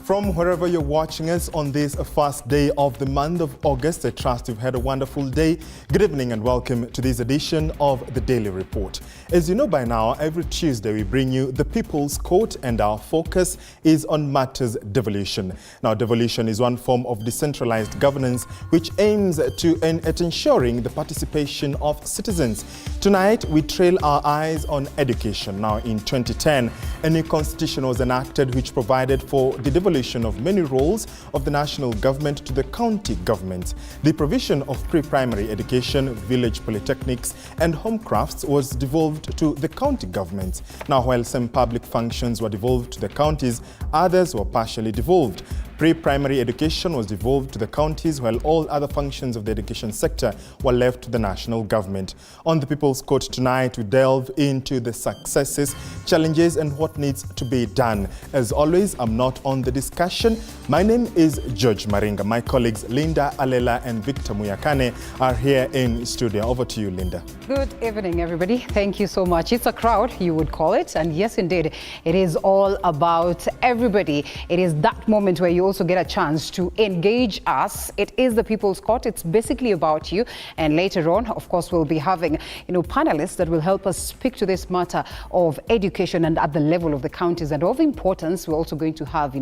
From wherever you're watching us on this first day of the month of August, I trust you've had a wonderful day. Good evening and welcome to this edition of the Daily Report. As you know by now, every Tuesday we bring you the People's Court and our focus is on matters devolution. Now, devolution is one form of decentralized governance which aims at ensuring the participation of citizens. Tonight, we trail our eyes on education. Now, in 2010, a new constitution was enacted which provided for the devolution of many roles of the national government to the county government. The provision of pre-primary education, village polytechnics and home crafts was devolved to the county government. Now, while some public functions were devolved to the counties, others were partially devolved. Pre-primary education was devolved to the counties, while all other functions of the education sector were left to the national government. On the People's Court tonight, we delve into the successes, challenges, and what needs to be done. As always, I'm not on the discussion. My name is George Maringa. My colleagues Linda Alela and Victor Muyakane are here in studio. Over to you, Linda. Good evening, everybody. Thank you so much. It's a crowd, you would call it. And yes, indeed, it is all about everybody. It is that moment where you also get a chance to engage us. It is the People's Court. It's basically about you. And later on, of course, we'll be having, panelists that will help us speak to this matter of education and at the level of the counties and of importance. We're also going to have,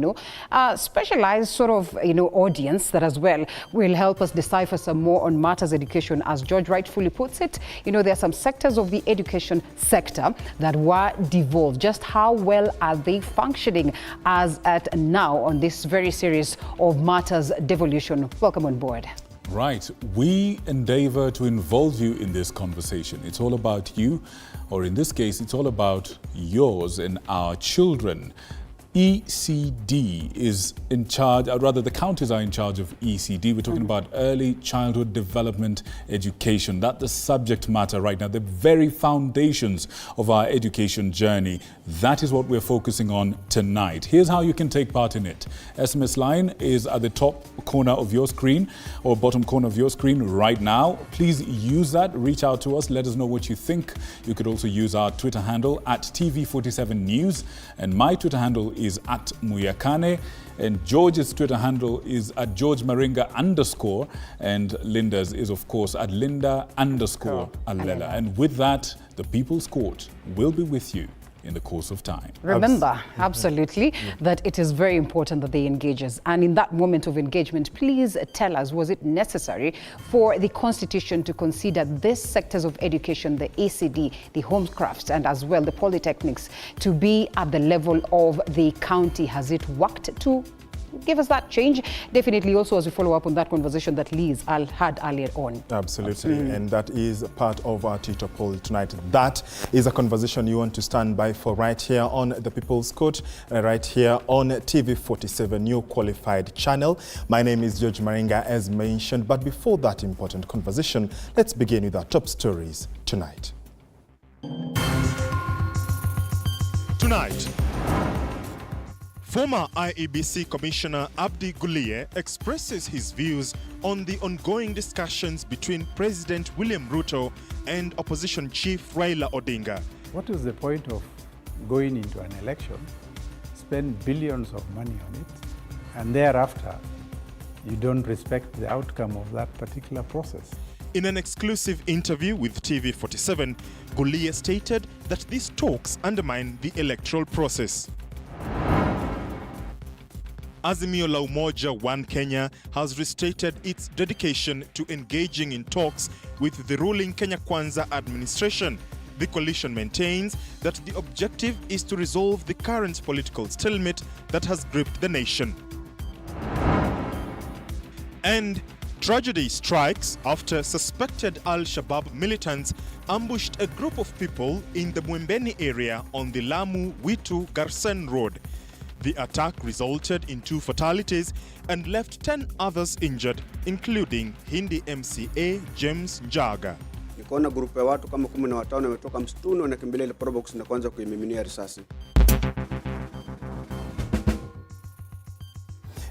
a specialized sort of, audience that as well will help us decipher some more on matters education. As George rightfully puts it, there are some sectors of the education sector that were devolved. Just how well are they functioning as at now on this very series of matters devolution? Welcome on board. Right. We endeavor to involve you in this conversation. It's all about you, or in this case, it's all about yours and our children. ECD is in charge, or rather the counties are in charge of ECD. We're talking about early childhood development education. That's the subject matter right now, the very foundations of our education journey. That is what we're focusing on tonight. Here's how you can take part in it. SMS line is at the top corner of your screen or bottom corner of your screen right now. Please use that, reach out to us, let us know what you think. You could also use our Twitter handle at TV47 News, and my Twitter handle is at Muyakane, and George's Twitter handle is at George Maringa _, and Linda's is of course at Linda _Alela. And with that, the People's Court will be with you in the course of time. Remember, absolutely, that it is very important that they engage us. And in that moment of engagement, please tell us, was it necessary for the Constitution to consider these sectors of education, the ECD, the home crafts, and as well the polytechnics, to be at the level of the county? Has it worked to give us that change? Definitely also as we follow up on that conversation that Liz had earlier on. Absolutely. And that is part of our Twitter poll tonight. That is a conversation you want to stand by for right here on the People's Court, right here on TV47, new qualified channel. My name is George Maringa, as mentioned. But before that important conversation, let's begin with our top stories tonight. Tonight, former IEBC Commissioner Abdi Guliye expresses his views on the ongoing discussions between President William Ruto and opposition chief Raila Odinga. What is the point of going into an election, spend billions of money on it, and thereafter you don't respect the outcome of that particular process? In an exclusive interview with TV47, Guliye stated that these talks undermine the electoral process. Azimio la Umoja One Kenya has restated its dedication to engaging in talks with the ruling Kenya Kwanza administration. The coalition maintains that the objective is to resolve the current political stalemate that has gripped the nation. And tragedy strikes after suspected Al-Shabaab militants ambushed a group of people in the Mwembeni area on the Lamu-Witu-Garsen Road. The attack resulted in 2 fatalities and left 10 others injured, including Hindi MCA James Njaga. Nikaona grupu ya watu kama 15 wametoka msituni wanakimbilia ile probox na kuanza kuimiminia risasi.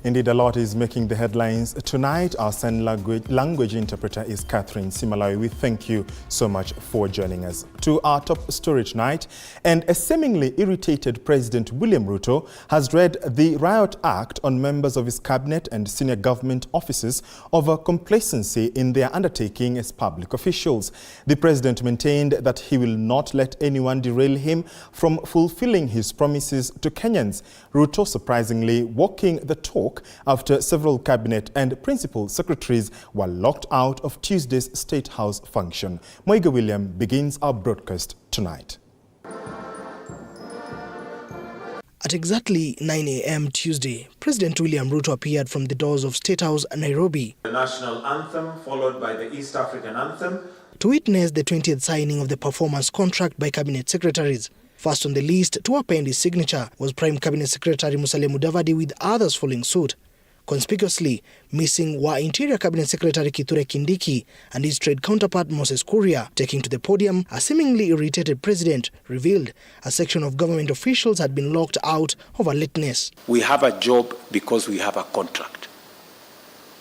Indeed, a lot is making the headlines tonight. Our sign language interpreter is Catherine Simalawi. We thank you so much for joining us. To our top story tonight, and a seemingly irritated President William Ruto has read the Riot Act on members of his cabinet and senior government officers over complacency in their undertaking as public officials. The president maintained that he will not let anyone derail him from fulfilling his promises to Kenyans. Ruto surprisingly walking the talk after several cabinet and principal secretaries were locked out of Tuesday's State House function. Moiga William begins our broadcast tonight. At exactly 9 a.m. Tuesday, President William Ruto appeared from the doors of State House, Nairobi. The national anthem, followed by the East African anthem, to witness the 20th signing of the performance contract by cabinet secretaries. First on the list to append his signature was Prime Cabinet Secretary Musalia Mudavadi, with others following suit. Conspicuously missing were Interior Cabinet Secretary Kithure Kindiki and his trade counterpart Moses Kuria. Taking to the podium, a seemingly irritated president revealed a section of government officials had been locked out over lateness. We have a job because we have a contract.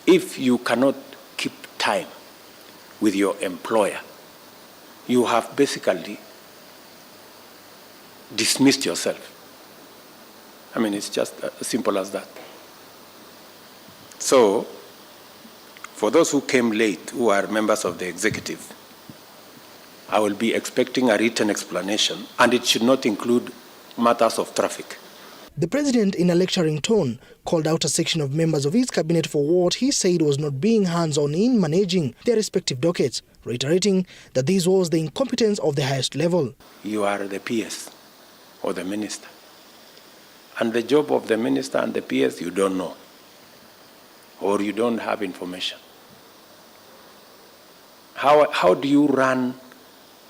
If you cannot keep time with your employer, you have basically dismissed yourself. I mean, it's just as simple as that. So, for those who came late, who are members of the executive, I will be expecting a written explanation, and it should not include matters of traffic. The president, in a lecturing tone, called out a section of members of his cabinet for what he said was not being hands-on in managing their respective dockets, reiterating that this was the incompetence of the highest level. You are the PS or the minister, and the job of the minister and the PS you don't know, or you don't have information. How do you run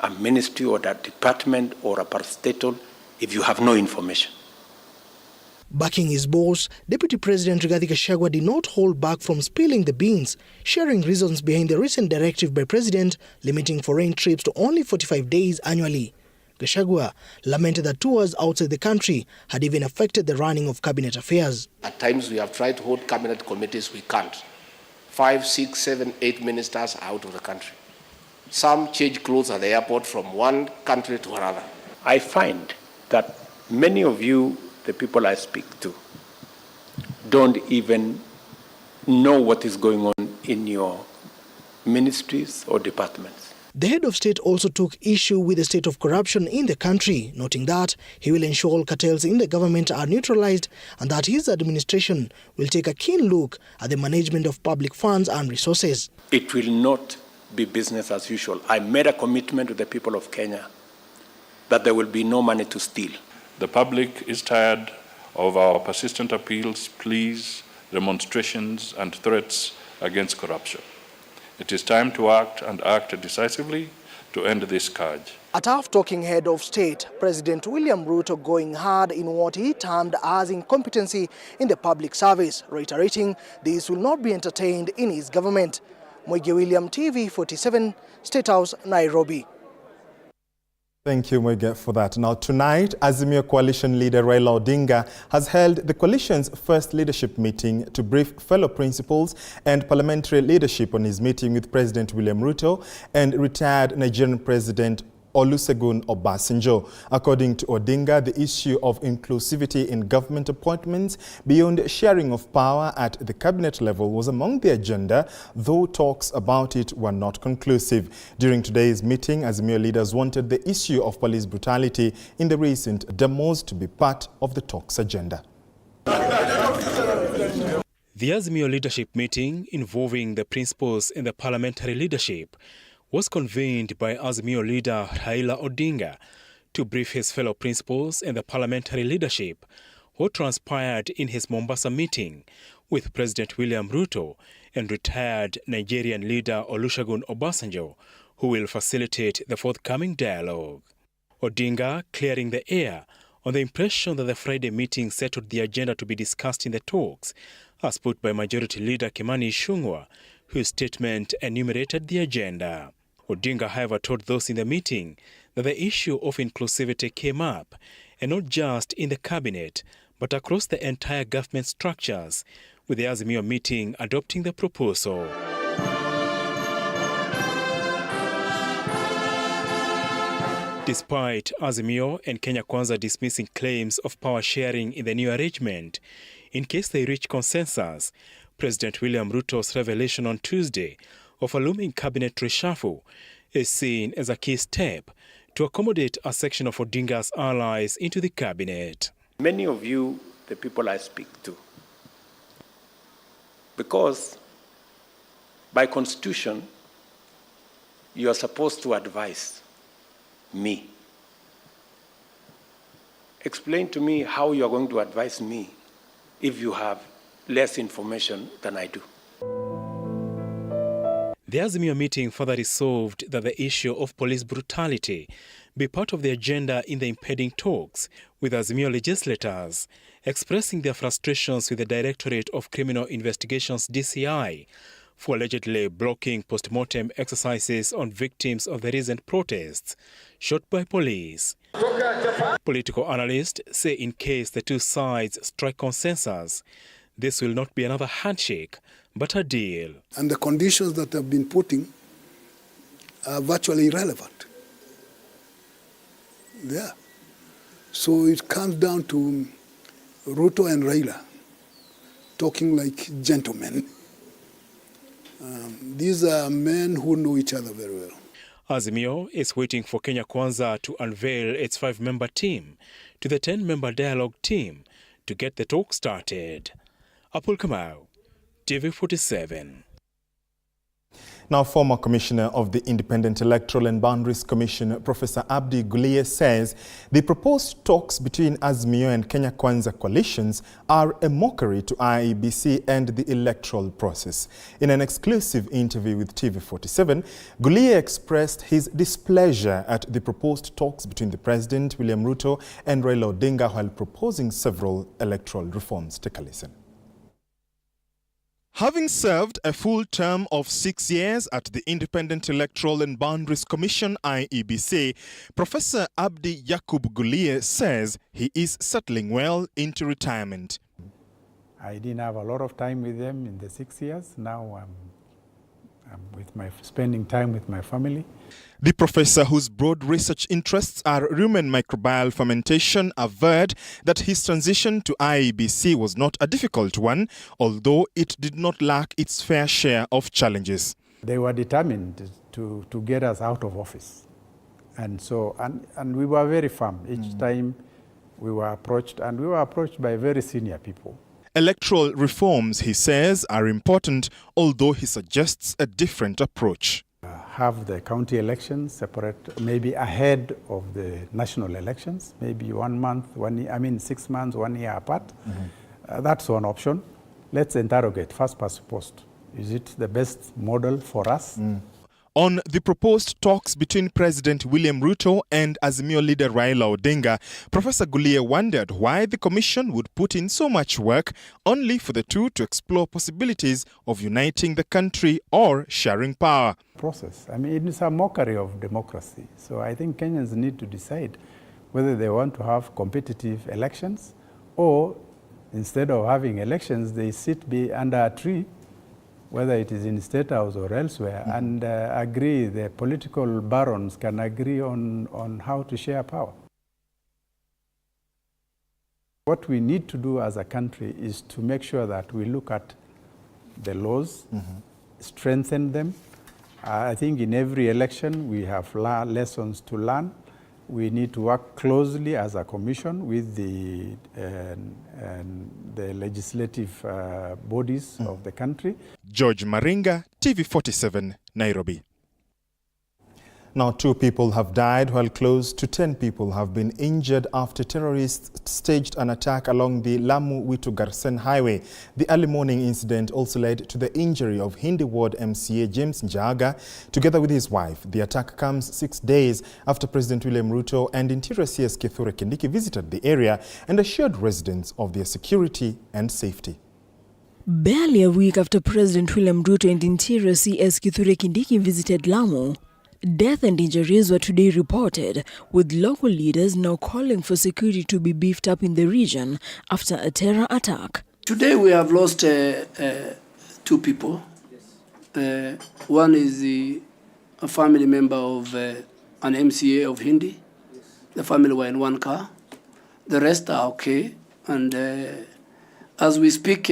a ministry or a department or a parastatal if you have no information? Backing his boss, Deputy President Rigathi Gachagua did not hold back from spilling the beans, sharing reasons behind the recent directive by President limiting foreign trips to only 45 days annually. Gachagua lamented that tours outside the country had even affected the running of cabinet affairs. At times we have tried to hold cabinet committees, we can't. 5, 6, 7, 8 ministers are out of the country. Some change clothes at the airport from one country to another. I find that many of you, the people I speak to, don't even know what is going on in your ministries or departments. The head of state also took issue with the state of corruption in the country, noting that he will ensure all cartels in the government are neutralized and that his administration will take a keen look at the management of public funds and resources. It will not be business as usual. I made a commitment to the people of Kenya that there will be no money to steal. The public is tired of our persistent appeals, pleas, demonstrations, and threats against corruption. It is time to act, and act decisively, to end this scourge. A tough-talking head of state, President William Ruto going hard in what he termed as incompetency in the public service, reiterating this will not be entertained in his government. Moiga William, TV 47, State House, Nairobi. Thank you, Moiga, for that. Now, tonight, Azimio coalition leader Raila Odinga has held the coalition's first leadership meeting to brief fellow principals and parliamentary leadership on his meeting with President William Ruto and retired Nigerian President Olusegun Obasanjo. According to Odinga, the issue of inclusivity in government appointments beyond sharing of power at the cabinet level was among the agenda, though talks about it were not conclusive. During today's meeting, Azimio leaders wanted the issue of police brutality in the recent demos to be part of the talks agenda. The Azimio leadership meeting involving the principals and the parliamentary leadership was convened by Azimio leader Raila Odinga to brief his fellow principals and the parliamentary leadership what transpired in his Mombasa meeting with President William Ruto and retired Nigerian leader Olusegun Obasanjo, who will facilitate the forthcoming dialogue. Odinga clearing the air on the impression that the Friday meeting settled the agenda to be discussed in the talks, as put by Majority Leader Kimani Ichung'wah, whose statement enumerated the agenda. Odinga, however, told those in the meeting that the issue of inclusivity came up, and not just in the cabinet, but across the entire government structures, with the Azimio meeting adopting the proposal. Despite Azimio and Kenya Kwanza dismissing claims of power sharing in the new arrangement, in case they reach consensus, President William Ruto's revelation on Tuesday of a looming cabinet reshuffle is seen as a key step to accommodate a section of Odinga's allies into the cabinet. Many of you, the people I speak to, because by constitution, you are supposed to advise me. Explain to me how you are going to advise me if you have less information than I do. The Azimio meeting further resolved that the issue of police brutality be part of the agenda in the impending talks, with Azimio legislators expressing their frustrations with the Directorate of Criminal Investigations DCI for allegedly blocking post-mortem exercises on victims of the recent protests shot by police. Political analysts say in case the two sides strike consensus, this will not be another handshake, but a deal. And the conditions that have been putting are virtually irrelevant. Yeah. So it comes down to Ruto and Raila talking like gentlemen. These are men who know each other very well. Azimio is waiting for Kenya Kwanza to unveil its 5-member team to the 10-member dialogue team to get the talk started. Apul Kamau, TV47. Now, former Commissioner of the Independent Electoral and Boundaries Commission, Professor Abdi Guliye, says the proposed talks between Azimio and Kenya Kwanza coalitions are a mockery to IEBC and the electoral process. In an exclusive interview with TV47, Guliye expressed his displeasure at the proposed talks between the President, William Ruto, and Raila Odinga while proposing several electoral reforms. Take a listen. Having served a full term of 6 years at the Independent Electoral and Boundaries Commission, IEBC, Professor Abdi Yakub Guliye says he is settling well into retirement. I didn't have a lot of time with them in the 6 years. Now I'm spending time with my family. The professor, whose broad research interests are rumen microbial fermentation, averred that his transition to IEBC was not a difficult one, although it did not lack its fair share of challenges. They were determined to get us out of office. And so, and we were very firm. Each time we were approached, and we were approached by very senior people. Electoral reforms, he says, are important, although he suggests a different approach. Have the county elections separate, maybe ahead of the national elections, maybe 1 month, 1 year, 6 months, 1 year apart. That's one option. Let's interrogate first past post. Is it the best model for us? On the proposed talks between President William Ruto and Azimio leader Raila Odinga, Professor Guliye wondered why the Commission would put in so much work only for the two to explore possibilities of uniting the country or sharing power. Process. It's a mockery of democracy. So I think Kenyans need to decide whether they want to have competitive elections, or instead of having elections, they sit under a tree, whether it is in State House or elsewhere, and agree, the political barons can agree on how to share power. What we need to do as a country is to make sure that we look at the laws, strengthen them. I think in every election we have lessons to learn. We need to work closely as a commission with the legislative bodies of the country. George Maringa, TV47, Nairobi. Now, 2 people have died while close to 10 people have been injured after terrorists staged an attack along the Lamu-Witu-Garsen highway. The early morning incident also led to the injury of Hindi Ward MCA James Njaga, together with his wife. The attack comes 6 days after President William Ruto and Interior CS Kithure Kindiki visited the area and assured residents of their security and safety. Barely a week after President William Ruto and Interior CS Kithure Kindiki visited Lamu, death and injuries were today reported, with local leaders now calling for security to be beefed up in the region after a terror attack. Today we have lost 2 people. One is a family member of an MCA of Hindi. The family were in one car. The rest are okay. And as we speak,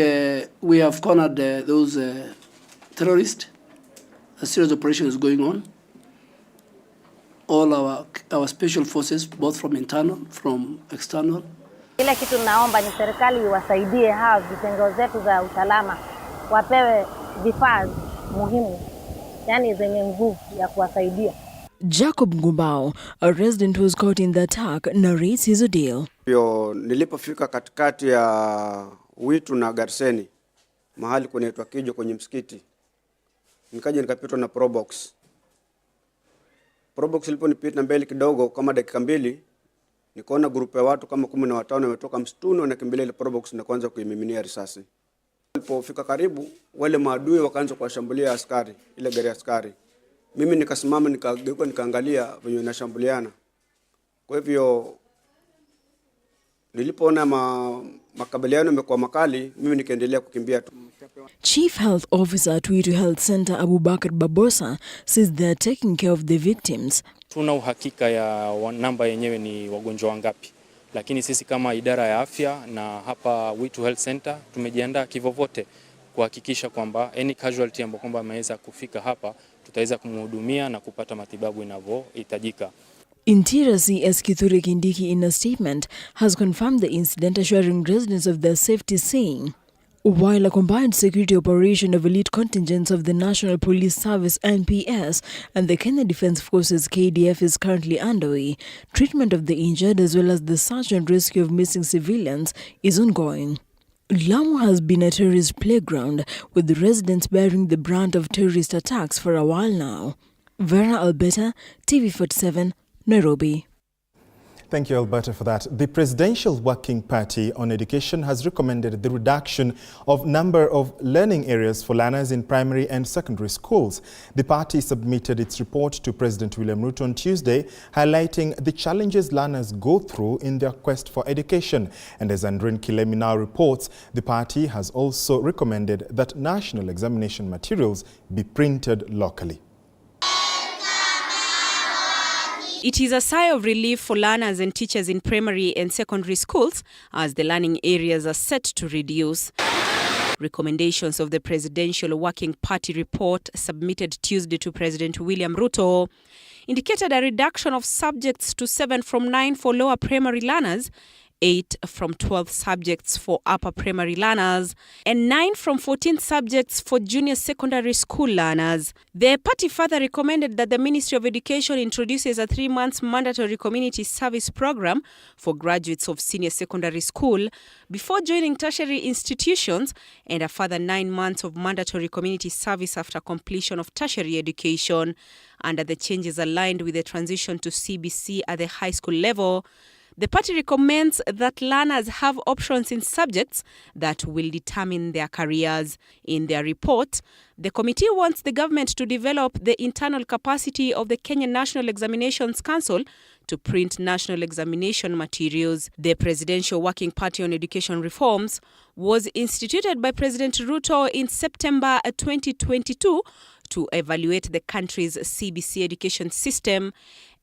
we have cornered those terrorists. A serious operation is going on. All our special forces, both from internal, from external. Kile kitu naomba ni serikali iwasaidie hawa vitengo zetu za usalama, wapewe vifaa muhimu, yani zenye nguvu ya kuwasaidia. Jacob Ngumbao, a resident who was caught in the attack, narrates his ordeal. Nilipofika katikati ya Witu na Garseni, mahali kunaitwa Kijo kwenye msikiti, nikaja nikapitwa na Probox. Probox iliponipita mbele kidogo kama dakika 2, nikaona grupu ya watu kama 15 wametoka msituni wanakimbilia ile Probox na kuanza kuimiminia risasi. Nilipofika karibu, wale maadui wakaanza kuwashambulia askari, ile gari ya askari. Mimi nikasimama nikageuka nikaangalia venye wanashambuliana. Kwa hivyo nilipoona makabiliano yamekuwa makali, mimi nikaendelea kukimbia tu. Chief Health Officer at Witu Health Center Abubakar Babosa says they are taking care of the victims. Tuna uhakika ya namba yenyewe ni wagonjwa wangapi, lakini sisi kama idara ya afya na hapa Witu Health Center tumejiandaa kivovote kuhakikisha kwamba any casualty ambayo kwamba ameweza kufika hapa tutaweza kumhudumia na kupata matibabu inavyohitajika. Interior CS Kithure Kindiki in a statement has confirmed the incident, assuring residents of their safety, saying, while a combined security operation of elite contingents of the National Police Service NPS and the Kenya Defence Forces KDF is currently underway, treatment of the injured as well as the search and rescue of missing civilians is ongoing. Lamu has been a terrorist playground, with the residents bearing the brunt of terrorist attacks for a while now. Vera Alberta, TV47, Nairobi. Thank you, Alberta, for that. The Presidential Working Party on Education has recommended the reduction of number of learning areas for learners in primary and secondary schools. The party submitted its report to President William Ruto on Tuesday, highlighting the challenges learners go through in their quest for education. And as Andrin Kilemi now reports, the party has also recommended that national examination materials be printed locally. It is a sigh of relief for learners and teachers in primary and secondary schools as the learning areas are set to reduce. Recommendations of the Presidential Working Party report submitted Tuesday to President William Ruto indicated a reduction of subjects to 7 from 9 for lower primary learners, 8 from 12 subjects for upper primary learners, and 9 from 14 subjects for junior secondary school learners. The party further recommended that the Ministry of Education introduces a 3-month mandatory community service program for graduates of senior secondary school before joining tertiary institutions, and a further 9 months of mandatory community service after completion of tertiary education. Under the changes aligned with the transition to CBC at the high school level, the party recommends that learners have options in subjects that will determine their careers. In their report, the committee wants the government to develop the internal capacity of the Kenyan National Examinations Council to print national examination materials. The Presidential Working Party on Education Reforms was instituted by President Ruto in September 2022 to evaluate the country's CBC education system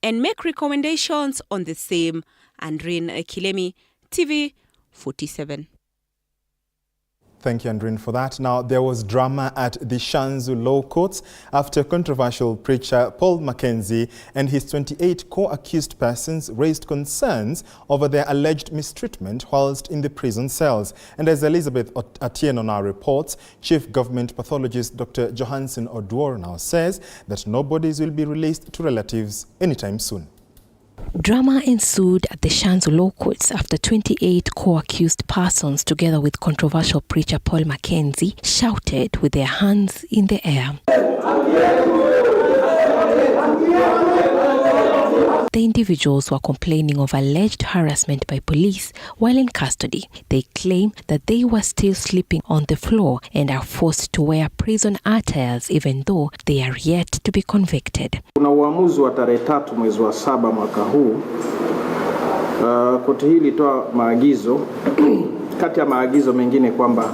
and make recommendations on the same. Andrin Kilemi, TV47. Thank you, Andrin, for that. Now, there was drama at the Shanzu Law Courts after controversial preacher Paul Mackenzie and his 28 co-accused persons raised concerns over their alleged mistreatment whilst in the prison cells. And as Elizabeth Atieno now reports, Chief Government Pathologist Dr. Johansen Oduor now says that nobodies will be released to relatives anytime soon. Drama ensued at the Shanzu Law Courts after 28 co-accused persons, together with controversial preacher Paul Mackenzie, shouted with their hands in the air. The individuals were complaining of alleged harassment by police while in custody. They claim that they were still sleeping on the floor and are forced to wear prison attires even though they are yet to be convicted. Kuna uamuzi wa tarehe 3 mwezi wa 7 mwaka huu. Koti hili ilitoa maagizo kati ya maagizo mengine kwamba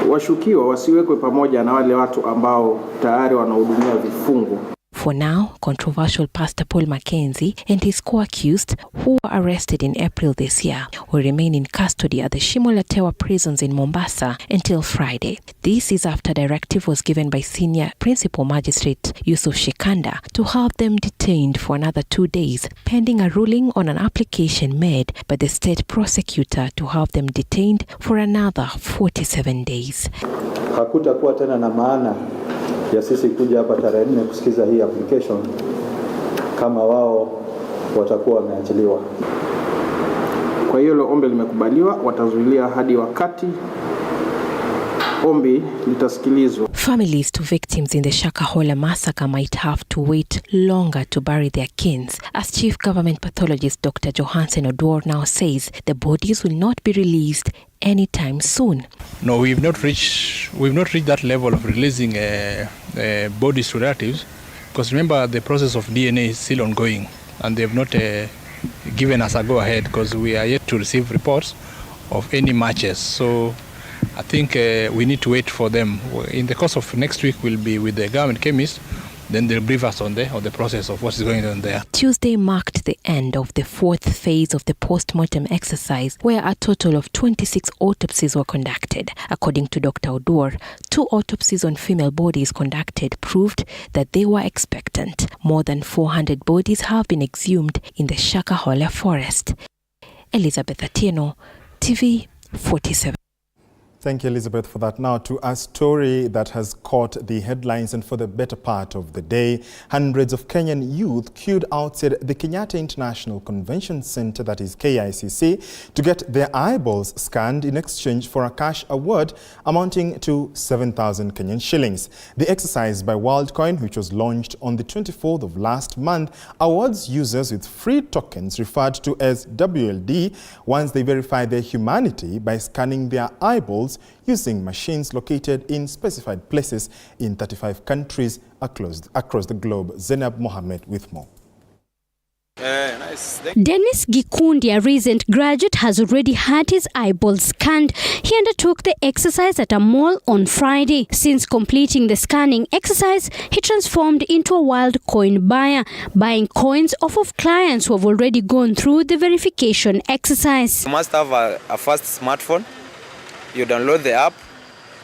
washukiwa wasiwekwe pamoja na wale watu ambao tayari wanahudumia vifungo. For now, controversial Pastor Paul Mackenzie and his co-accused, who were arrested in April this year, will remain in custody at the Shimolatewa prisons in Mombasa until Friday. This is after directive was given by Senior Principal Magistrate Yusuf Shikanda to have them detained for another 2 days, pending a ruling on an application made by the state prosecutor to have them detained for another 47 days. Hakutakuwa tena na maana ya sisi kuja hapa tarehe 4 kusikiza hii application kama wao watakuwa wameachiliwa. Kwa hiyo ile ombi limekubaliwa, watazuilia hadi wakati ombi litasikilizwa. Families to victims in the Shakahola massacre might have to wait longer to bury their kins, as Chief Government Pathologist Dr. Johansen Odwor now says the bodies will not be released anytime soon. No, we've not reached that level of releasing bodies to relatives, because remember the process of DNA is still ongoing, and they have not given us a go-ahead because we are yet to receive reports of any matches. So I think we need to wait for them. In the course of next week, we'll be with the government chemist. Then they'll brief us on the process of what's going on there. Tuesday marked the end of the 4th phase of the post-mortem exercise, where a total of 26 autopsies were conducted. According to Dr. Odwor, 2 autopsies on female bodies conducted proved that they were expectant. More than 400 bodies have been exhumed in the Shakahola forest. Elizabeth Atieno, TV 47. Thank you, Elizabeth, for that. Now to a story that has caught the headlines, and for the better part of the day, hundreds of Kenyan youth queued outside the Kenyatta International Convention Center, that is KICC, to get their eyeballs scanned in exchange for a cash award amounting to 7,000 Kenyan shillings. The exercise by WorldCoin, which was launched on the 24th of last month, awards users with free tokens referred to as WLD once they verify their humanity by scanning their eyeballs using machines located in specified places in 35 countries across the globe. Zainab Mohammed with more. Dennis Gikundi, a recent graduate, has already had his eyeballs scanned. He undertook the exercise at a mall on Friday. Since completing the scanning exercise, he transformed into a wild coin buyer, buying coins off of clients who have already gone through the verification exercise. You must have a first smartphone. You download the app.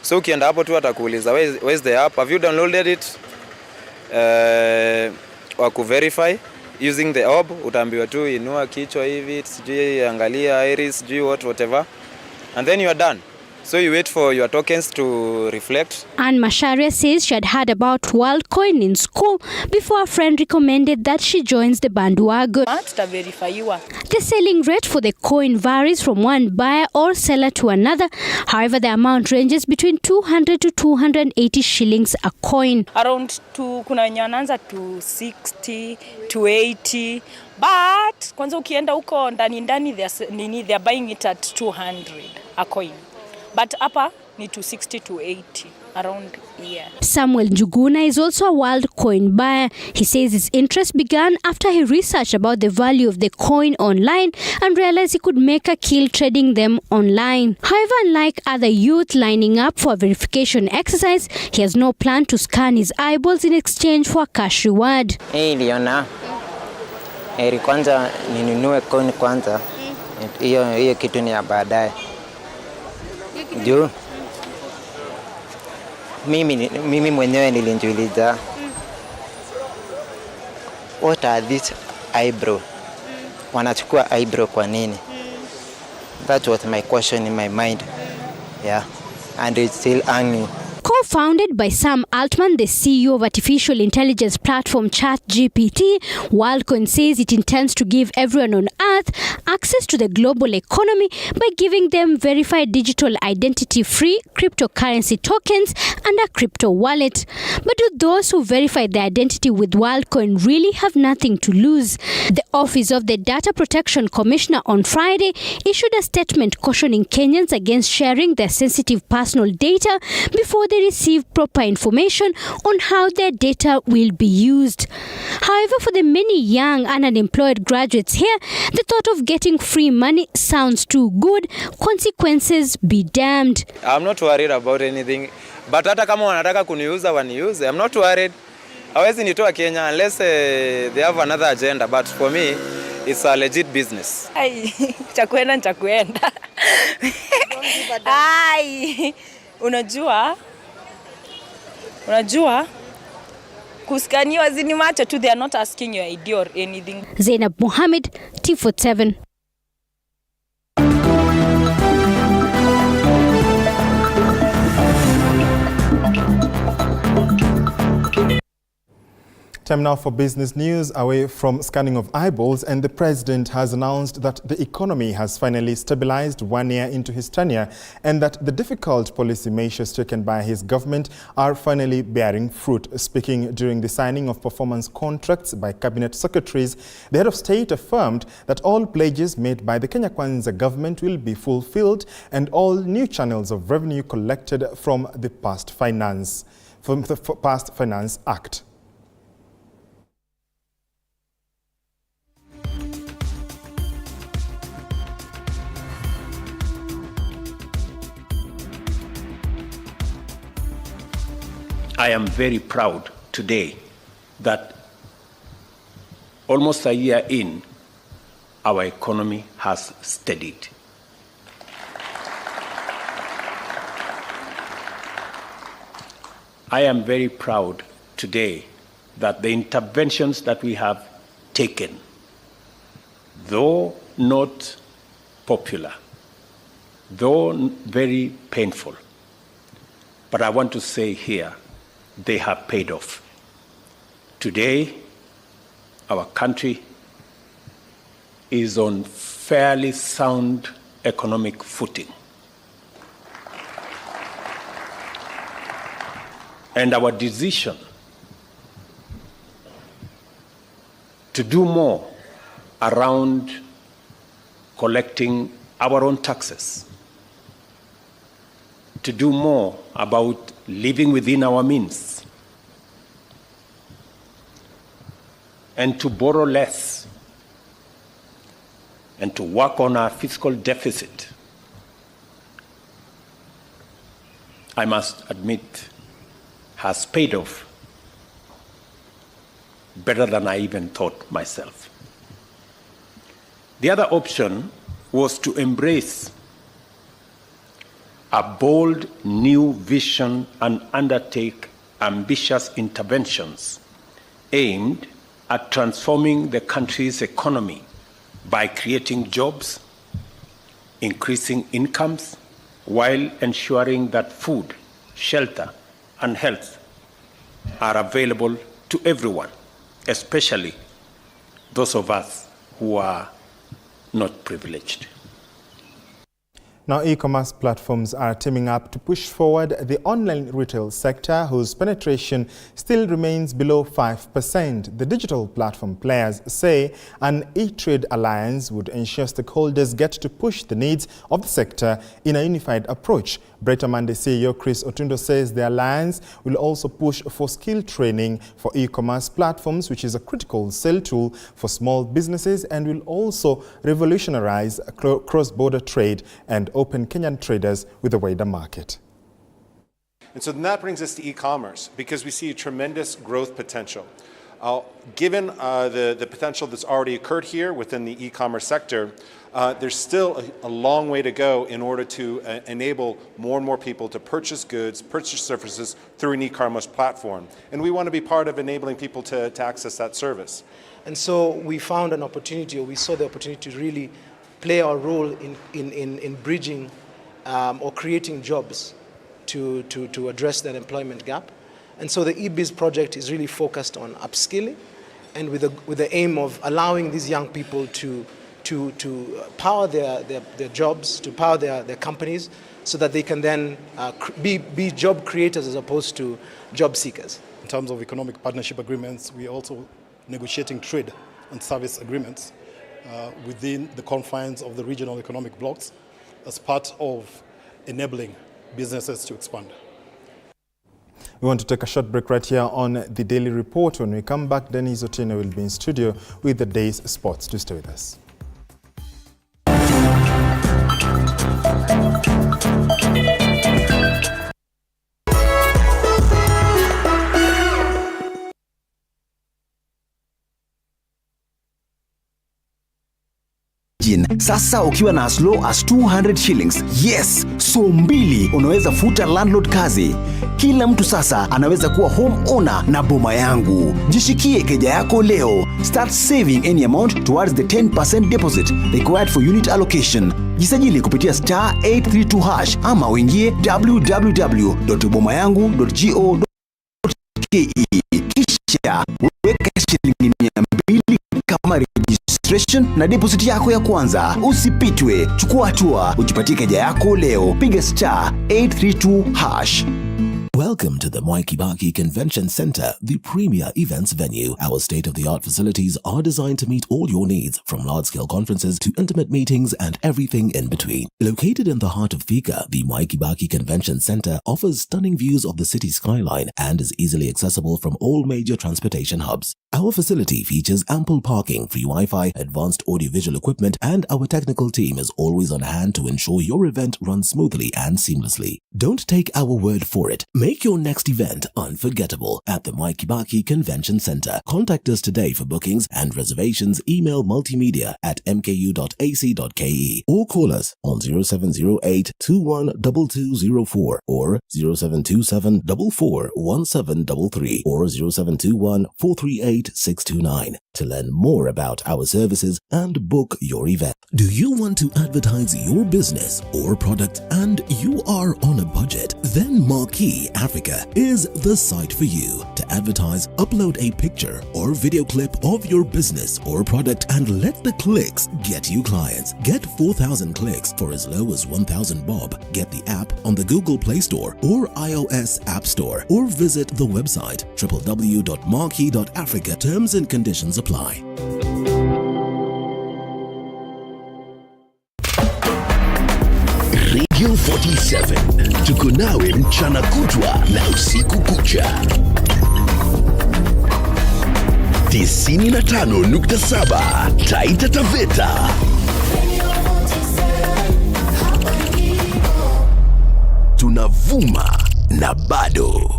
So ukienda hapo tu atakuuliza where's the app? Have you downloaded it? Waku verify using the orb, utaambiwa tu inua kichwa hivi, sijui angalia iris, sijui whatever. And then you are done. So you wait for your tokens to reflect. Anne Masharia says she had heard about WorldCoin in school before a friend recommended that she joins the bandwagon. The selling rate for the coin varies from one buyer or seller to another. However, the amount ranges between 200 to 280 shillings a coin. Around kuna wenye wanaanza 260, 280. But kwanza ukienda huko ndani they are buying it at 200 a coin. But hapa ni 260 to 80 around here. Samuel Njuguna is also a WorldCoin buyer. He says his interest began after he researched about the value of the coin online and realized he could make a kill trading them online. However, unlike other youth lining up for a verification exercise, he has no plan to scan his eyeballs in exchange for a cash reward. Niliona kwanza ninunue coin kwanza. Hiyo kitu ni ya baadaye. Juu mimi mwenyewe nilijiuliza what are these eyebrow? Wanachukua eyebrow kwa nini? That was my question in my mind. Yeah. And it's still hanging. Co-founded by Sam Altman, the CEO of artificial intelligence platform ChatGPT, WorldCoin says it intends to give everyone on Earth access to the global economy by giving them verified digital identity-free cryptocurrency tokens and a crypto wallet. But do those who verify their identity with WorldCoin really have nothing to lose? The Office of the Data Protection Commissioner on Friday issued a statement cautioning Kenyans against sharing their sensitive personal data before they receive proper information on how their data will be used. However, for the many young and unemployed graduates here, the thought of getting free money sounds too good. Consequences be damned. I'm not worried about anything, but hata kama wanataka kuniuza waniuze, I'm not worried. Hawezi nitoa Kenya unless they have another agenda, but for me it's a legit business. Ai, chakuenda. Ai, unajua kuskaniwa zini macho tu, they are not asking your ID or anything. Zainab Mohammed, T47. Time now for business news, away from scanning of eyeballs, and the president has announced that the economy has finally stabilized 1 year into his tenure and that the difficult policy measures taken by his government are finally bearing fruit. Speaking during the signing of performance contracts by cabinet secretaries, the head of state affirmed that all pledges made by the Kenya Kwanza government will be fulfilled and all new channels of revenue collected from the past Finance Act. I am very proud today that almost a year in, our economy has steadied. I am very proud today that the interventions that we have taken, though not popular, though very painful, but I want to say here, they have paid off. Today, our country is on fairly sound economic footing. And our decision to do more around collecting our own taxes, to do more about living within our means, and to borrow less, and to work on our fiscal deficit, I must admit, has paid off better than I even thought myself. The other option was to embrace a bold new vision and undertake ambitious interventions aimed at transforming the country's economy by creating jobs, increasing incomes, while ensuring that food, shelter, and health are available to everyone, especially those of us who are not privileged. Now, e-commerce platforms are teaming up to push forward the online retail sector, whose penetration still remains below 5%. The digital platform players say an ETrade Alliance would ensure stakeholders get to push the needs of the sector in a unified approach. Brighter Monday CEO Chris Otundo says the alliance will also push for skill training for e-commerce platforms, which is a critical sell tool for small businesses, and will also revolutionize cross-border trade and open Kenyan traders with a wider market. And so then that brings us to e-commerce, because we see a tremendous growth potential. Given the potential that's already occurred here within the e-commerce sector, there's still a long way to go in order to enable more and more people to purchase goods, purchase services through an e-commerce platform. And we want to be part of enabling people to access that service. And so we found an opportunity, or we saw the opportunity to really play our role in bridging or creating jobs to address that employment gap. And so the eBiz project is really focused on upskilling, and with the aim of allowing these young people to power their jobs, to power their companies, so that they can then be job creators as opposed to job seekers. In terms of economic partnership agreements, we are also negotiating trade and service agreements within the confines of the regional economic blocks as part of enabling businesses to expand. We want to take a short break right here on the Daily Report. When we come back, Dennis Otieno will be in studio with the day's sports. Do stay with us. Sasa ukiwa na as low as 200 shillings. Yes, so mbili unaweza futa landlord kazi. Kila mtu sasa anaweza kuwa home owner na boma yangu. Jishikie keja yako leo. Start saving any amount towards the 10% deposit required for unit allocation. Jisajili kupitia *832# ama uingie www.bomayangu.go.ke. Kisha weka shilingi 200 kama registration na deposit yako ya kwanza. Usipitwe, chukua hatua, ujipatie keja yako leo. Piga *832#. Welcome to the Mwai Kibaki Convention Center, the premier events venue. Our state-of-the-art facilities are designed to meet all your needs, from large-scale conferences to intimate meetings and everything in between. Located in the heart of Thika, the Mwai Kibaki Convention Center offers stunning views of the city skyline and is easily accessible from all major transportation hubs. Our facility features ample parking, free Wi-Fi, advanced audiovisual equipment, and our technical team is always on hand to ensure your event runs smoothly and seamlessly. Don't take our word for it. Make your next event unforgettable at the Mwai Kibaki Convention Center. Contact us today for bookings and reservations. Email multimedia@mku.ac.ke or call us on 0708 212204 or 0727 441733 or 0721 438 629 to learn more about our services and book your event. Do you want to advertise your business or product and you are on a budget? Then Marquee Africa is the site for you. To advertise, upload a picture or video clip of your business or product and let the clicks get you clients. Get 4,000 clicks for as low as 1,000 bob. Get the app on the Google Play Store or iOS App Store or visit the website www.marquee.africa. Terms and conditions apply. Radio 47 tuko nawe mchana kutwa na usiku kucha. 95.7 Taita Taveta. Tunavuma na bado.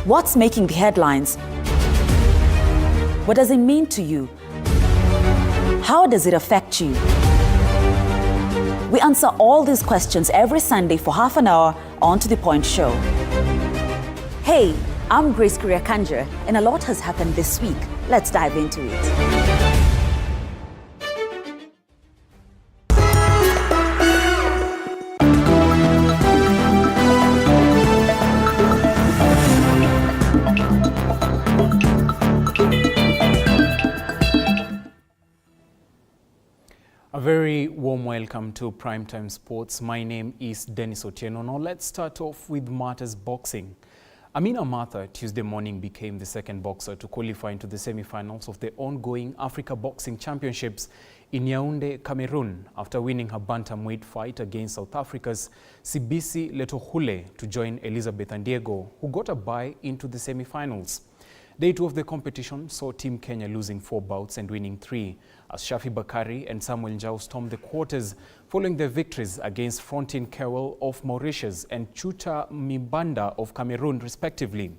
What's making the headlines? What does it mean to you? How does it affect you? We answer all these questions every Sunday for half an hour on To The Point Show. Hey, I'm Grace Kuriakanja, and a lot has happened this week. Let's dive into it. A very warm welcome to Primetime Sports. My name is Dennis Otieno. Now let's start off with matters boxing. Amina Martha Tuesday morning became the second boxer to qualify into the semi-finals of the ongoing Africa Boxing Championships in Yaoundé, Cameroon, after winning her bantamweight fight against South Africa's Sibisi Letohule to join Elizabeth Andiego, who got a bye into the semi-finals. Day 2 of the competition saw Team Kenya losing 4 bouts and winning 3, as Shafi Bakari and Samuel Njau stormed the quarters following their victories against Frontin Kewell of Mauritius and Chuta Mibanda of Cameroon, respectively.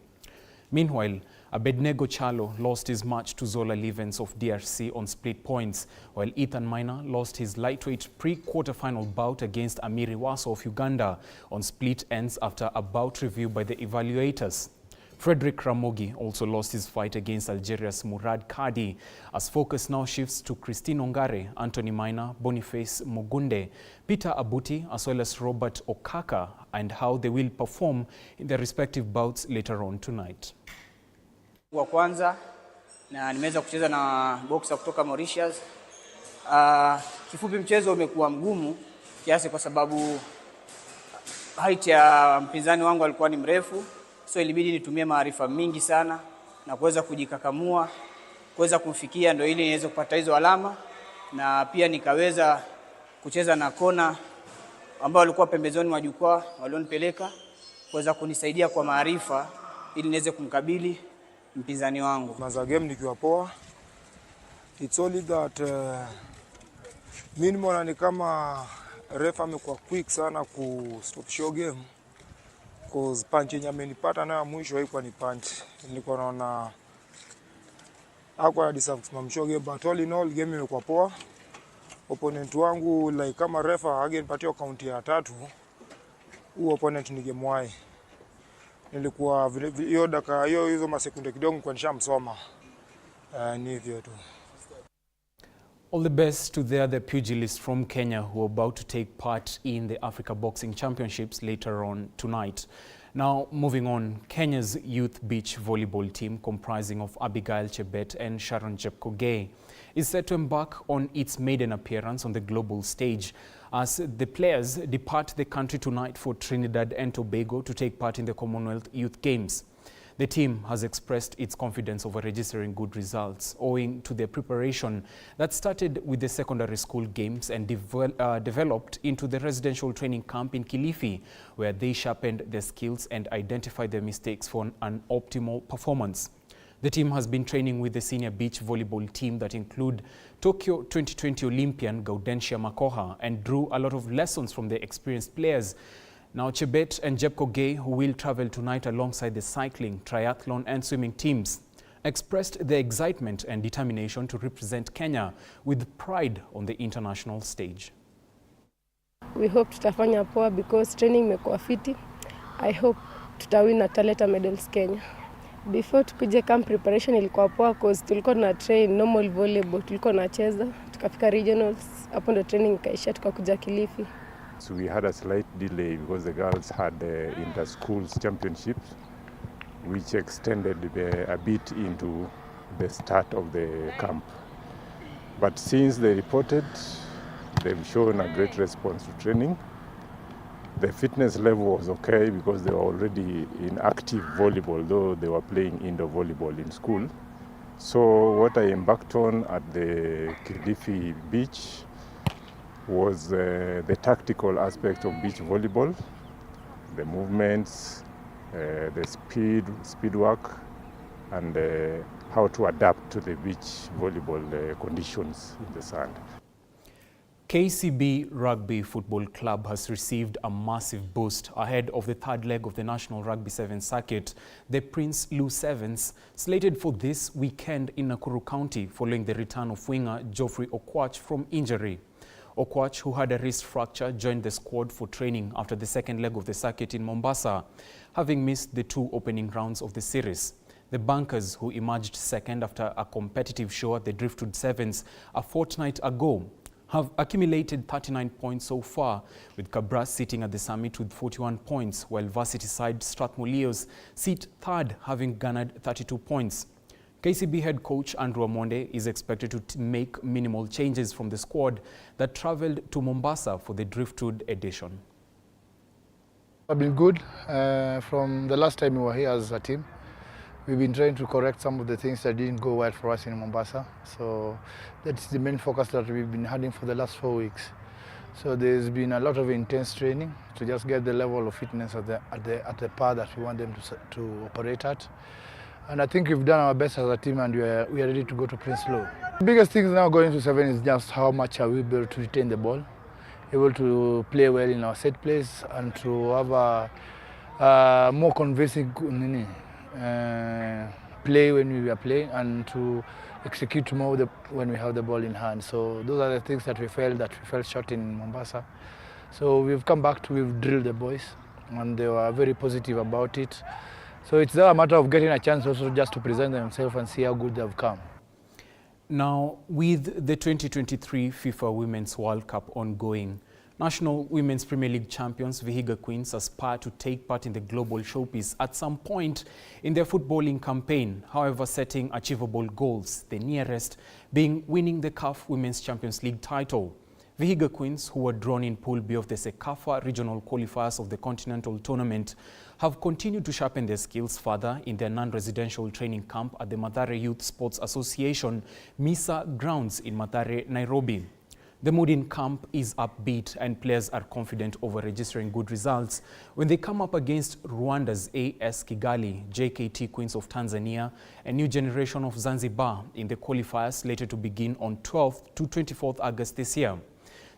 Meanwhile, Abednego Chalo lost his match to Zola Livens of DRC on split points, while Ethan Minor lost his lightweight pre-quarterfinal bout against Amiri Waso of Uganda on split ends after a bout review by the evaluators. Frederick Ramogi also lost his fight against Algeria's Murad Kadi, as focus now shifts to Christine Ongare, Anthony Maina, Boniface Mugunde, Peter Abuti, as well as Robert Okaka, and how they will perform in their respective bouts later on tonight. Wa kwanza na nimeweza kucheza na boxer kutoka Mauritius. Kifupi mchezo umekuwa mgumu kiasi kwa sababu height ya mpinzani wangu alikuwa ni mrefu, so ilibidi nitumie maarifa mingi sana na kuweza kujikakamua, kuweza kumfikia ndio ili niweze kupata hizo alama, na pia nikaweza kucheza na kona ambao walikuwa pembezoni mwa jukwaa walionipeleka kuweza kunisaidia kwa maarifa ili niweze kumkabili mpinzani wangu. Maza game nikiwa poa. It's only that mimi nimeona ni kama ref amekuwa quick sana ku stop show game, cause punch yenye amenipata nayo mwisho haikuwa ni punch. Nilikuwa naona hakuwa deserve kusimama show game, but all in all game imekuwa poa. Opponent wangu like kama refa angenipatia count ya 3, huo opponent ningemwahi. Nilikuwa hiyo dakika hizo masekunde kidogo kwa nishamsoma. Ni hivyo tu. All the best to the other pugilists from Kenya who are about to take part in the Africa Boxing Championships later on tonight. Now, moving on, Kenya's youth beach volleyball team, comprising of Abigail Chebet and Sharon Jepkogei, is set to embark on its maiden appearance on the global stage as the players depart the country tonight for Trinidad and Tobago to take part in the Commonwealth Youth Games. The team has expressed its confidence over registering good results owing to their preparation that started with the secondary school games and developed into the residential training camp in Kilifi, where they sharpened their skills and identified their mistakes for an optimal performance. The team has been training with the senior beach volleyball team that include Tokyo 2020 Olympian Gaudensia Makoha and drew a lot of lessons from the experienced players. Now, Chebet and Jepkogei, who will travel tonight alongside the cycling, triathlon and swimming teams, expressed their excitement and determination to represent Kenya with pride on the international stage. We hope tutafanya poa because training imekuwa fiti. I hope tutawin na taleta medals Kenya. Before tukuje camp preparation ilikuwa poa cause tulikuwa na train normal volleyball, tulikuwa nacheza, tukafika regionals, hapo ndo training ikaisha tukakuja Kilifi. So we had a slight delay because the girls had inter-schools championships, which extended a bit into the start of the camp. But since they reported, they've shown a great response to training. The fitness level was okay because they were already in active volleyball, though they were playing indoor volleyball in school. So what I embarked on at the Kilifi beach was the tactical aspect of beach volleyball, the movements, the speed work, and how to adapt to the beach volleyball conditions in the sand. KCB Rugby Football Club has received a massive boost ahead of the third leg of the National Rugby Sevens circuit, the Prince Lou Sevens, slated for this weekend in Nakuru County following the return of winger Geoffrey Okwach from injury. Okwach, who had a wrist fracture, joined the squad for training after the second leg of the circuit in Mombasa, having missed the 2 opening rounds of the series. The Bankers, who emerged second after a competitive show at the Driftwood Sevens a fortnight ago, have accumulated 39 points so far, with Cabras sitting at the summit with 41 points, while varsity side Strathmore sit third, having garnered 32 points. KCB head coach Andrew Amonde is expected to make minimal changes from the squad that travelled to Mombasa for the Driftwood edition. I've been good from the last time we were here as a team. We've been trying to correct some of the things that didn't go well for us in Mombasa. So that's the main focus that we've been having for the last 4 weeks. So there's been a lot of intense training to just get the level of fitness at the par that we want them to operate at. And I think we've done our best as a team, and we are ready to go to Prince Lou. The biggest thing now going to 7 is just how much are we able to retain the ball, able to play well in our set plays, and to have a more convincing play when we are playing, and to execute more when we have the ball in hand. So those are the things that we felt short in Mombasa. So we've come back we've drilled the boys, and they were very positive about it. So it's a matter of getting a chance also just to present themselves and see how good they've come. Now, with the 2023 FIFA Women's World Cup ongoing, National Women's Premier League champions Vihiga Queens aspire to take part in the global showpiece at some point in their footballing campaign, however setting achievable goals, the nearest being winning the CAF Women's Champions League title. Vihiga Queens, who were drawn in Pool B of the CECAFA regional qualifiers of the Continental Tournament, have continued to sharpen their skills further in their non-residential training camp at the Mathare Youth Sports Association MISA grounds in Mathare, Nairobi. The mood in camp is upbeat and players are confident over registering good results when they come up against Rwanda's AS Kigali, JKT Queens of Tanzania, and New Generation of Zanzibar in the qualifiers slated to begin on 12th to 24th August this year.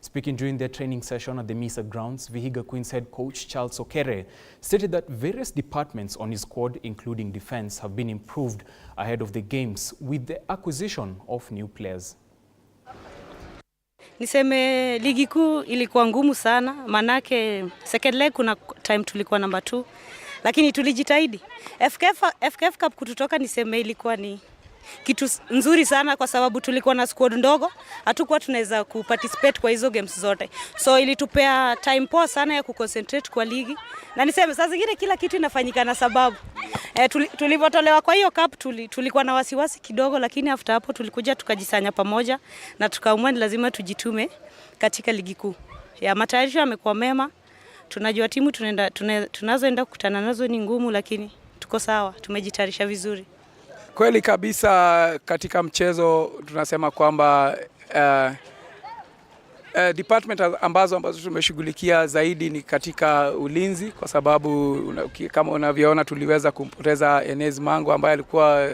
Speaking during their training session at the MISA grounds, Vihiga Queens head coach Charles Okere stated that various departments on his squad, including defense, have been improved ahead of the games with the acquisition of new players. Niseme ligi kuu ilikuwa ngumu sana, manake second leg kuna time tulikuwa number 2, lakini tulijitahidi. FKF Cup kututoka niseme ilikuwa ni kitu nzuri sana kwa sababu tulikuwa na squad ndogo, hatukuwa tunaweza kuparticipate kwa hizo games zote. So ilitupea time poa sana ya kuconcentrate kwa ligi. Na niseme saa zingine kila kitu inafanyika na sababu. Tulivotolewa kwa hiyo cup tulikuwa na wasiwasi kidogo, lakini after hapo tulikuja tukajisanya pamoja na tukaamua ni lazima tujitume katika ligi kuu. Ya matayarisho yamekuwa mema. Tunajua timu tunazoenda kukutana nazo ni ngumu, lakini tuko sawa, tumejitayarisha vizuri. Kweli kabisa, katika mchezo tunasema kwamba department ambazo tumeshughulikia zaidi ni katika ulinzi, kwa sababu kama unavyoona tuliweza kumpoteza Enes Mango ambaye alikuwa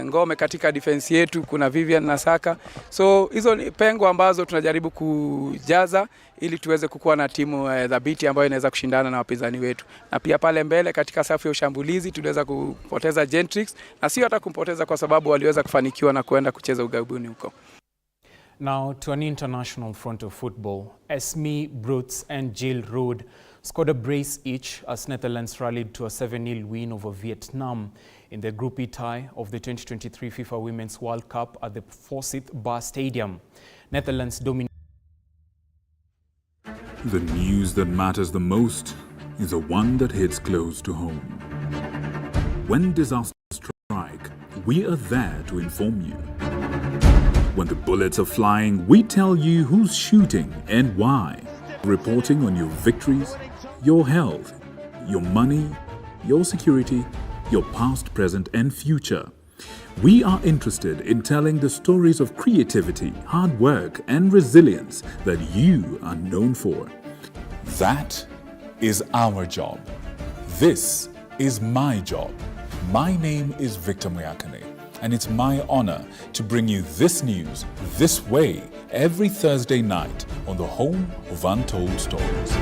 ngome katika defense yetu. Kuna Vivian Nasaka, so hizo ni pengo ambazo tunajaribu kujaza ili tuweze kukuwa na timu dhabiti ambayo inaweza kushindana na wapinzani wetu. Na pia pale mbele katika safu ya ushambulizi tuliweza kupoteza Gentrix, na sio hata kumpoteza kwa sababu waliweza kufanikiwa na kuenda kucheza ughaibuni huko. Now to an international front of football, Esme, Broots and Jill Road scored a brace each as Netherlands rallied to a 7-0 win over Vietnam in the Group E tie of the 2023 FIFA Women's World Cup at the Forsyth Bar Stadium. Netherlands dominated. The news that matters the most is the one that hits close to home. When disasters strike, we are there to inform you. When the bullets are flying, we tell you who's shooting and why. Reporting on your victories, your health, your money, your security, your past, present and future. We are interested in telling the stories of creativity, hard work and resilience that you are known for. That is our job. This is my job. My name is Victor Moyakane, and it's my honor to bring you this news this way every Thursday night on the home of Untold Stories.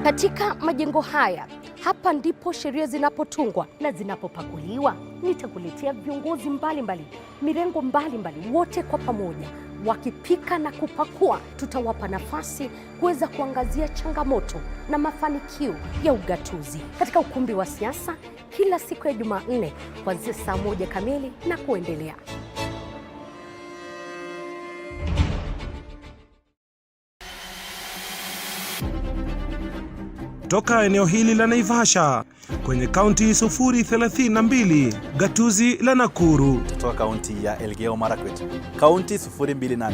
Katika majengo haya, hapa ndipo sheria zinapotungwa na zinapopakuliwa. Nitakuletea viongozi mbalimbali, mirengo mbalimbali, wote kwa pamoja wakipika na kupakua. Tutawapa nafasi kuweza kuangazia changamoto na mafanikio ya ugatuzi katika ukumbi wa siasa kila siku ya Jumanne kuanzia saa 1 kamili na kuendelea. Toka eneo hili la Naivasha kwenye kaunti 032, gatuzi la Nakuru. Kutoka kaunti ya Elgeyo Marakwet, kaunti 028.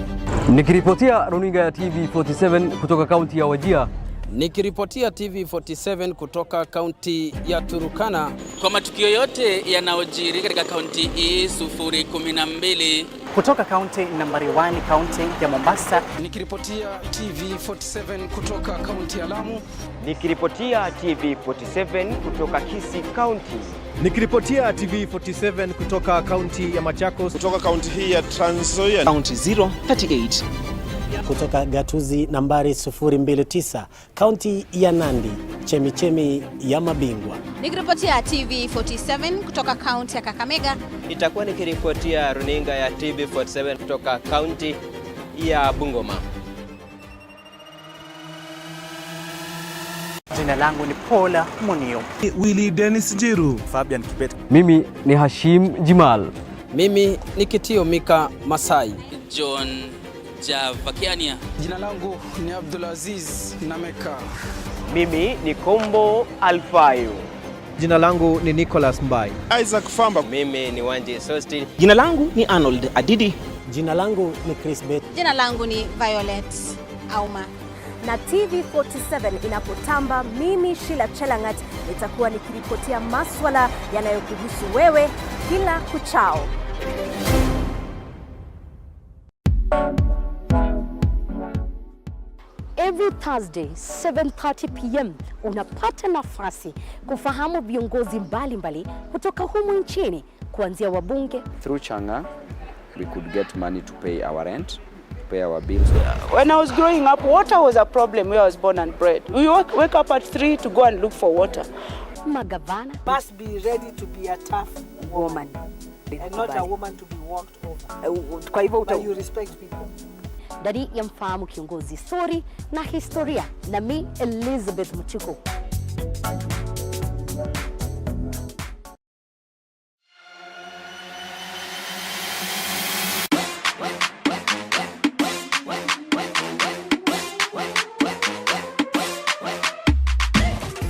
Nikiripotia runinga ya TV47 kutoka kaunti ya Wajir. Nikiripotia TV47 kutoka kaunti ya Turukana. Kwa matukio yote yanayojiri katika kaunti hii 012. Kutoka kaunti nambari 1, kaunti ya Mombasa. Nikiripotia TV47 kutoka kaunti ya Lamu. Nikiripotia TV47 kutoka Kisii County. Nikiripotia TV47 kutoka kaunti ya Machakos. Kutoka kaunti hii ya Trans Nzoia. Kaunti 038. Kutoka gatuzi nambari 029, kaunti ya Nandi, chemichemi ya mabingwa. Nikiripotia TV47 kutoka kaunti ya Kakamega. Nitakuwa nikiripotia runinga ya TV47 kutoka kaunti ya Bungoma. Jina langu ni Paula Munio. Willy Dennis Jiru. Fabian Kibet. Mimi ni Hashim Jimal. Mimi ni Kitio Mika Masai. John Javakiania. Jina langu ni Abdulaziz Nameka. Mimi ni Kombo Alfayo. Jina langu ni Nicholas Mbai. Isaac Famba. Mimi ni Wanji Sosti. Jina langu ni Arnold Adidi. Jina langu ni Chris Bet. Jina langu ni Violet Auma. Na TV47 inapotamba, mimi Sheila Chelangat nitakuwa nikiripotia maswala yanayokuhusu wewe kila kuchao. Every Thursday 7:30 p.m. unapata nafasi kufahamu viongozi mbalimbali kutoka humu nchini, kuanzia wabunge. Through Changa we could get money to pay our rent, pay our bills. When I was growing up, water was a problem where I was born and bred. We wake up at 3 to go and look for water. Magavana must be ready to be a tough woman and not a woman to be walked over. Kwa hivyo you respect people. Dari ya mfahamu kiongozi, story na historia, na mi Elizabeth Muchuku.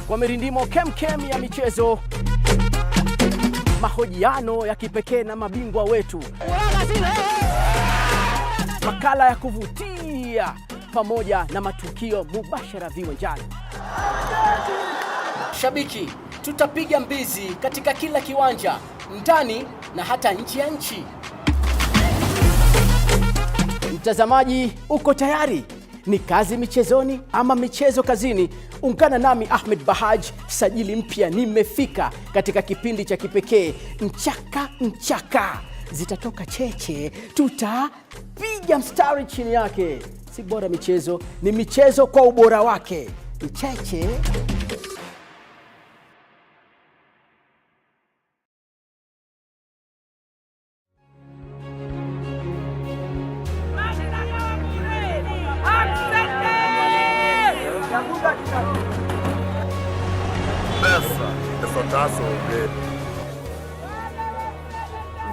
Kwa mirindimo kem ya michezo, mahojiano ya kipekee na mabingwa wetu, makala ya kuvutia pamoja na matukio mubashara viwanjani. Shabiki, tutapiga mbizi katika kila kiwanja, ndani na hata nje ya nchi. Mtazamaji, uko tayari? Ni kazi michezoni ama michezo kazini? Ungana nami Ahmed Bahaj, sajili mpya nimefika katika kipindi cha kipekee Mchaka. Zitatoka cheche, tutapiga mstari chini yake. Si bora michezo, ni michezo kwa ubora wake. Cheche.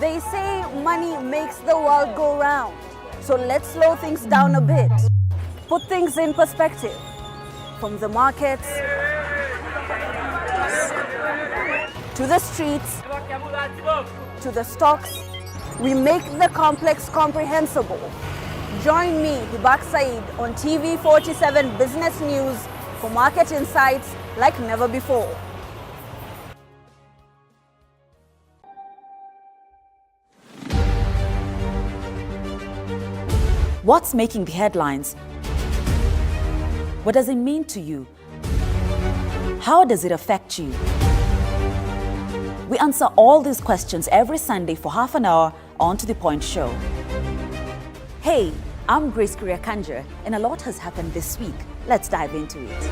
They say money makes the world go round. So let's slow things down a bit. Put things in perspective. From the markets to the streets to the stocks, we make the complex comprehensible. Join me, Hibak Said, on TV47 Business News for market insights like never before. What's making the headlines? What does it mean to you? How does it affect you? We answer all these questions every Sunday for half an hour on To The Point Show. Hey, I'm Grace Kuriakanja, and a lot has happened this week. Let's dive into it.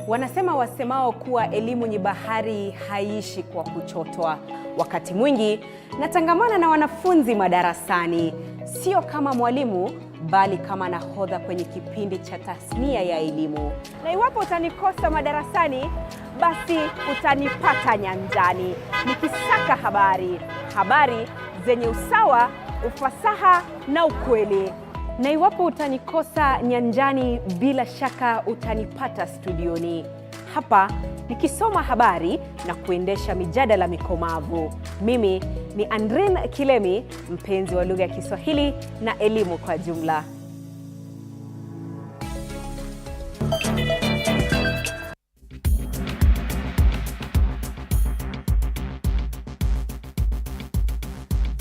Wanasema wasemao kuwa elimu ni bahari haiishi kwa kuchotwa. Wakati mwingi natangamana na wanafunzi madarasani, sio kama mwalimu bali kama nahodha kwenye kipindi cha tasnia ya elimu. Na iwapo utanikosa madarasani, basi utanipata nyanjani nikisaka habari zenye usawa, ufasaha na ukweli. Na iwapo utanikosa nyanjani, bila shaka utanipata studioni hapa nikisoma habari na kuendesha mijadala mikomavu. Mimi ni Andrin Kilemi, mpenzi wa lugha ya Kiswahili na elimu kwa jumla.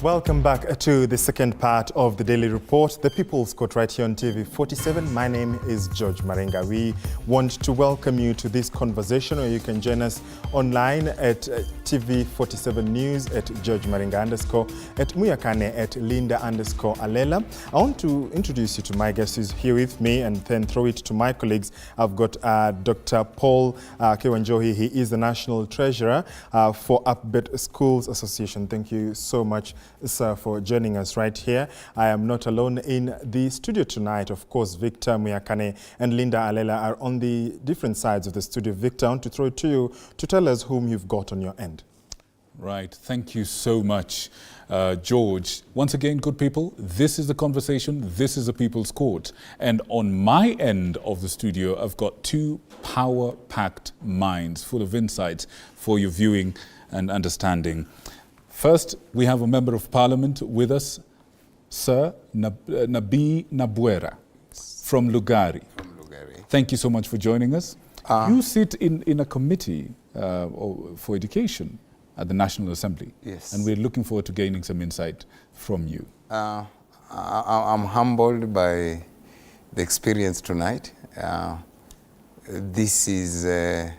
Welcome back to the second part of the Daily Report, the People's Court, right here on TV 47. My name is George Marenga. We want to welcome you to this conversation, or you can join us online at TV47 News, at George Marenga _, at Muyakane, at Linda _Alela. I want to introduce you to my guest who's here with me and then throw it to my colleagues. I've got Dr. Paul Kewanjohi. He is the National Treasurer for Upbet Schools Association. Thank you so much, sir, for joining us right here. I am not alone in the studio tonight. Of course, Victor Muyakane and Linda Alela are on the different sides of the studio. Victor, I want to throw it to you to tell us whom you've got on your end. Right. Thank you so much, George. Once again, good people, this is the conversation. This is the People's Court. And on my end of the studio, I've got two power-packed minds full of insights for your viewing and understanding. First, we have a Member of Parliament with us, Sir Nabi Nabwera from Lugari. Thank you so much for joining us. You sit in a committee for education at the National Assembly. Yes. And we're looking forward to gaining some insight from you. I'm humbled by the experience tonight. This is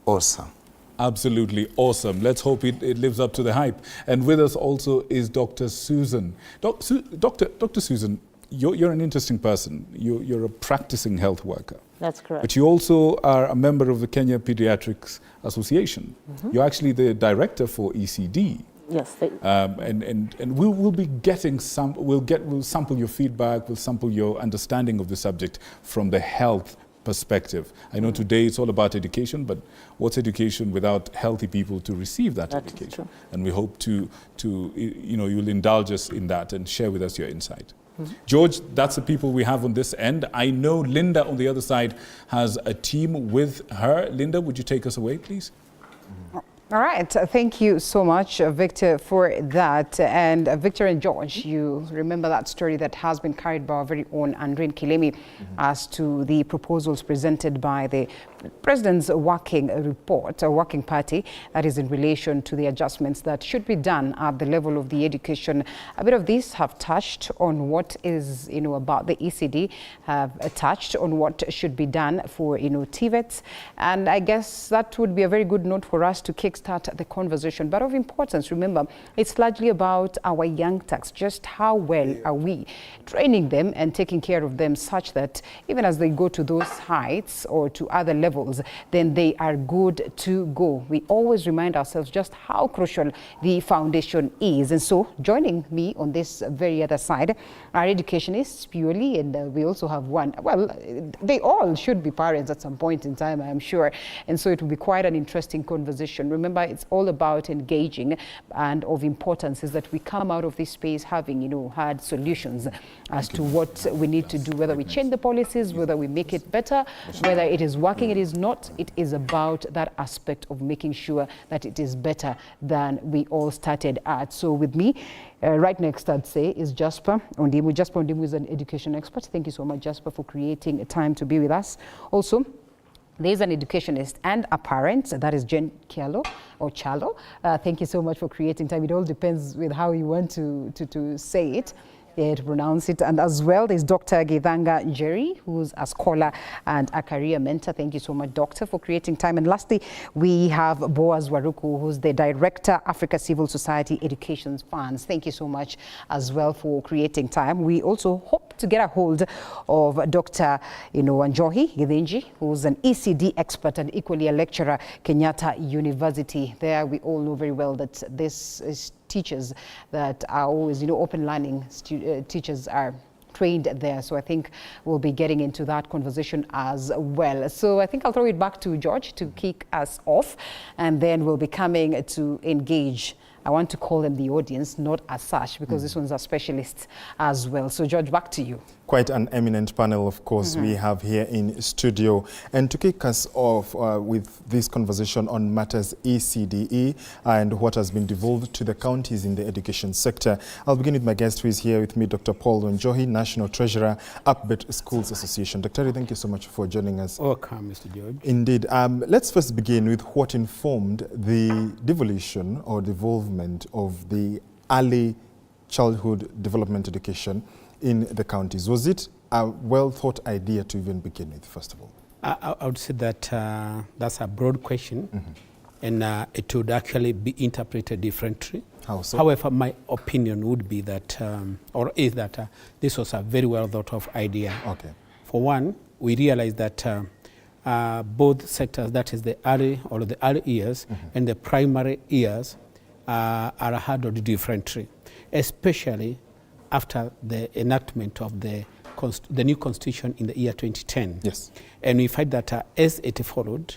awesome. Absolutely awesome. Let's hope it lives up to the hype. And with us also is Dr. Susan. Dr. Susan, you're an interesting person. You're a practicing health worker. That's correct. But you also are a member of the Kenya Pediatrics Association. Mm-hmm. You're actually the director for ECD. Yes. And we'll be getting we'll sample your feedback, we'll sample your understanding of the subject from the health perspective. I know today it's all about education, but what's education without healthy people to receive that education? And we hope to you'll indulge us in that and share with us your insight. Mm-hmm. George, that's the people we have on this end. I know Linda on the other side has a team with her. Linda, would you take us away, please? All right. Thank you so much, Victor, for that. And Victor and George, you remember that story that has been carried by our very own Andrin Kilemi as to the proposals presented by the President's working report, or working party, that is in relation to the adjustments that should be done at the level of the education. A bit of this have touched on what is, about the ECD, have touched on what should be done for, TVETs. And I guess that would be a very good note for us to kickstart the conversation. But of importance, remember, it's largely about our young turks. Just how well are we training them and taking care of them such that even as they go to those heights or to other levels, then they are good to go. We always remind ourselves just how crucial the foundation is. And so joining me on this very other side, our educationists purely, and we also have one, well, they all should be parents at some point in time, I'm sure. And so it will be quite an interesting conversation. Remember, it's all about engaging, and of importance is that we come out of this space having, had solutions as to what we need to do, whether we change the policies, whether we make it better, whether it is working, it is not. It is about that aspect of making sure that it is better than we all started at. So with me, right next, I'd say, is Jasper Ondimu. Jasper Ondimu is an education expert. Thank you so much, Jasper, for creating a time to be with us. Also, there's an educationist and a parent, that is Jen Kialo, or Chalo. Thank you so much for creating time. It all depends with how you want to say it. To pronounce it. And as well, there's Dr. Githanga Njeri, who's a scholar and a career mentor. Thank you so much, Doctor, for creating time. And lastly, we have Boaz Waruku, who's the Director, Africa Civil Society Education Funds. Thank you so much as well for creating time. We also hope to get a hold of Dr. Anjohi Githinji, who's an ECD expert and equally a lecturer, Kenyatta University. There we all know very well that this is teachers that are always, open learning teachers are trained there. So I think we'll be getting into that conversation as well. So I think I'll throw it back to George to kick us off, and then we'll be coming to engage. I want to call them the audience, not as such, because this one's a specialist as well. So George, back to you. Quite an eminent panel, of course, we have here in studio. And to kick us off with this conversation on matters ECDE and what has been devolved to the counties in the education sector, I'll begin with my guest who is here with me, Dr. Paul Njohi, National Treasurer, Upbet Schools Association. Dr. thank you so much for joining us. Welcome, Mr. George. Indeed. Let's first begin with what informed the devolution or devolvement of the early childhood development education in the counties. Was it a well-thought idea to even begin with, first of all? I would say that that's a broad question, and it would actually be interpreted differently. How so? However, my opinion would be that, this was a very well thought of idea. Okay. For one, we realized that both sectors, that is the early years and the primary years, are handled differently, especially after the enactment of the new constitution in the year 2010. Yes. And we find that as it followed,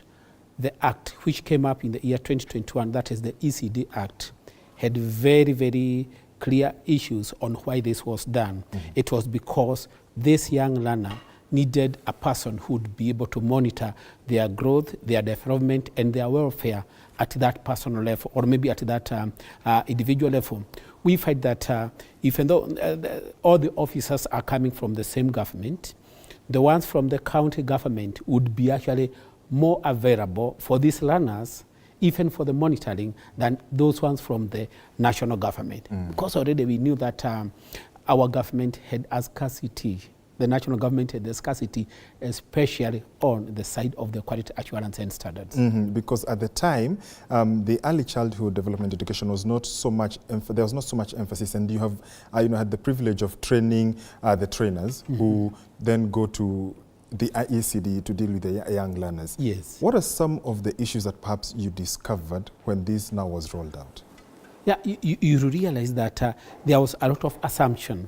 the act which came up in the year 2021, that is the ECD Act, had very, very clear issues on why this was done. It was because this young learner needed a person who would be able to monitor their growth, their development, and their welfare at that personal level, or maybe at that individual level. We find that even though all the officers are coming from the same government, the ones from the county government would be actually more available for these learners, even for the monitoring, than those ones from the national government. Because already we knew that our government had a scarcity. The national government had the scarcity, especially on the side of the quality assurance and standards. Because at the time, the early childhood development education was not so much, there was not so much emphasis, and you have had the privilege of training the trainers who then go to the ECD to deal with the young learners. Yes. What are some of the issues that perhaps you discovered when this now was rolled out? Yeah, you realize that there was a lot of assumption.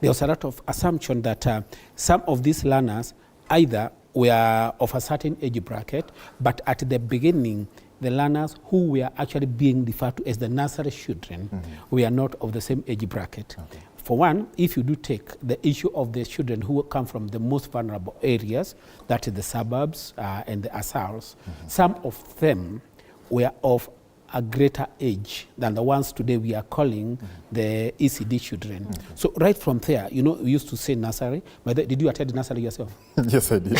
There was a lot of assumption that some of these learners either were of a certain age bracket, but at the beginning, the learners who were actually being referred to as the nursery children were not of the same age bracket. Okay. For one, if you do take the issue of the children who come from the most vulnerable areas, that is the suburbs and the asals, some of them were of a greater age than the ones today we are calling the ECD children. So right from there, we used to say nursery. But did you attend nursery yourself? Yes, I did.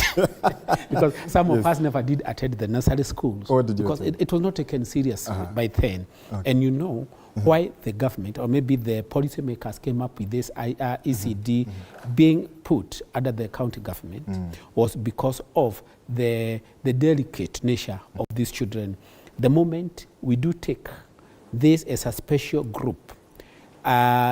Because some of us never did attend the nursery schools. Or did you because it was not taken seriously by then. Okay. And why the government, or maybe the policymakers, came up with this ECD being put under the county government was because of the delicate nature of these children. The moment we do take this as a special group,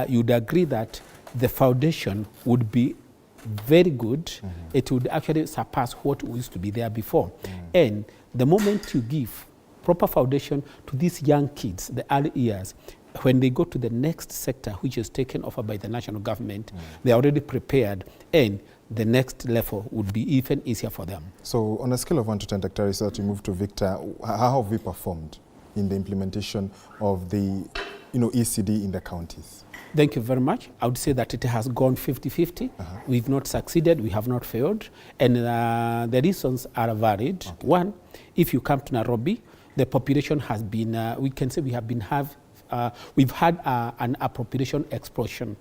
you'd agree that the foundation would be very good. It would actually surpass what used to be there before. And the moment you give proper foundation to these young kids, the early years, when they go to the next sector, which is taken over by the national government, they're already prepared, and the next level would be even easier for them. So on a scale of 1 to 10, Dr. Arisa, to move to Victor, how have we performed in the implementation of the ECD in the counties? Thank you very much. I would say that it has gone 50-50. We've not succeeded, we have not failed. And the reasons are varied. Okay. One, if you come to Nairobi, the population has been, we can say we've had an population explosion.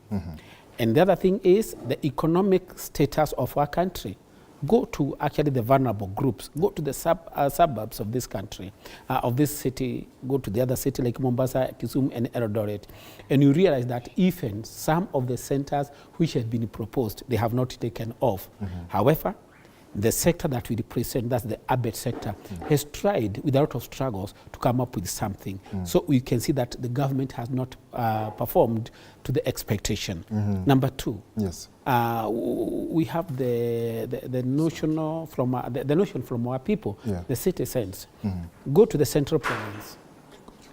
And the other thing is the economic status of our country. Go to actually the vulnerable groups. Go to the suburbs of this country, of this city. Go to the other city like Mombasa, Kisumu, and Eldoret. And you realize that even some of the centers which have been proposed, they have not taken off. However, the sector that we represent, that's the urban sector, has tried with a lot of struggles to come up with something. So we can see that the government has not performed to the expectation. Number two, yes, we have the notion from our people, the citizens. Go to the central province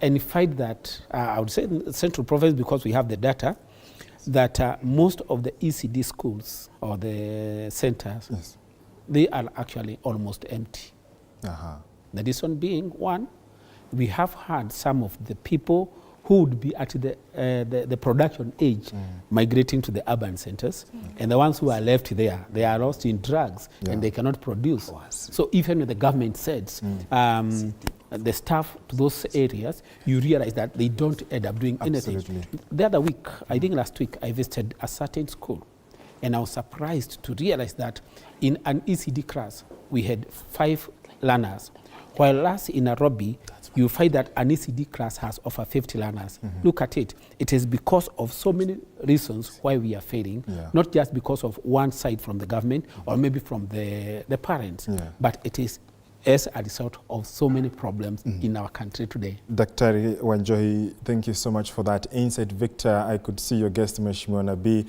and find that, I would say central province because we have the data, that most of the ECD schools or the centers, they are actually almost empty. The reason being, one, we have had some of the people who would be at the production age migrating to the urban centers, and the ones who are left there, they are lost in drugs and they cannot produce. So even when the government sends the staff to those areas, you realize that they don't end up doing anything. The other week, I think last week, I visited a certain school, and I was surprised to realize that in an ECD class, we had 5 learners, while last in Nairobi, you find that an ECD class has over 50 learners. Look at it. It is because of so many reasons why we are failing, not just because of one side from the government or maybe from the parents, but it is as a result of so many problems in our country today. Dr. Wanjohi, thank you so much for that insight. Victor, I could see your guest, Mheshimiwa Nabii,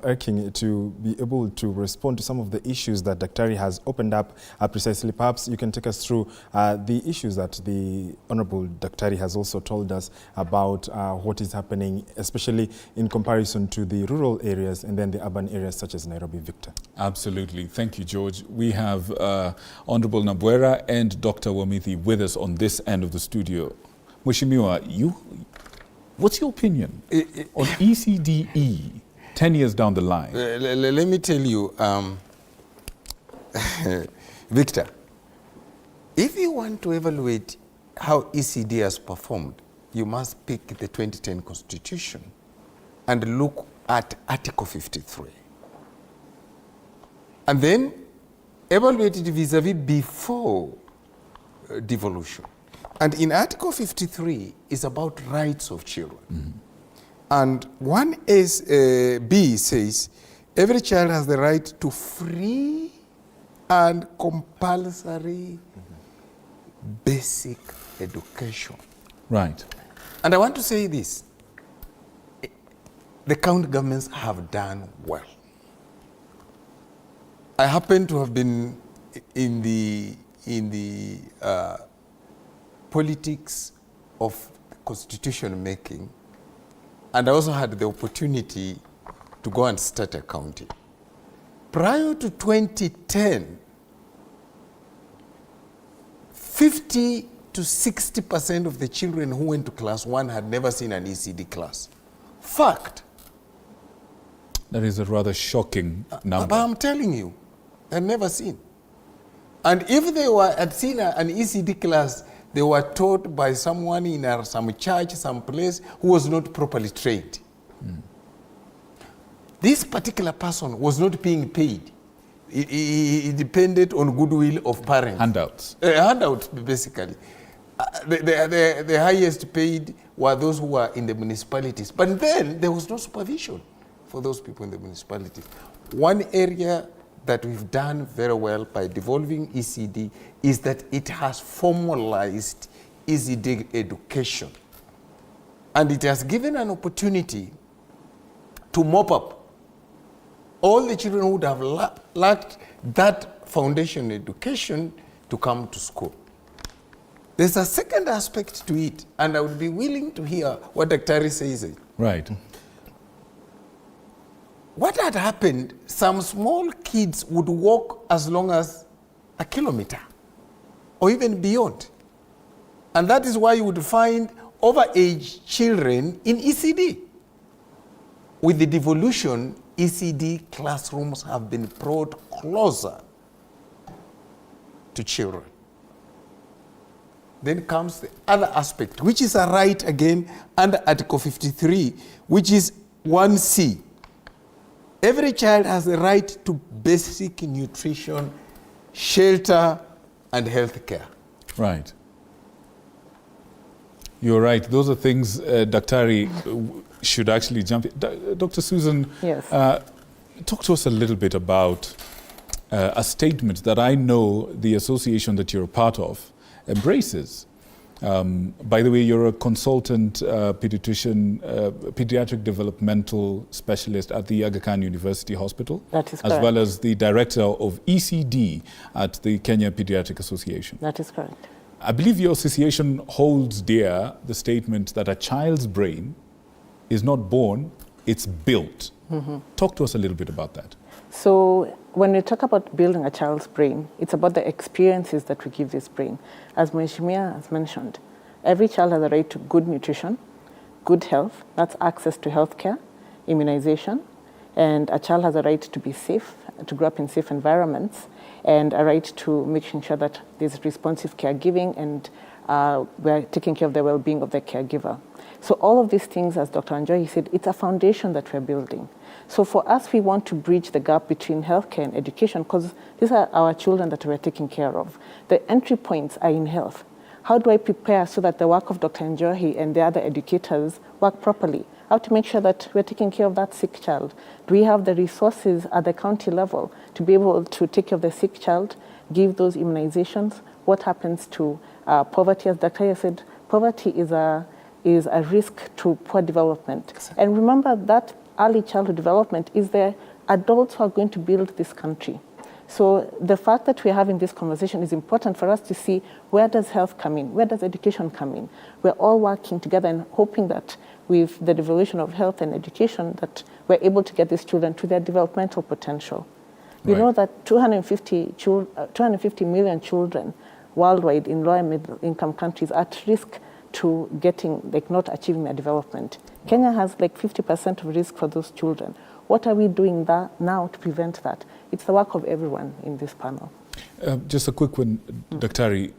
urging to be able to respond to some of the issues that Dr. has opened up precisely. Perhaps you can take us through the issues that the Honorable Dr. has also told us about what is happening, especially in comparison to the rural areas and then the urban areas such as Nairobi. Victor. Absolutely. Thank you, George. We have Honorable Nabwera and Dr. Wamithi with us on this end of the studio. Mheshimiwa, what's your opinion on ECDE 10 years down the line? Let me tell you, Victor, if you want to evaluate how ECD has performed, you must pick the 2010 Constitution and look at Article 53. And then evaluate it vis-a-vis before devolution. And in Article 53 is about rights of children. And 1B says, every child has the right to free and compulsory basic education. Right. And I want to say this, the county governments have done well. I happen to have been in the politics of constitution making, and I also had the opportunity to go and start a county. Prior to 2010, 50 to 60% of the children who went to class 1 had never seen an ECD class. Fact. That is a rather shocking number. But I'm telling you, I've never seen. And if they had seen an ECD class, they were taught by someone in some church, some place, who was not properly trained. This particular person was not being paid. It depended on goodwill of parents. Handouts. Handouts, basically. The highest paid were those who were in the municipalities. But then there was no supervision for those people in the municipalities. One area that we've done very well by devolving ECD is that it has formalized ECD education. And it has given an opportunity to mop up all the children who would have lacked that foundation education to come to school. There's a second aspect to it, and I would be willing to hear what Dr. says. Right. What had happened, some small kids would walk as long as a kilometer or even beyond. And that is why you would find overage children in ECD. With the devolution, ECD classrooms have been brought closer to children. Then comes the other aspect, which is a right again under Article 53, which is 1C. Every child has the right to basic nutrition, shelter, and health care. Right. You're right. Those are things Daktari should actually jump in. Dr. Susan, yes. Talk to us a little bit about a statement that I know the association that you're a part of embraces. By the way, you're a consultant pediatrician, pediatric developmental specialist at the Aga Khan University Hospital. That is correct. As well as the director of ECD at the Kenya Pediatric Association. That is correct. I believe your association holds dear the statement that a child's brain is not born, it's built. Talk to us a little bit about that. So when we talk about building a child's brain, it's about the experiences that we give this brain. As Mheshimiwa has mentioned, every child has a right to good nutrition, good health, that's access to healthcare, immunization, and a child has a right to be safe, to grow up in safe environments, and a right to making sure that there's responsive caregiving and we're taking care of the well-being of the caregiver. So all of these things, as Dr. Wanjohi said, it's a foundation that we're building. So for us, we want to bridge the gap between healthcare and education because these are our children that we're taking care of. The entry points are in health. How do I prepare so that the work of Dr. Njohi and the other educators work properly? How to make sure that we're taking care of that sick child? Do we have the resources at the county level to be able to take care of the sick child, give those immunizations? What happens to poverty? As Dr. said, poverty is a risk to poor development. And remember that early childhood development is the adults who are going to build this country. So the fact that we're having this conversation is important for us to see where does health come in, where does education come in. We're all working together and hoping that with the devolution of health and education that we're able to get these children to their developmental potential. We know that 250 million children worldwide in low and middle income countries are at risk to getting, not achieving their development. Kenya has 50% of risk for those children. What are we doing now to prevent that? It's the work of everyone in this panel. Just a quick one, Daktari.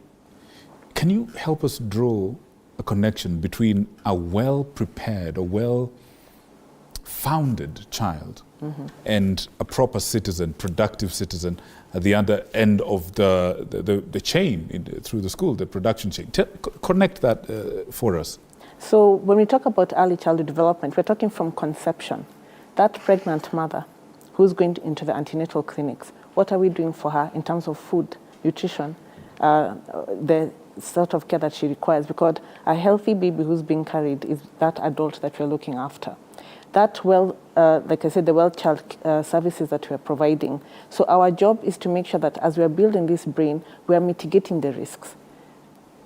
Can you help us draw a connection between a well-prepared or well-founded child and a proper citizen, productive citizen at the other end of the chain through the school, the production chain? Connect that for us. So when we talk about early childhood development, we're talking from conception. That pregnant mother who's going into the antenatal clinics, what are we doing for her in terms of food, nutrition, the sort of care that she requires? Because a healthy baby who's being carried is that adult that we're looking after. That like I said, the well child services that we're providing. So our job is to make sure that as we're building this brain, we're mitigating the risks.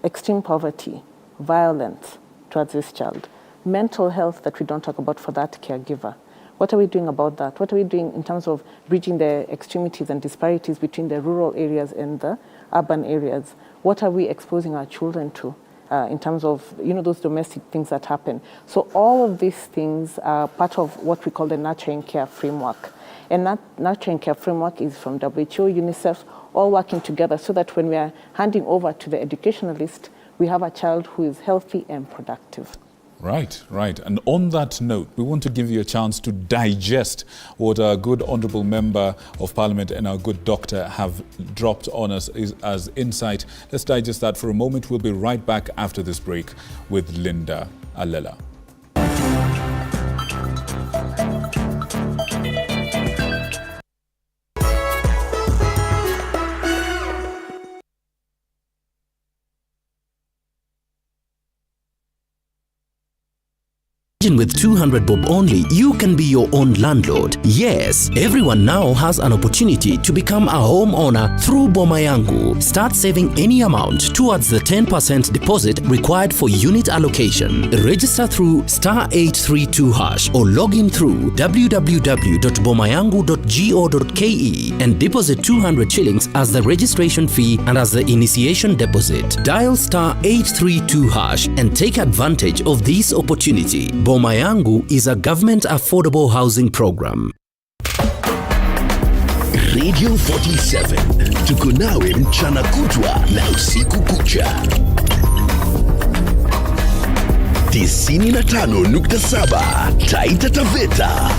Extreme poverty, violence towards this child, mental health that we don't talk about for that caregiver. What are we doing about that? What are we doing in terms of bridging the extremities and disparities between the rural areas and the urban areas? What are we exposing our children to in terms of those domestic things that happen? So all of these things are part of what we call the nurturing care framework. And that nurturing care framework is from WHO, UNICEF, all working together so that when we are handing over to the educationalist, we have a child who is healthy and productive. Right. And on that note, we want to give you a chance to digest what our good Honourable Member of Parliament and our good doctor have dropped on us as insight. Let's digest that for a moment. We'll be right back after this break with Linda Alela. With 200 bob only, you can be your own landlord. Yes, everyone now has an opportunity to become a homeowner through Boma Yangu. Start saving any amount towards the 10% deposit required for unit allocation. Register through *832# or log in through www.bomayangu.go.ke and deposit 200 shillings as the registration fee and as the initiation deposit. Dial *832# and take advantage of this opportunity. Boma Yangu is a government affordable housing program. Radio 47 tuko nawe mchana kutwa na usiku kucha. 95.7 Taita Taveta.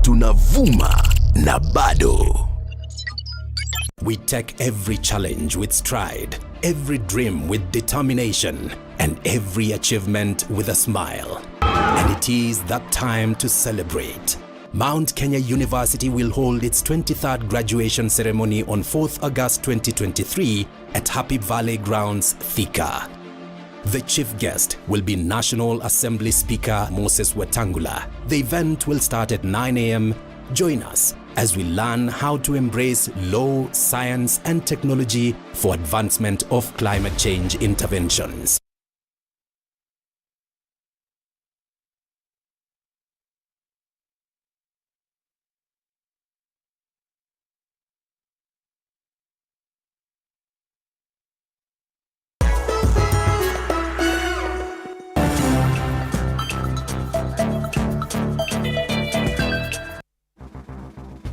Tunavuma na bado. We take every challenge with stride, every dream with determination, and every achievement with a smile. And it is that time to celebrate. Mount Kenya University will hold its 23rd graduation ceremony on 4th August 2023 at Happy Valley Grounds, Thika. The chief guest will be National Assembly Speaker Moses Wetangula. The event will start at 9 a.m. Join us as we learn how to embrace law, science, and technology for advancement of climate change interventions.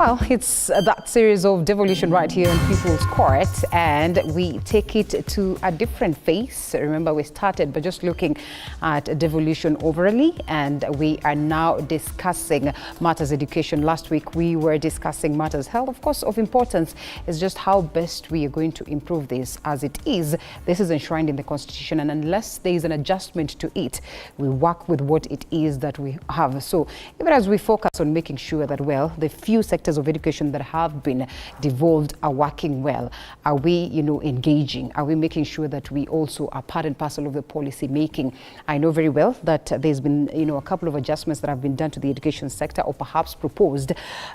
Well, it's that series of devolution right here in People's Court, and we take it to a different phase. Remember, we started by just looking at devolution overall, and we are now discussing matters education. Last week, we were discussing matters health. Of course, of importance is just how best we are going to improve this as it is. This is enshrined in the Constitution, and unless there is an adjustment to it, we work with what it is that we have. So even as we focus on making sure that, well, the few sectors of education that have been devolved are working well, are we, engaging? Are we making sure that we also are part and parcel of the policy making? I know very well that there's been, a couple of adjustments that have been done to the education sector, or perhaps proposed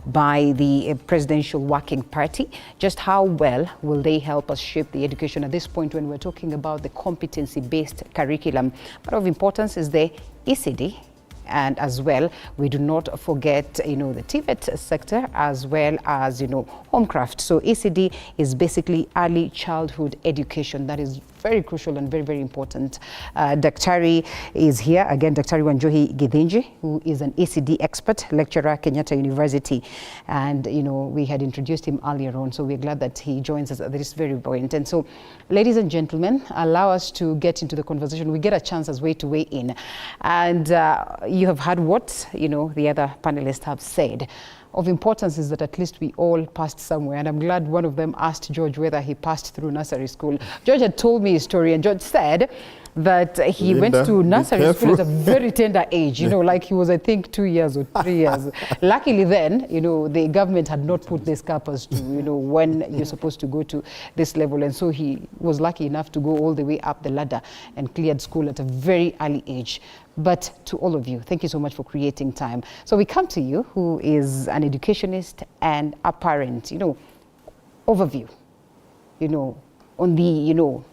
by the presidential working party. Just how well will they help us shape the education at this point when we're talking about the competency-based curriculum? But of importance is the ECD. And as well, we do not forget, the TVET sector, as well as, Homecraft. So ECD is basically early childhood education. That is very crucial and very, very important. Daktari is here. Again, Daktari Wanjohi Githinji, who is an ECD expert, lecturer at Kenyatta University. And, we had introduced him earlier on, so we're glad that he joins us at this very point. And so, ladies and gentlemen, allow us to get into the conversation. We get a chance as way to weigh in. And you have heard what, the other panelists have said. Of importance is that at least we all passed somewhere, and I'm glad one of them asked George whether he passed through nursery school. George had told me his story, and George said that he went to nursery school at a very tender age, like he was, I think, 2 years or 3 years. Luckily then, the government had not put these cappers to, when you're supposed to go to this level, and so he was lucky enough to go all the way up the ladder and cleared school at a very early age. But to all of you, thank you so much for creating time. So we come to you, who is an educationist and a parent, overview, on the,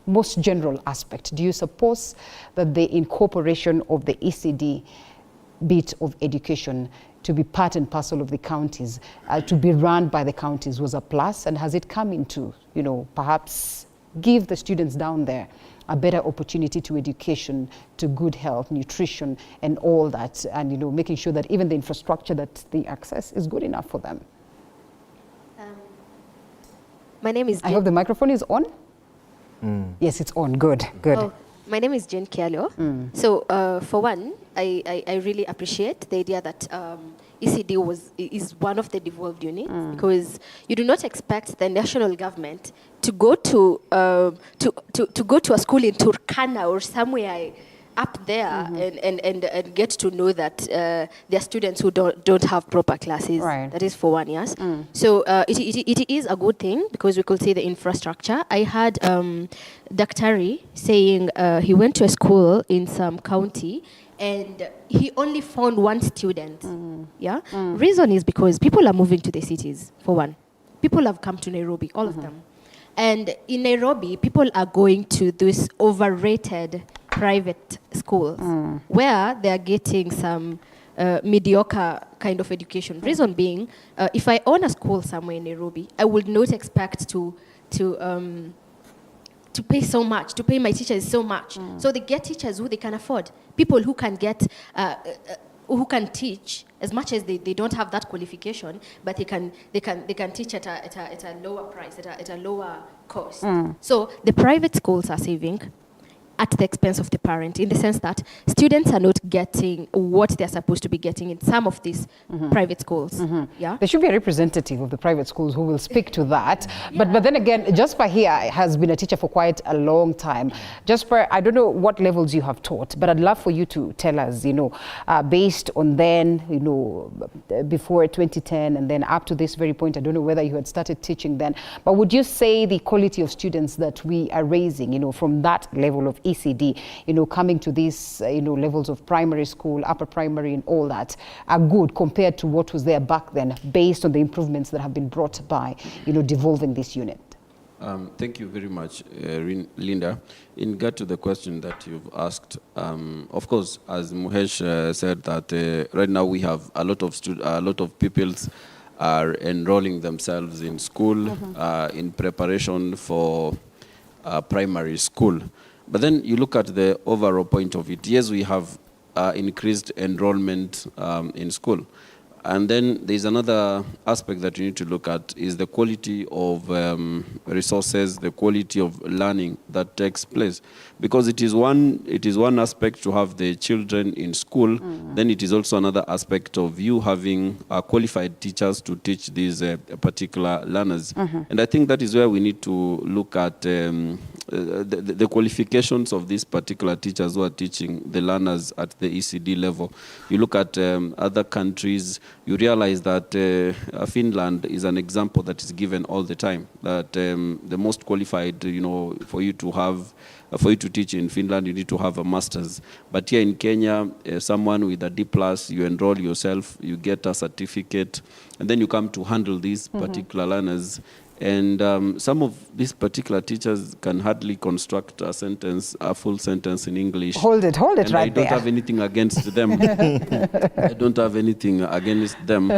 most general aspect. Do you suppose that the incorporation of the ECD bit of education to be part and parcel of the counties, to be run by the counties, was a plus? And has it come into, perhaps give the students down there a better opportunity to education, to good health, nutrition, and all that, and making sure that even the infrastructure that they access is good enough for them? My name is I hope the microphone is on. Yes, it's on. Good, good. Oh, my name is Jane Kialio. So for one, I really appreciate the idea that ECD is one of the devolved units, because you do not expect the national government to go to go to a school in Turkana or somewhere up there and get to know that there are students who don't have proper classes. Right. That is for one, yes. So it is a good thing, because we could see the infrastructure. I heard Daktari saying he went to a school in some county and he only found one student. Reason is because people are moving to the cities, for one. People have come to Nairobi, all of them. And in Nairobi, people are going to these overrated private schools where they are getting some mediocre kind of education. Reason being, if I own a school somewhere in Nairobi, I would not expect to pay so much, to pay my teachers so much. So they get teachers who they can afford, people who can get, who can teach as much as they don't have that qualification, but they can teach at a lower price, at a lower cost. So the private schools are saving at the expense of the parent, in the sense that students are not getting what they're supposed to be getting in some of these private schools. Yeah, there should be a representative of the private schools who will speak to that. But then again, Jasper here has been a teacher for quite a long time. Jasper, I don't know what levels you have taught, but I'd love for you to tell us, based on then, before 2010 and then up to this very point, I don't know whether you had started teaching then, but would you say the quality of students that we are raising, from that level of ECD, coming to these, levels of primary school, upper primary and all that, are good compared to what was there back then, based on the improvements that have been brought by, devolving this unit? Thank you very much, Linda. In regard to the question that you've asked, of course, as Muhesh said, that right now we have a lot of pupils are enrolling themselves in school in preparation for primary school. But then you look at the overall point of it. Yes, we have increased enrollment in school. And then there's another aspect that you need to look at is the quality of resources, the quality of learning that takes place. Because it is one aspect to have the children in school, then it is also another aspect of you having qualified teachers to teach these particular learners. And I think that is where we need to look at the qualifications of these particular teachers who are teaching the learners at the ECD level. You look at other countries, you realize that Finland is an example that is given all the time, that the most qualified, for you to teach in Finland, you need to have a master's. But here in Kenya, someone with a D+, you enroll yourself, you get a certificate, and then you come to handle these particular learners. And some of these particular teachers can hardly construct a full sentence in English. Hold it right there. I don't have anything against them. I don't have anything against them.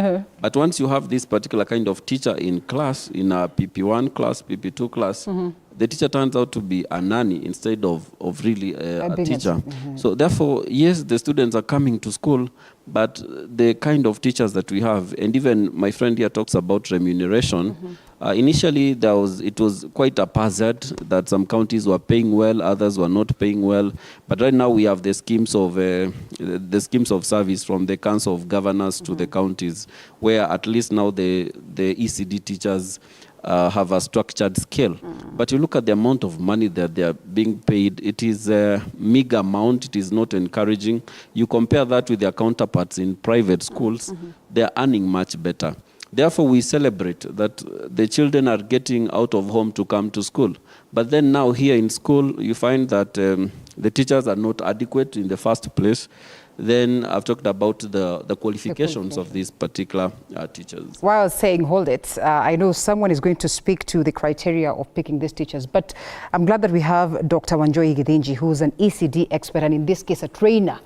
But once you have this particular kind of teacher in class, in a PP1 class, PP2 class, the teacher turns out to be a nanny instead of really a teacher. So therefore, yes, the students are coming to school, but the kind of teachers that we have, and even my friend here talks about remuneration. Initially, it was quite a hazard that some counties were paying well, others were not paying well. But right now we have the schemes of service from the Council of Governors to the counties, where at least now the ECD teachers have a structured scale. But you look at the amount of money that they are being paid, it is a meager amount, it is not encouraging. You compare that with their counterparts in private schools, they are earning much better. Therefore, we celebrate that the children are getting out of home to come to school. But then now here in school, you find that the teachers are not adequate in the first place. Then I've talked about the qualifications of these particular teachers. While saying hold it, I know someone is going to speak to the criteria of picking these teachers, but I'm glad that we have Dr. Wanjohi Githinji, who's an ECD expert, and in this case, a trainer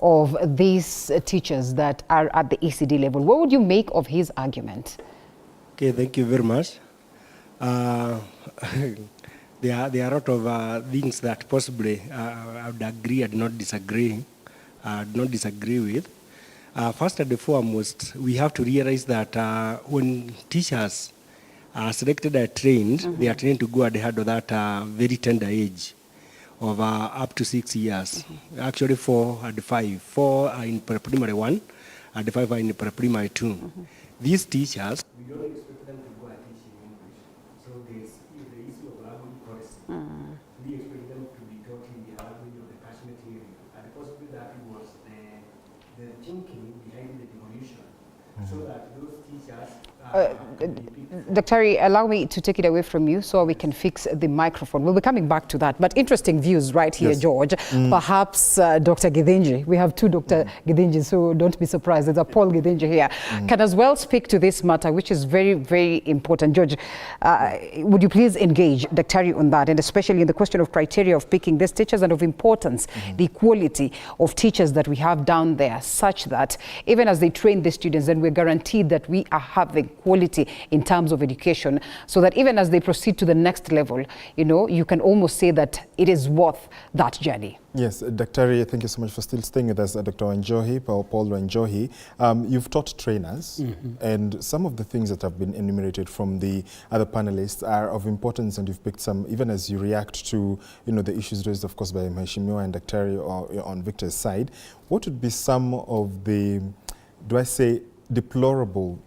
of these teachers that are at the ECD level. What would you make of his argument? Okay, thank you very much. There are a lot of things that possibly I would agree and not disagree. With. First and foremost, we have to realize that when teachers are selected and trained, they are trained to go at the head of that very tender age of up to 6 years. Actually 4 and 5. 4 are in pre-primary 1 and 5 are in pre-primary 2. These teachers, we don't expect them to go and teach in English. So there's the issue of language policy. We expect them to be taught in the language of the catchment area. And possibly that was the thinking behind the devolution. So that those teachers Dr. allow me to take it away from you so we can fix the microphone. We'll be coming back to that. But interesting views right here, yes. George. Perhaps Dr. Githinji, we have two Dr. Githinji, so don't be surprised. There's a Paul Githinji here. Can as well speak to this matter, which is very, very important. George, would you please engage Dr. on that, and especially in the question of criteria of picking these teachers and of importance, the quality of teachers that we have down there, such that even as they train the students, then we're guaranteed that we are having quality in terms of education, so that even as they proceed to the next level, you can almost say that it is worth that journey. Yes, Dr. Thank you so much for still staying with us, Dr. Wanjohi, Paul Wanjohi. You've taught trainers, and some of the things that have been enumerated from the other panelists are of importance, and you've picked some, even as you react to the issues raised, of course, by Mheshimiwa and Dr. on Victor's side. What would be some of the, deplorable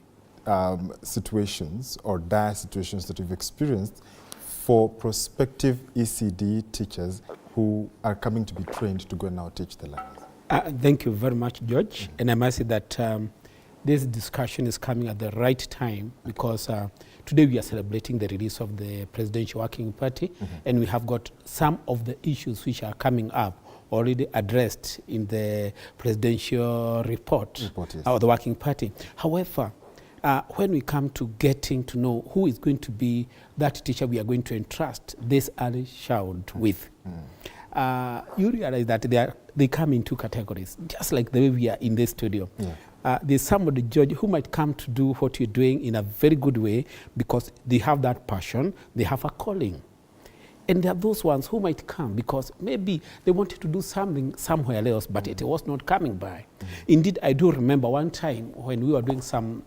situations or dire situations that you've experienced for prospective ECD teachers who are coming to be trained to go and now teach the learners? Thank you very much, George. And I must say that this discussion is coming at the right time, because today we are celebrating the release of the Presidential Working Party, and we have got some of the issues which are coming up already addressed in the presidential report yes. Of the Working Party. However, when we come to getting to know who is going to be that teacher we are going to entrust this early child with, you realize that they come in two categories, just like the way we are in this studio. There's somebody, George, who might come to do what you're doing in a very good way because they have that passion, they have a calling. And there are those ones who might come because maybe they wanted to do something somewhere else, but it was not coming by. Indeed, I do remember one time when we were doing some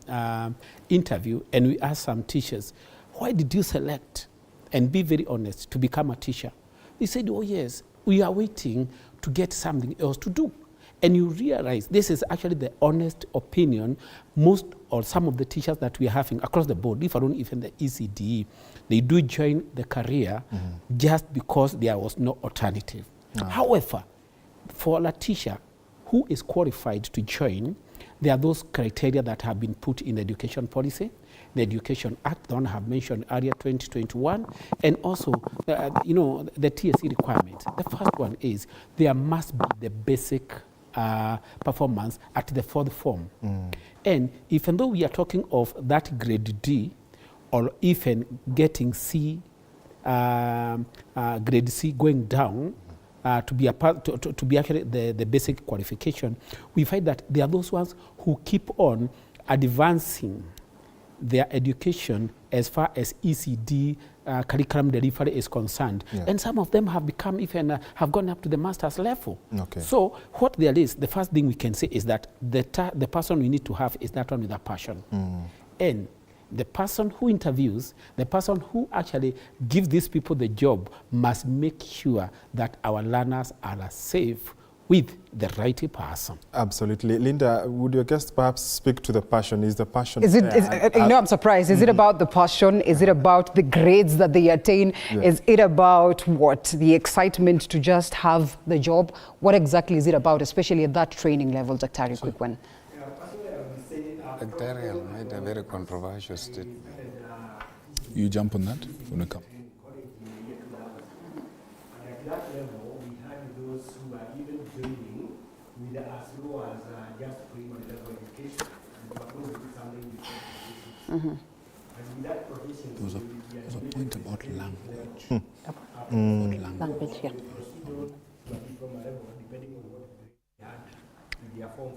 interview and we asked some teachers, why did you select, and be very honest, to become a teacher? They said, oh yes, we are waiting to get something else to do. And you realize this is actually the honest opinion most or some of the teachers that we are having across the board, if I don't even the ECD, they do join the career just because there was no alternative. However, for a teacher who is qualified to join, there are those criteria that have been put in the education policy, the Education Act, the one I have mentioned earlier, 2021, and also, the TSC requirements. The first one is there must be the basic performance at the fourth form. And even though we are talking of that grade D, or even getting C, grade C going down to be actually the basic qualification, we find that there are those ones who keep on advancing their education as far as ECD curriculum delivery is concerned. And some of them have become even, have gone up to the master's level. So what there is, the first thing we can say is that the person we need to have is that one with a passion. And the person who interviews, the person who actually gives these people the job must make sure that our learners are safe with the right person. Absolutely. Linda, would your guest perhaps speak to the passion? Is the passion I'm surprised. Is it about the passion? Is it about the grades that they attain? Is it about what? The excitement to just have the job? What exactly is it about, especially at that training level, Dr. Quick one? Dr. made a very controversial statement. You jump on that when we come. There was a point about language. Language, yeah.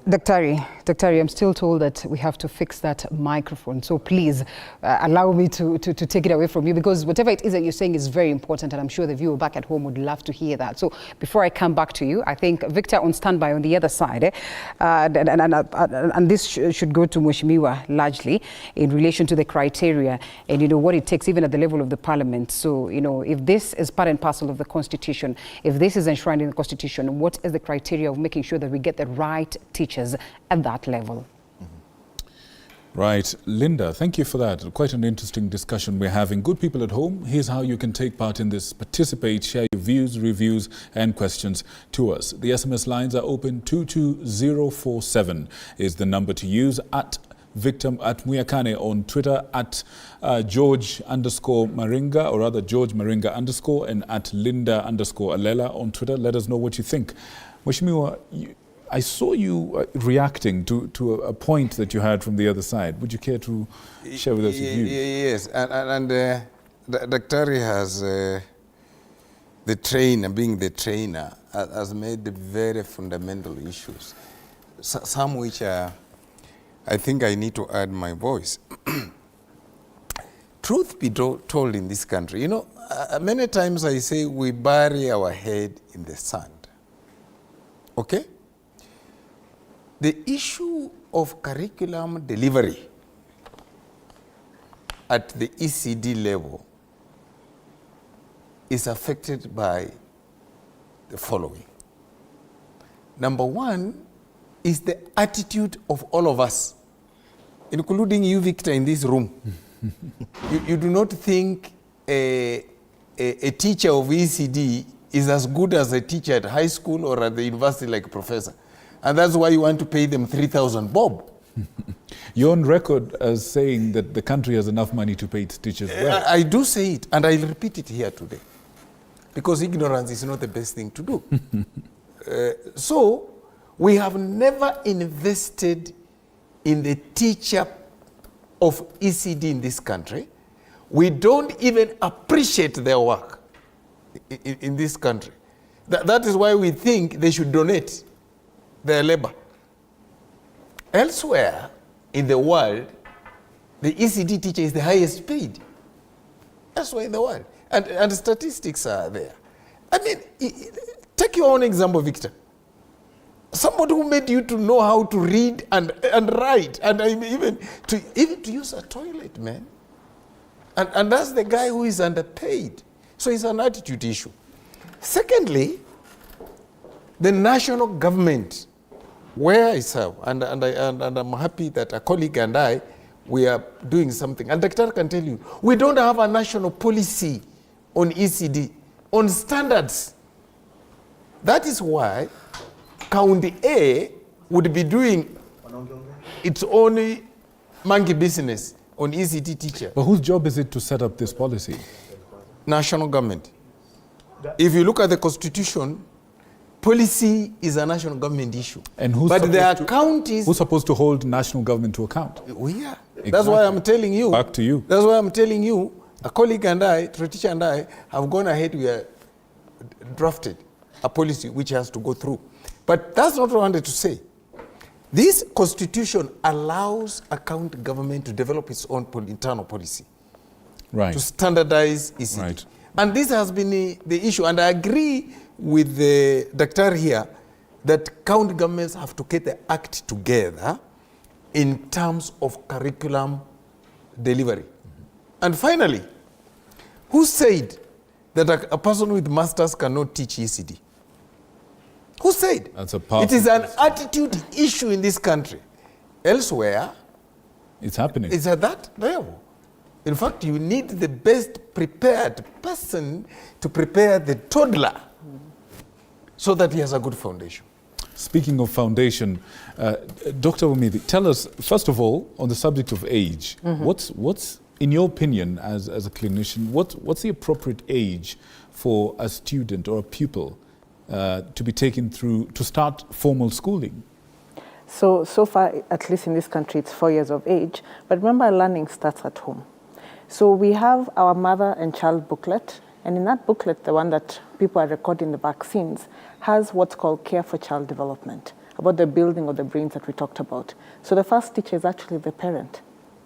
Dr. I'm still told that we have to fix that microphone. So please allow me to take it away from you, because whatever it is that you're saying is very important, and I'm sure the viewer back at home would love to hear that. So before I come back to you, I think Victor on standby on the other side, and this should go to Mheshimiwa largely in relation to the criteria and what it takes even at the level of the parliament. So if this is part and parcel of the constitution, if this is enshrined in the constitution, what is the criteria of making sure that we get the right teachers at that level? Right. Linda, thank you for that. Quite an interesting discussion we're having. Good people at home, here's how you can take part in this. Participate, share your views, reviews and questions to us. The SMS lines are open. 22047 is the number to use. At Muyakane on Twitter, at George_Maringa, or rather George Maringa _, and at Linda_Alela on Twitter. Let us know what you think. Mheshimiwa, I saw you reacting to a point that you had from the other side. Would you care to share with us your views? Yes, and Dr. has being the trainer, has made the very fundamental issues, some which I think I need to add my voice. Truth be told in this country, many times I say we bury our head in the sand. Okay? The issue of curriculum delivery at the ECD level is affected by the following. Number one is the attitude of all of us, including you, Victor, in this room. You do not think a teacher of ECD is as good as a teacher at high school or at the university like a professor. And that's why you want to pay them 3,000 bob. You're on record as saying that the country has enough money to pay its teachers well. I do say it, and I'll repeat it here today. Because ignorance is not the best thing to do. So, we have never invested in the teacher of ECD in this country. We don't even appreciate their work in this country. That is why we think they should donate their labor. Elsewhere in the world, the ECD teacher is the highest paid. Elsewhere in the world. And statistics are there. I mean, take your own example, Victor. Somebody who made you to know how to read and write, and even to use a toilet, man. And that's the guy who is underpaid. So it's an attitude issue. Secondly, the national government, where I serve, and I'm happy that a colleague and I, we are doing something. And Dr. can tell you, we don't have a national policy on ECD, on standards. That is why County A would be doing its own monkey business on ECD teacher. But whose job is it to set up this policy? National government. If you look at the constitution, policy is a national government issue. And who's but there are counties... Who's supposed to hold national government to account? We are. Exactly. That's why I'm telling you. Back to you. That's why I'm telling you, a colleague and I, teacher and I, have gone ahead, we are drafted a policy which has to go through. But that's not what I wanted to say. This constitution allows a county government to develop its own internal policy. Right. To standardize ECD. Right. And this has been the issue. And I agree with the doctor here that county governments have to get the act together in terms of curriculum delivery. And finally, who said that a person with masters cannot teach ECD? Who said? That's a powerful It is an attitude issue in this country. Elsewhere, it's happening. It's at that level. In fact, you need the best prepared person to prepare the toddler so that he has a good foundation. Speaking of foundation, Dr. Wamidi, tell us, first of all, on the subject of age, what's in your opinion as a clinician, what's the appropriate age for a student or a pupil to be taken through, to start formal schooling? So far, at least in this country, it's 4 years of age. But remember, learning starts at home. So we have our mother and child booklet. And in that booklet, the one that people are recording the vaccines, has what's called care for child development, about the building of the brains that we talked about. So the first teacher is actually the parent,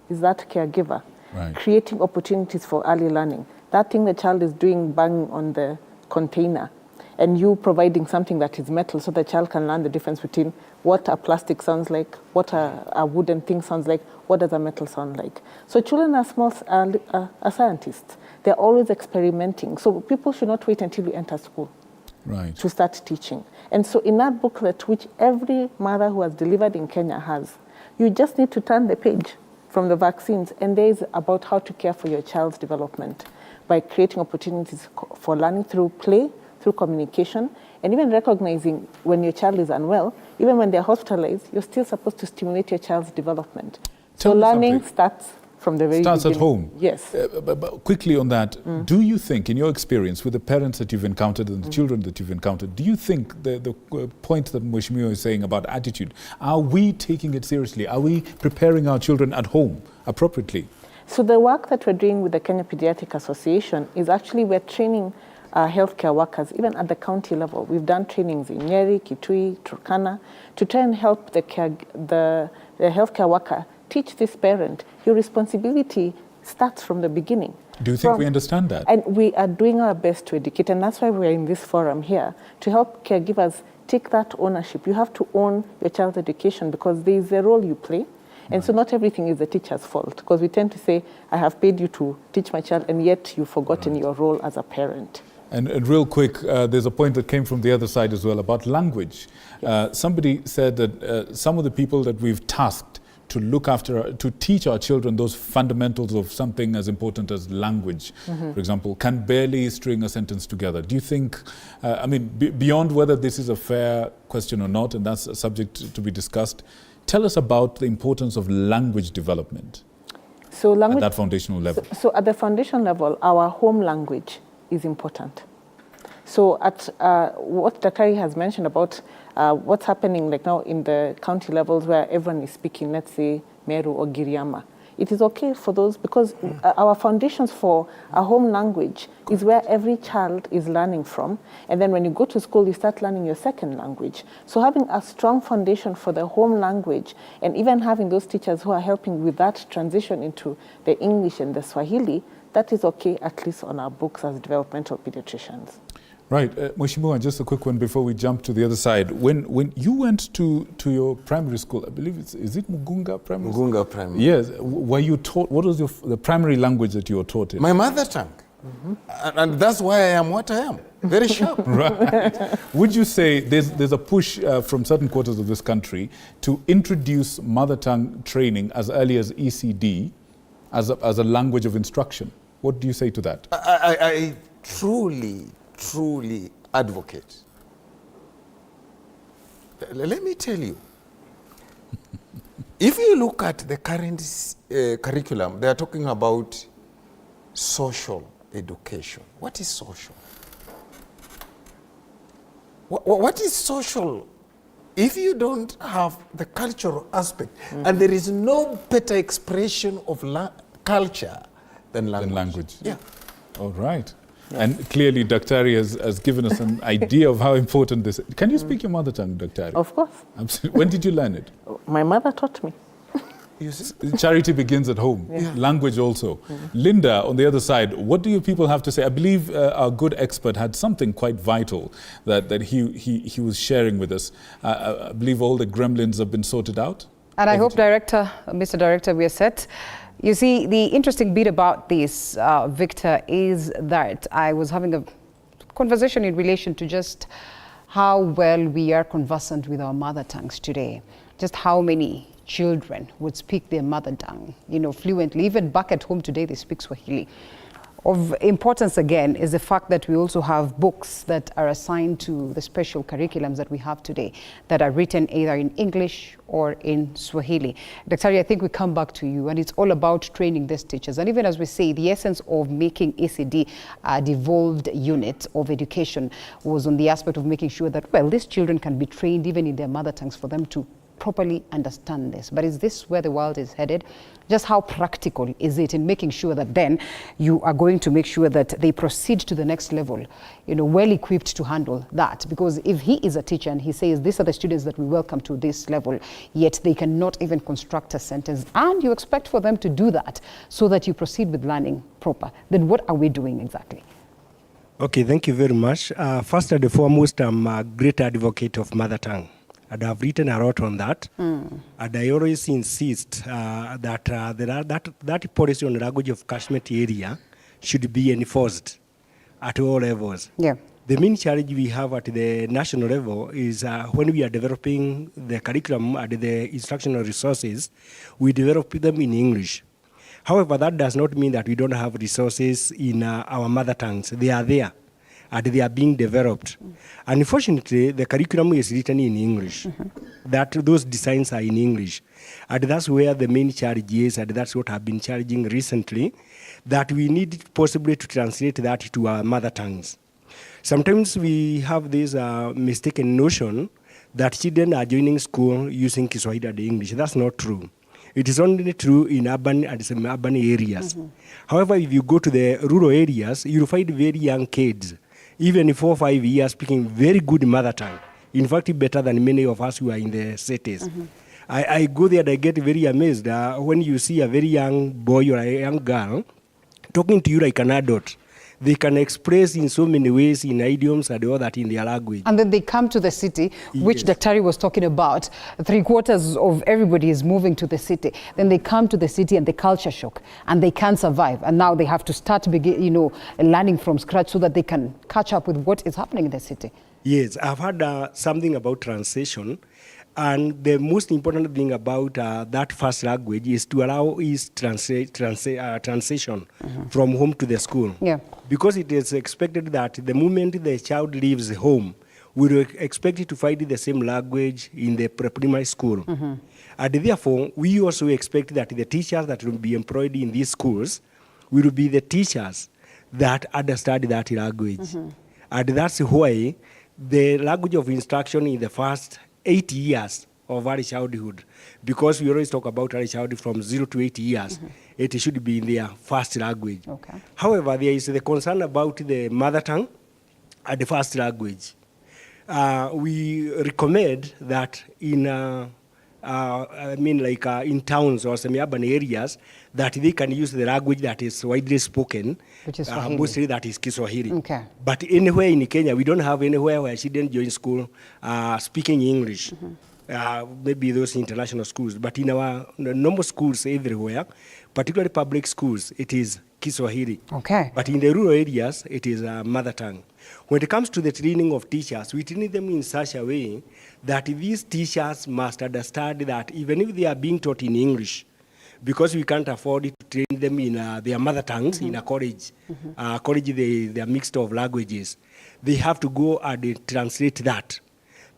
is that caregiver, right. Creating opportunities for early learning. That thing the child is doing, banging on the container, and you providing something that is metal so the child can learn the difference between what a plastic sounds like, what a wooden thing sounds like, what does a metal sound like. So children are small are scientists. They're always experimenting. So people should not wait until you enter school to start teaching. And so in that booklet, which every mother who has delivered in Kenya has, you just need to turn the page from the vaccines, and there is about how to care for your child's development by creating opportunities for learning through play, through communication, and even recognizing when your child is unwell, even when they're hospitalized, you're still supposed to stimulate your child's development. So learning starts from the very beginning. Starts at home. Yes. But quickly on that, do you think, in your experience with the parents that you've encountered and the children that you've encountered, do you think the point that Mheshimiwa is saying about attitude, are we taking it seriously? Are we preparing our children at home appropriately? So the work that we're doing with the Kenya Pediatric Association is actually we're training healthcare workers, even at the county level. We've done trainings in Nyeri, Kitui, Turkana, to try and help the healthcare worker teach this parent, your responsibility starts from the beginning. Do you think we understand that? And we are doing our best to educate, and that's why we're in this forum here, to help caregivers take that ownership. You have to own your child's education because there is a role you play. And so not everything is the teacher's fault, because we tend to say, I have paid you to teach my child, and yet you've forgotten your role as a parent. And real quick, there's a point that came from the other side as well about language. Somebody said that some of the people that we've tasked to look after, to teach our children those fundamentals of something as important as language, for example, can barely string a sentence together. Do you think, I mean, beyond whether this is a fair question or not, and that's a subject to be discussed, tell us about the importance of language development at that foundational level. So at the foundation level, our home language is important. So at what Dakari has mentioned about what's happening like now in the county levels where everyone is speaking, let's say Meru or Giriama, it is okay for those because our foundations for a home language is where every child is learning from. And then when you go to school, you start learning your second language. So having a strong foundation for the home language and even having those teachers who are helping with that transition into the English and the Swahili, that is okay, at least on our books as developmental pediatricians. Right. Mheshimiwa, just a quick one before we jump to the other side. When you went to your primary school, I believe is it Mugunga Primary School? Mugunga Primary. Yes. Were you taught, what was the primary language that you were taught in? My mother tongue. And that's why I am what I am. Very sharp. Right. Would you say there's a push from certain quarters of this country to introduce mother tongue training as early as ECD as a language of instruction? What do you say to that? I truly advocate. Let me tell you, if you look at the current curriculum, they are talking about social education. What is social? What is social if you don't have the cultural aspect? And there is no better expression of culture than language. Yeah. All right. And clearly, Daktari has given us an idea of how important this is. Can you speak your mother tongue, Daktari? Of course. Absolutely. When did you learn it? My mother taught me. Charity begins at home. Yeah. Language also. Linda, on the other side, what do you people have to say? I believe our good expert had something quite vital that he was sharing with us. I believe all the gremlins have been sorted out. And I hope, Mr. Director, we are set. You see, the interesting bit about this, Victor, is that I was having a conversation in relation to just how well we are conversant with our mother tongues today. Just how many children would speak their mother tongue, fluently. Even back at home today, they speak Swahili. Of importance, again, is the fact that we also have books that are assigned to the special curriculums that we have today that are written either in English or in Swahili. Daktari, I think we come back to you, and it's all about training these teachers. And even as we say, the essence of making ECD a devolved unit of education was on the aspect of making sure that, well, these children can be trained even in their mother tongues for them to properly understand this. But is this where the world is headed? Just how practical is it in making sure that then you are going to make sure that they proceed to the next level, well equipped to handle that? Because if he is a teacher and he says, these are the students that we welcome to this level, yet they cannot even construct a sentence, and you expect for them to do that so that you proceed with learning proper, then what are we doing exactly? Okay, thank you very much. First and foremost, I'm a great advocate of mother tongue. And I've written a lot on that. And I always insist that that policy on language of catchment area should be enforced at all levels. Yeah. The main challenge we have at the national level is when we are developing the curriculum and the instructional resources, we develop them in English. However, that does not mean that we don't have resources in our mother tongues. They are there, and they are being developed. Unfortunately, the curriculum is written in English. That those designs are in English. And that's where the main challenge is, and that's what I've been challenging recently, that we need possibly to translate that to our mother tongues. Sometimes we have this mistaken notion that children are joining school using Kiswahili and English. That's not true. It is only true in urban and semi-urban areas. However, if you go to the rural areas, you'll find very young kids, even 4 or 5 years, speaking very good mother tongue. In fact, better than many of us who are in the cities. I go there and I get very amazed when you see a very young boy or a young girl talking to you like an adult. They can express in so many ways in idioms and all that in their language. And then they come to the city, which Daktari was talking about. 3/4 of everybody is moving to the city. Then they come to the city and the culture shock, and they can't survive. And now they have to start learning from scratch so that they can catch up with what is happening in the city. Yes, I've heard something about translation. And the most important thing about that first language is to allow translation from home to the school. Yeah. Because it is expected that the moment the child leaves home, we expect it to find the same language in the primary school. And therefore, we also expect that the teachers that will be employed in these schools will be the teachers that understand that language. And that's why the language of instruction in the first 8 years of early childhood, because we always talk about early childhood from 0 to 8 years, it should be in their first language. However, there is the concern about the mother tongue and the first language. We recommend that in in towns or semi-urban areas, that they can use the language that is widely spoken, which is Swahili. Mostly that is Kiswahili. Okay. But anywhere in Kenya, we don't have anywhere where children join school speaking English. Maybe those international schools, but in our normal schools everywhere, particularly public schools, it is Kiswahili. Okay. But in the rural areas, it is mother tongue. When it comes to the training of teachers, we train them in such a way that these teachers must understand that even if they are being taught in English, because we can't afford to train them in their mother tongues in a college, college they are mixed of languages, they have to go and translate that.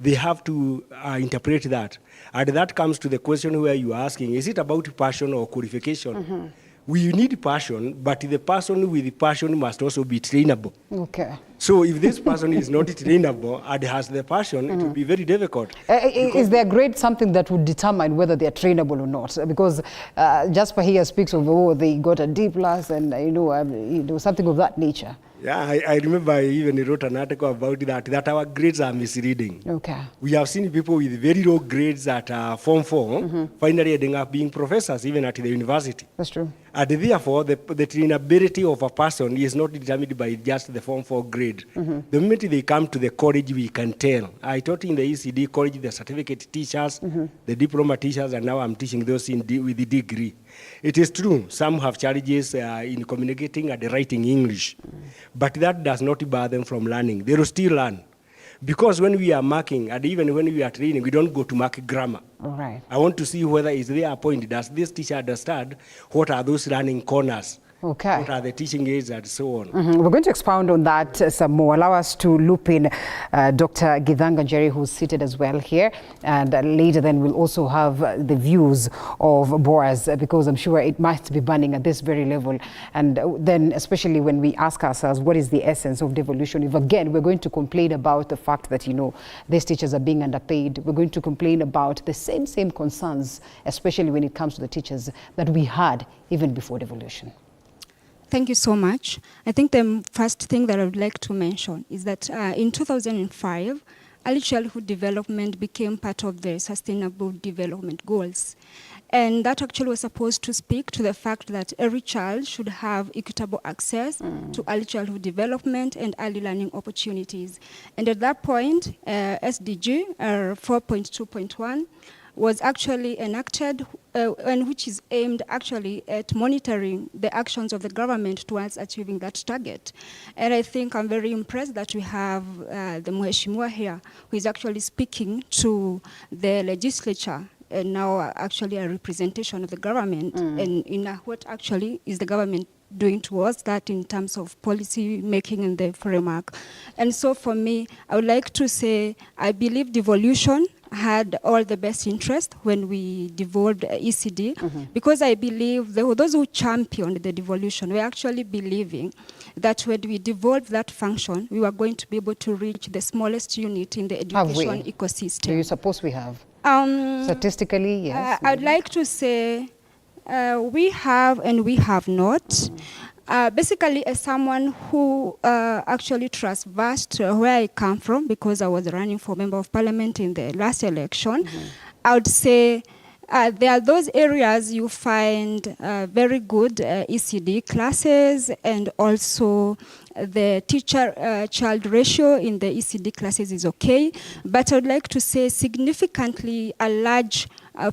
They have to interpret that. And that comes to the question where you are asking, is it about passion or qualification? We need passion, but the person with passion must also be trainable. Okay. So if this person is not trainable and has the passion, it will be very difficult. Is their grade something that would determine whether they are trainable or not? Because Jasper here speaks of, they got a D+ and something of that nature. Yeah, I remember I even wrote an article about that our grades are misleading. Okay. We have seen people with very low grades at Form 4 finally ending up being professors even at the university. That's true. And therefore, the trainability of a person is not determined by just the Form 4 grade. The moment they come to the college, we can tell. I taught in the ECD college, the certificate teachers, the diploma teachers, and now I'm teaching those with the degree. It is true, some have challenges in communicating and writing English, but that does not bar them from learning. They will still learn. Because when we are marking, and even when we are training, we don't go to mark grammar. All right. I want to see whether is there a point. Does this teacher understand what are those learning corners? Okay. What are the teaching aids and so on? We're going to expound on that some more. Allow us to loop in Dr. Githanga Njeri, who's seated as well here. And later then we'll also have the views of Boaz, because I'm sure it must be burning at this very level. And then especially when we ask ourselves, what is the essence of devolution? If again, we're going to complain about the fact that, these teachers are being underpaid. We're going to complain about the same concerns, especially when it comes to the teachers that we had even before devolution. Thank you so much. I think the first thing that I would like to mention is that in 2005, early childhood development became part of the Sustainable Development Goals. And that actually was supposed to speak to the fact that every child should have equitable access to early childhood development and early learning opportunities. And at that point, SDG 4.2.1 was actually enacted, and which is aimed actually at monitoring the actions of the government towards achieving that target. And I think I'm very impressed that we have the Mheshimiwa here, who is actually speaking to the legislature, and now actually a representation of the government, and in what actually is the government doing towards that in terms of policy making in the framework. And so for me, I would like to say, I believe devolution had all the best interest when we devolved ECD, because I believe those who championed the devolution were actually believing that when we devolved that function, we were going to be able to reach the smallest unit in the education ecosystem. Do you suppose we have? Statistically, yes. I'd like to say we have and we have not. Basically, as someone who actually traversed where I come from, because I was running for Member of Parliament in the last election, I would say there are those areas you find very good ECD classes, and also the teacher-child ratio in the ECD classes is okay. But I would like to say significantly a large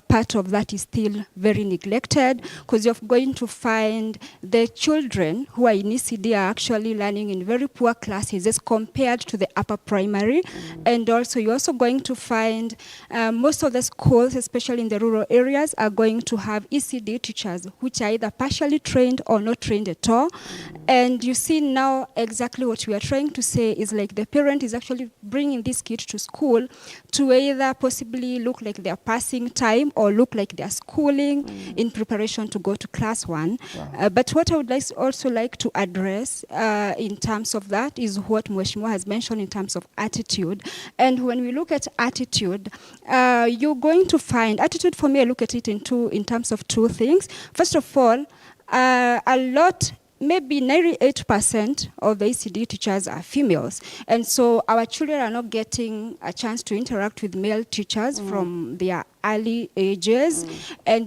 part of that is still very neglected, because you're going to find the children who are in ECD are actually learning in very poor classes as compared to the upper primary. And also you're also going to find most of the schools, especially in the rural areas, are going to have ECD teachers which are either partially trained or not trained at all. And you see now exactly what we are trying to say is like the parent is actually bringing this kid to school to either possibly look like they're passing time or look like they're schooling in preparation to go to class 1. But what I would also like to address in terms of that is what Mheshimiwa has mentioned in terms of attitude. And when we look at attitude, you're going to find, attitude for me, I look at it in terms of two things. First of all, a lot maybe 98% of the ECD teachers are females. And so our children are not getting a chance to interact with male teachers from their early ages. And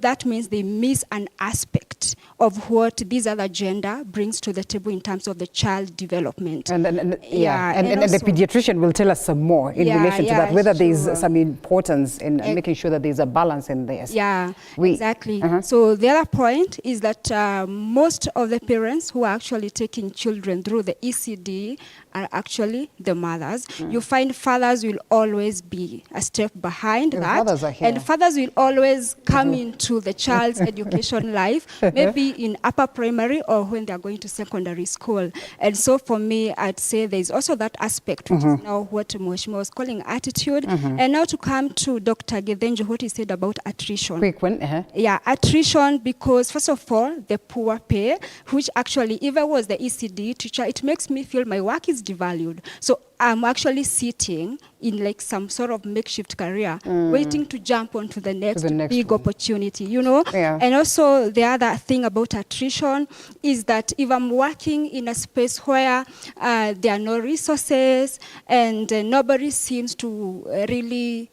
that means they miss an aspect of what this other gender brings to the table in terms of the child development. And the pediatrician will tell us some more in relation to that, whether there is some importance in making sure that there is a balance in this. Yeah, exactly. So the other point is that most of the parents who are actually taking children through the ECD are actually the mothers. You find fathers will always be a step behind that. And fathers will always come into the child's education life, maybe in upper primary or when they're going to secondary school. And so for me, I'd say there's also that aspect, which is now what Mheshimiwa was calling attitude. And now to come to Dr. Githinji, what he said about attrition. Quick one. Yeah, attrition, because first of all, the poor pay, which actually, if I was the ECD teacher, it makes me feel my work is devalued. So I'm actually sitting in like some sort of makeshift career, waiting to jump onto the next big opportunity, And also the other thing about attrition is that if I'm working in a space where there are no resources and nobody seems to really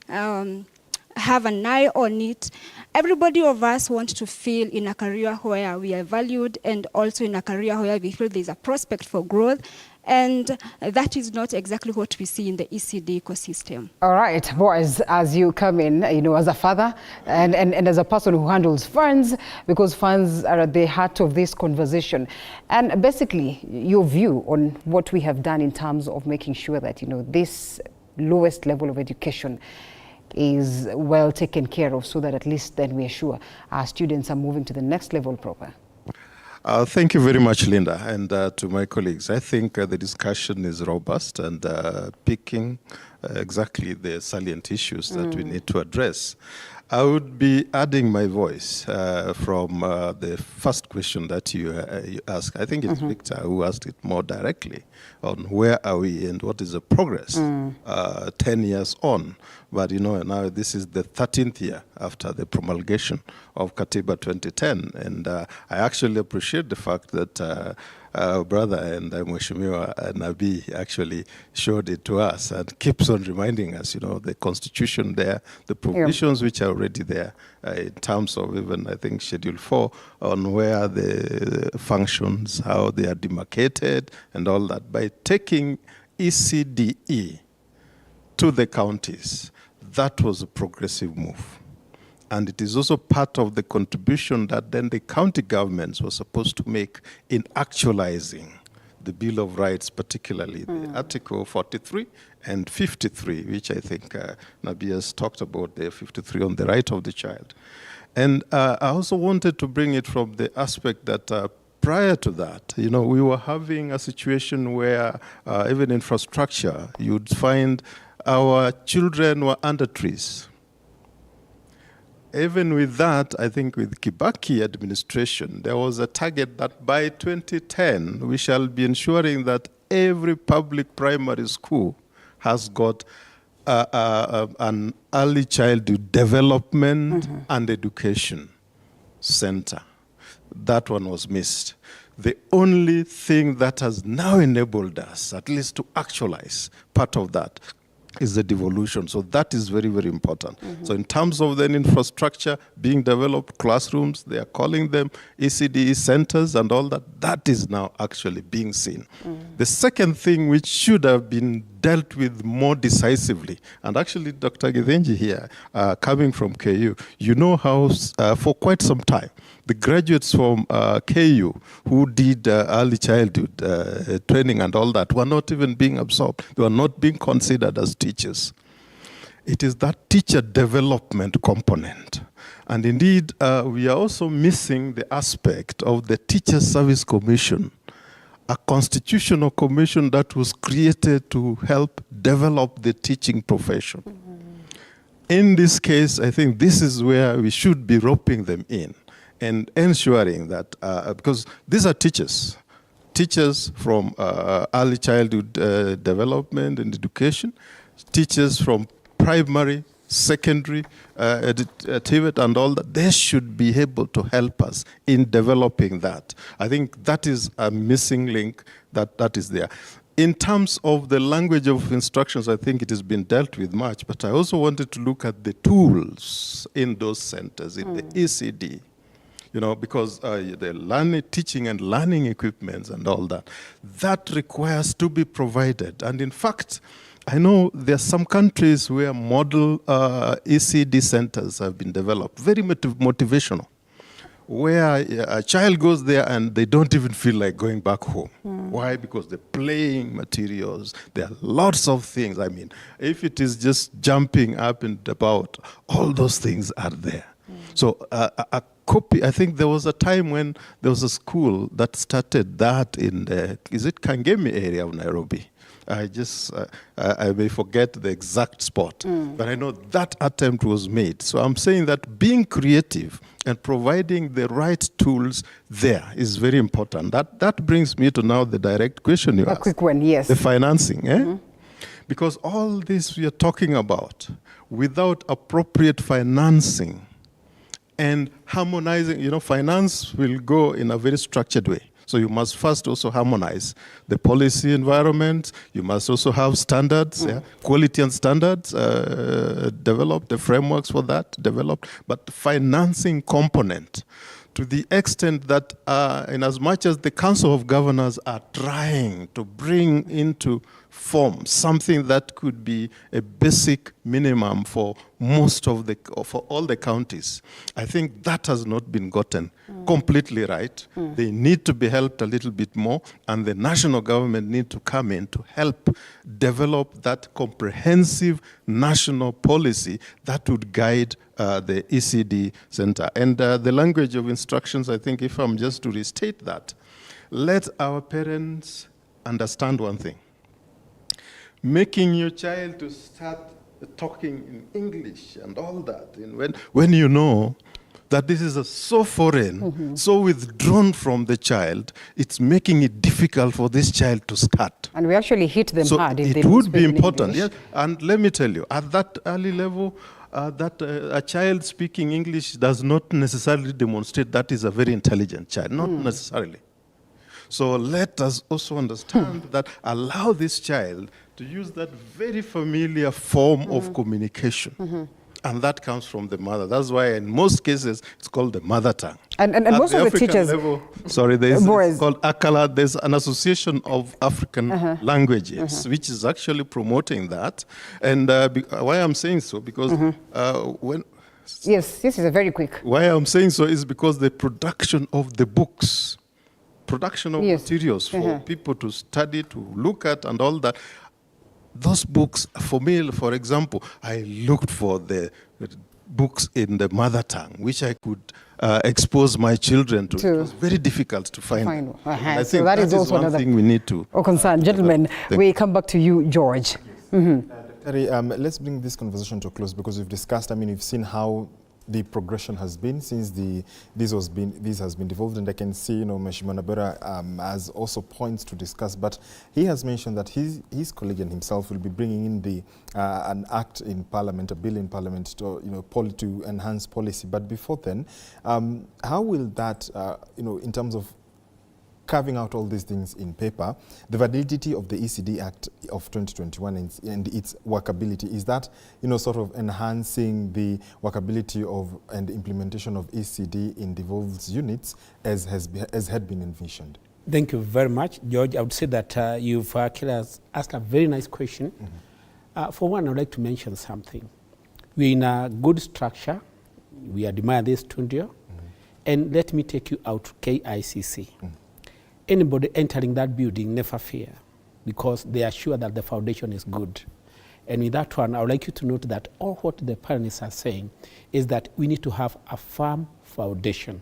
have an eye on it, everybody of us wants to feel in a career where we are valued and also in a career where we feel there's a prospect for growth. And that is not exactly what we see in the ECD ecosystem. All right, boys, as you come in, as a father and as a person who handles funds, because funds are at the heart of this conversation. And basically, your view on what we have done in terms of making sure that, this lowest level of education is well taken care of, so that at least then we are sure our students are moving to the next level proper. Thank you very much, Linda, and to my colleagues. I think the discussion is robust and picking exactly the salient issues that we need to address. I would be adding my voice from the first question that you asked. I think it's Victor who asked it more directly on where are we and what is the progress 10 years on. But now this is the 13th year after the promulgation of Katiba 2010. And I actually appreciate the fact that our brother and Mheshimiwa Nabi actually showed it to us and keeps on reminding us, the constitution there, the provisions which are already there in terms of even, I think, Schedule 4 on where the functions, how they are demarcated and all that. By taking ECDE to the counties, that was a progressive move. And it is also part of the contribution that then the county governments were supposed to make in actualizing the Bill of Rights, particularly the Article 43 and 53, which I think Nabi has talked about, the 53 on the right of the child. And I also wanted to bring it from the aspect that prior to that, we were having a situation where even infrastructure, you'd find our children were under trees. Even with that, I think with Kibaki administration, there was a target that by 2010, we shall be ensuring that every public primary school has got an early childhood development and education center. That one was missed. The only thing that has now enabled us, at least to actualize part of that, is the devolution. So that is very, very important. So in terms of the infrastructure being developed, classrooms, they are calling them ECDE centers and all that, that is now actually being seen. The second thing which should have been dealt with more decisively, and actually Dr. Githinji here, coming from KU, how for quite some time, the graduates from KU who did early childhood training and all that were not even being absorbed. They were not being considered as teachers. It is that teacher development component. And indeed, we are also missing the aspect of the Teacher Service Commission, a constitutional commission that was created to help develop the teaching profession. In this case, I think this is where we should be roping them in and ensuring that, because these are teachers from early childhood development and education, teachers from primary, secondary, TVET and all that, they should be able to help us in developing that. I think that is a missing link that is there. In terms of the language of instructions, I think it has been dealt with much, but I also wanted to look at the tools in those centers, in the ECD. Because the teaching and learning equipments and all that, that requires to be provided. And in fact, I know there are some countries where model ECD centers have been developed, very motivational, where a child goes there and they don't even feel like going back home. Why? Because the playing materials, there are lots of things. I mean, if it is just jumping up and about, all those things are there. So a copy, I think there was a time when there was a school that started that in the, is it Kangemi area of Nairobi? I may forget the exact spot, but I know that attempt was made. So I'm saying that being creative and providing the right tools there is very important. That brings me to now the direct question you asked. A quick one, yes. The financing, Because all this we are talking about, without appropriate financing and harmonizing, finance will go in a very structured way. So you must first also harmonize the policy environment. You must also have standards, quality and standards, develop the frameworks for that, developed. But the financing component, to the extent that in as much as the Council of Governors are trying to bring into form something that could be a basic minimum for for all the counties, I think that has not been gotten completely right. They need to be helped a little bit more, and the national government need to come in to help develop that comprehensive national policy that would guide the ECD center. And the language of instructions, I think, if I'm just to restate that, let our parents understand one thing. Making your child to start talking in English and all that, and when you know that this is so foreign, so withdrawn from the child, it's making it difficult for this child to start. And we actually hit them hard if they it would be important. Yes. And let me tell you, at that early level, that a child speaking English does not necessarily demonstrate that is a very intelligent child, not necessarily. So let us also understand that allow this child to use that very familiar form of communication. And that comes from the mother. That's why in most cases, it's called the mother tongue. And most of the teachers... It's called ACALA. There's an association of African languages, which is actually promoting that. And why I'm saying so, because when... Yes, this is a very quick... Why I'm saying so is because the production of the books, production of materials for people to study, to look at and all that, those books, for me, for example, I looked for the books in the mother tongue, which I could expose my children to. It was very difficult to find. I think that is also one thing we need to... concern. Gentlemen, we come back to you, George. Let's bring this conversation to a close, because we've discussed, you've seen how the progression has been since this has been devolved, and I can see, Mheshimiwa Nabera has also points to discuss, but he has mentioned that his colleague and himself will be bringing in an act in Parliament, a bill in Parliament to enhance policy. But before then, how will that, in terms of carving out all these things in paper, the validity of the ECD Act of 2021 and its workability, is that, sort of enhancing the workability of and implementation of ECD in devolved units as had been envisioned? Thank you very much, George. I would say that you've asked a very nice question. For one, I would like to mention something. We're in a good structure. We admire this studio. And let me take you out to KICC. Anybody entering that building, never fear, because they are sure that the foundation is good. And with that one, I would like you to note that all what the parents are saying is that we need to have a firm foundation,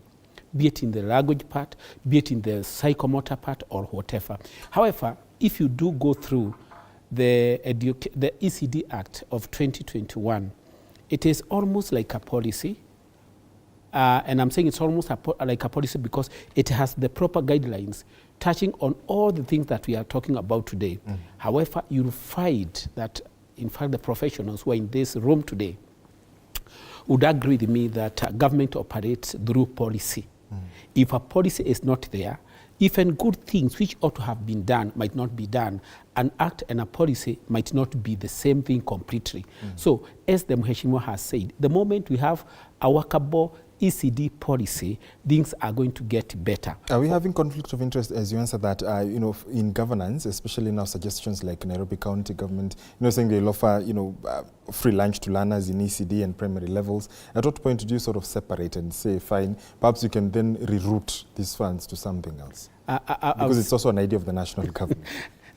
be it in the language part, be it in the psychomotor part, or whatever. However, if you do go through the ECD Act of 2021, it is almost like a policy. And I'm saying it's almost like a policy because it has the proper guidelines touching on all the things that we are talking about today. However, you'll find that, in fact, the professionals who are in this room today, would agree with me that government operates through policy. If a policy is not there, even good things which ought to have been done might not be done. An act and a policy might not be the same thing completely. So, as the Mheshimiwa has said, the moment we have a workable ECD policy, things are going to get better. Are we having conflict of interest as you answer that, in governance, especially now suggestions like Nairobi County government, saying they'll offer, free lunch to learners in ECD and primary levels. At what point do you sort of separate and say, fine, perhaps you can then reroute these funds to something else? Because it's also an idea of the national government.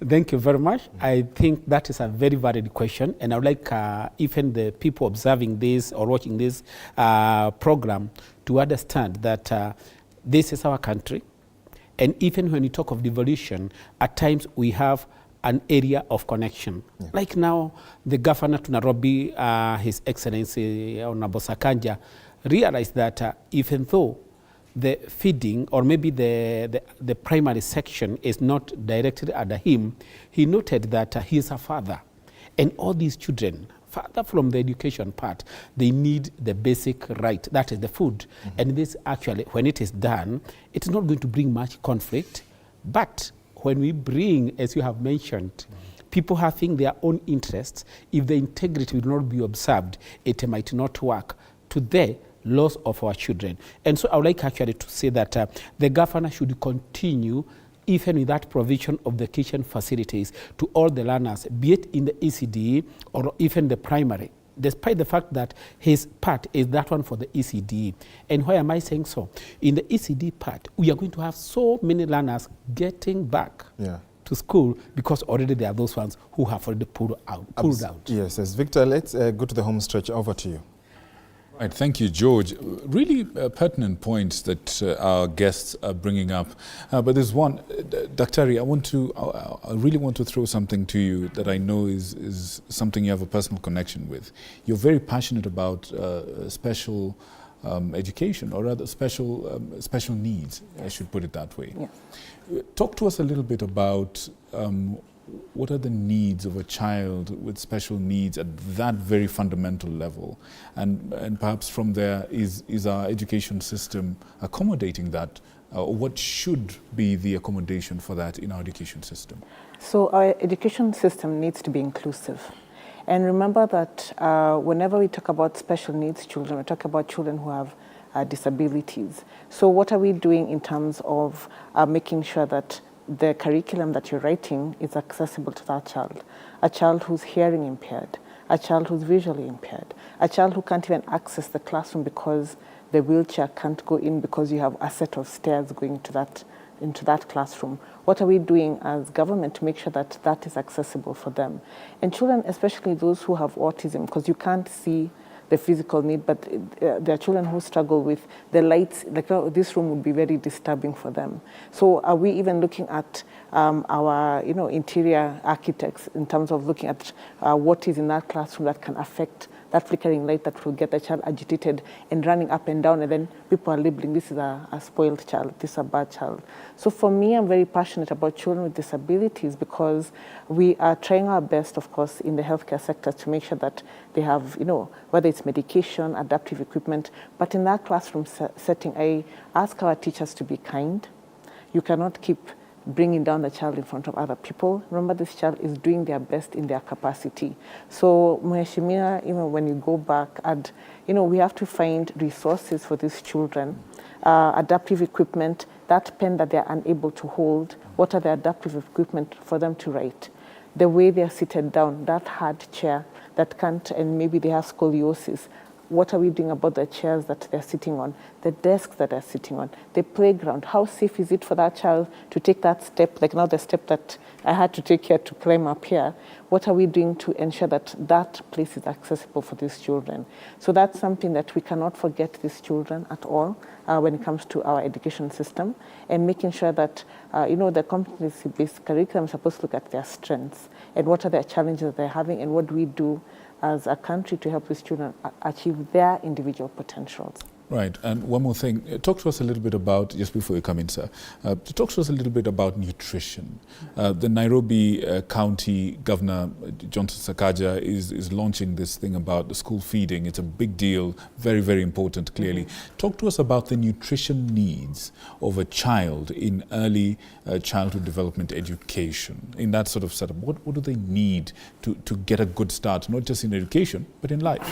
Thank you very much. I think that is a very valid question, and I would like even the people observing this or watching this program to understand that this is our country, and even when you talk of devolution, at times we have an area of connection. Yeah. Like now, the governor to Nairobi, His Excellency Honorable Sakanja, realized that even though the feeding or maybe the primary section is not directed at him, he noted that he is a father. And all these children, further from the education part, they need the basic right, that is the food. And this actually, when it is done, it's not going to bring much conflict. But when we bring, as you have mentioned, people having their own interests, if the integrity will not be observed, it might not work to the loss of our children. And so I would like actually to say that the governor should continue even with that provision of the kitchen facilities to all the learners, be it in the ECD or even the primary, despite the fact that his part is that one for the ECD. And why am I saying so? In the ECD part, we are going to have so many learners getting back to school because already there are those ones who have already pulled out. Yes, Victor, let's go to the home stretch. Over to you. Right, thank you, George. Really pertinent points that our guests are bringing up. But there's one, Daktari, I really want to throw something to you that I know is something you have a personal connection with. You're very passionate about special education, or rather special needs, I should put it that way. Yeah. Talk to us a little bit about what are the needs of a child with special needs at that very fundamental level? And perhaps from there, is our education system accommodating that? What should be the accommodation for that in our education system? So our education system needs to be inclusive. And remember that whenever we talk about special needs children, we talk about children who have disabilities. So what are we doing in terms of making sure that the curriculum that you're writing is accessible to that child? A child who's hearing impaired, a child who's visually impaired, a child who can't even access the classroom because the wheelchair can't go in because you have a set of stairs going to into that classroom. What are we doing as government to make sure that that is accessible for them? And children, especially those who have autism, because you can't see the physical need, but there are children who struggle with the lights. Like this room would be very disturbing for them. So are we even looking at our interior architects in terms of looking at what is in that classroom that can affect that flickering light that will get the child agitated and running up and down, and then people are labeling this is a spoiled child, this is a bad child. So for me, I'm very passionate about children with disabilities because we are trying our best, of course, in the healthcare sector to make sure that they have, whether it's medication, adaptive equipment, but in that classroom setting, I ask our teachers to be kind. You cannot keep bringing down the child in front of other people. Remember, this child is doing their best in their capacity. So, Mheshimiwa, when you go back, we have to find resources for these children, adaptive equipment, that pen that they're unable to hold, what are the adaptive equipment for them to write? The way they're seated down, that hard chair that can't, and maybe they have scoliosis. What are we doing about the chairs that they're sitting on, the desks that they're sitting on, the playground? How safe is it for that child to take that step, like now the step that I had to take here to climb up here? What are we doing to ensure that that place is accessible for these children? So that's something that we cannot forget these children at all when it comes to our education system, and making sure that, the competency-based curriculum is supposed to look at their strengths and what are their challenges they're having and what do we do as a country to help these children achieve their individual potentials. Right, and one more thing. Talk to us a little bit about, just before you come in, sir, talk to us a little bit about nutrition. The Nairobi County Governor, Johnson Sakaja, is launching this thing about the school feeding. It's a big deal, very, very important, clearly. Talk to us about the nutrition needs of a child in early childhood development education. In that sort of setup, what do they need to get a good start, not just in education, but in life?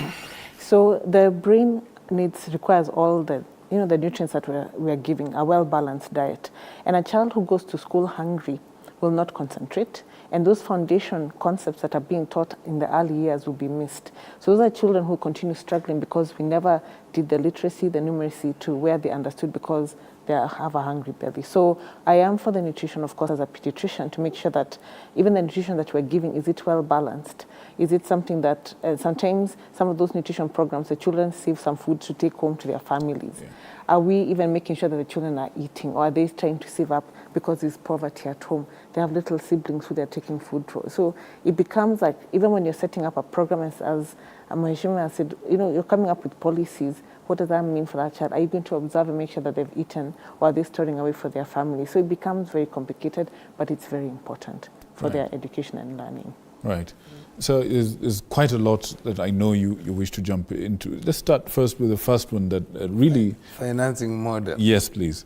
So the brain requires all the the nutrients that we are giving, a well-balanced diet. And a child who goes to school hungry will not concentrate, and those foundation concepts that are being taught in the early years will be missed. So those are children who continue struggling because we never did the literacy, the numeracy to where they understood because they have a hungry belly. So I am for the nutrition, of course, as a pediatrician, to make sure that even the nutrition that we're giving, is it well balanced? Is it something that sometimes some of those nutrition programs, the children save some food to take home to their families? Yeah. Are we even making sure that the children are eating, or are they trying to save up because there's poverty at home? They have little siblings who they're taking food for. So it becomes like, even when you're setting up a program, as Mheshimiwa said, you're coming up with policies. What does that mean for that child? Are you going to observe and make sure that they've eaten, or are they storing away for their family? So it becomes very complicated, but it's very important for their education and learning. Right. So there's quite a lot that I know you wish to jump into. Let's start first with the first one that really... Financing model. Yes, please.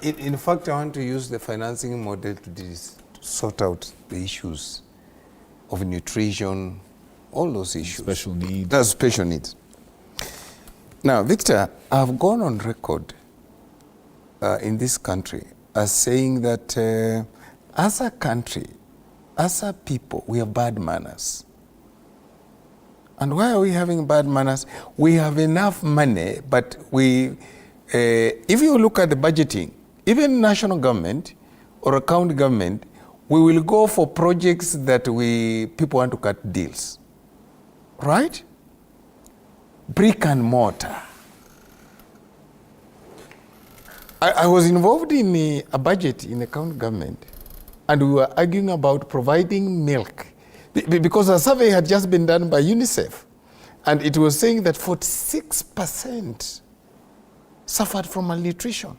In fact, I want to use the financing model to sort out the issues of nutrition, all those issues. Special needs. That's special needs. Now, Victor, I've gone on record in this country as saying that as a country, as a people, we have bad manners. And why are we having bad manners? We have enough money, but if you look at the budgeting, even national government or a county government, we will go for projects that people want to cut deals, right? Brick and mortar. I was involved in a budget in the county government, and we were arguing about providing milk because a survey had just been done by UNICEF, and it was saying that 46% suffered from malnutrition.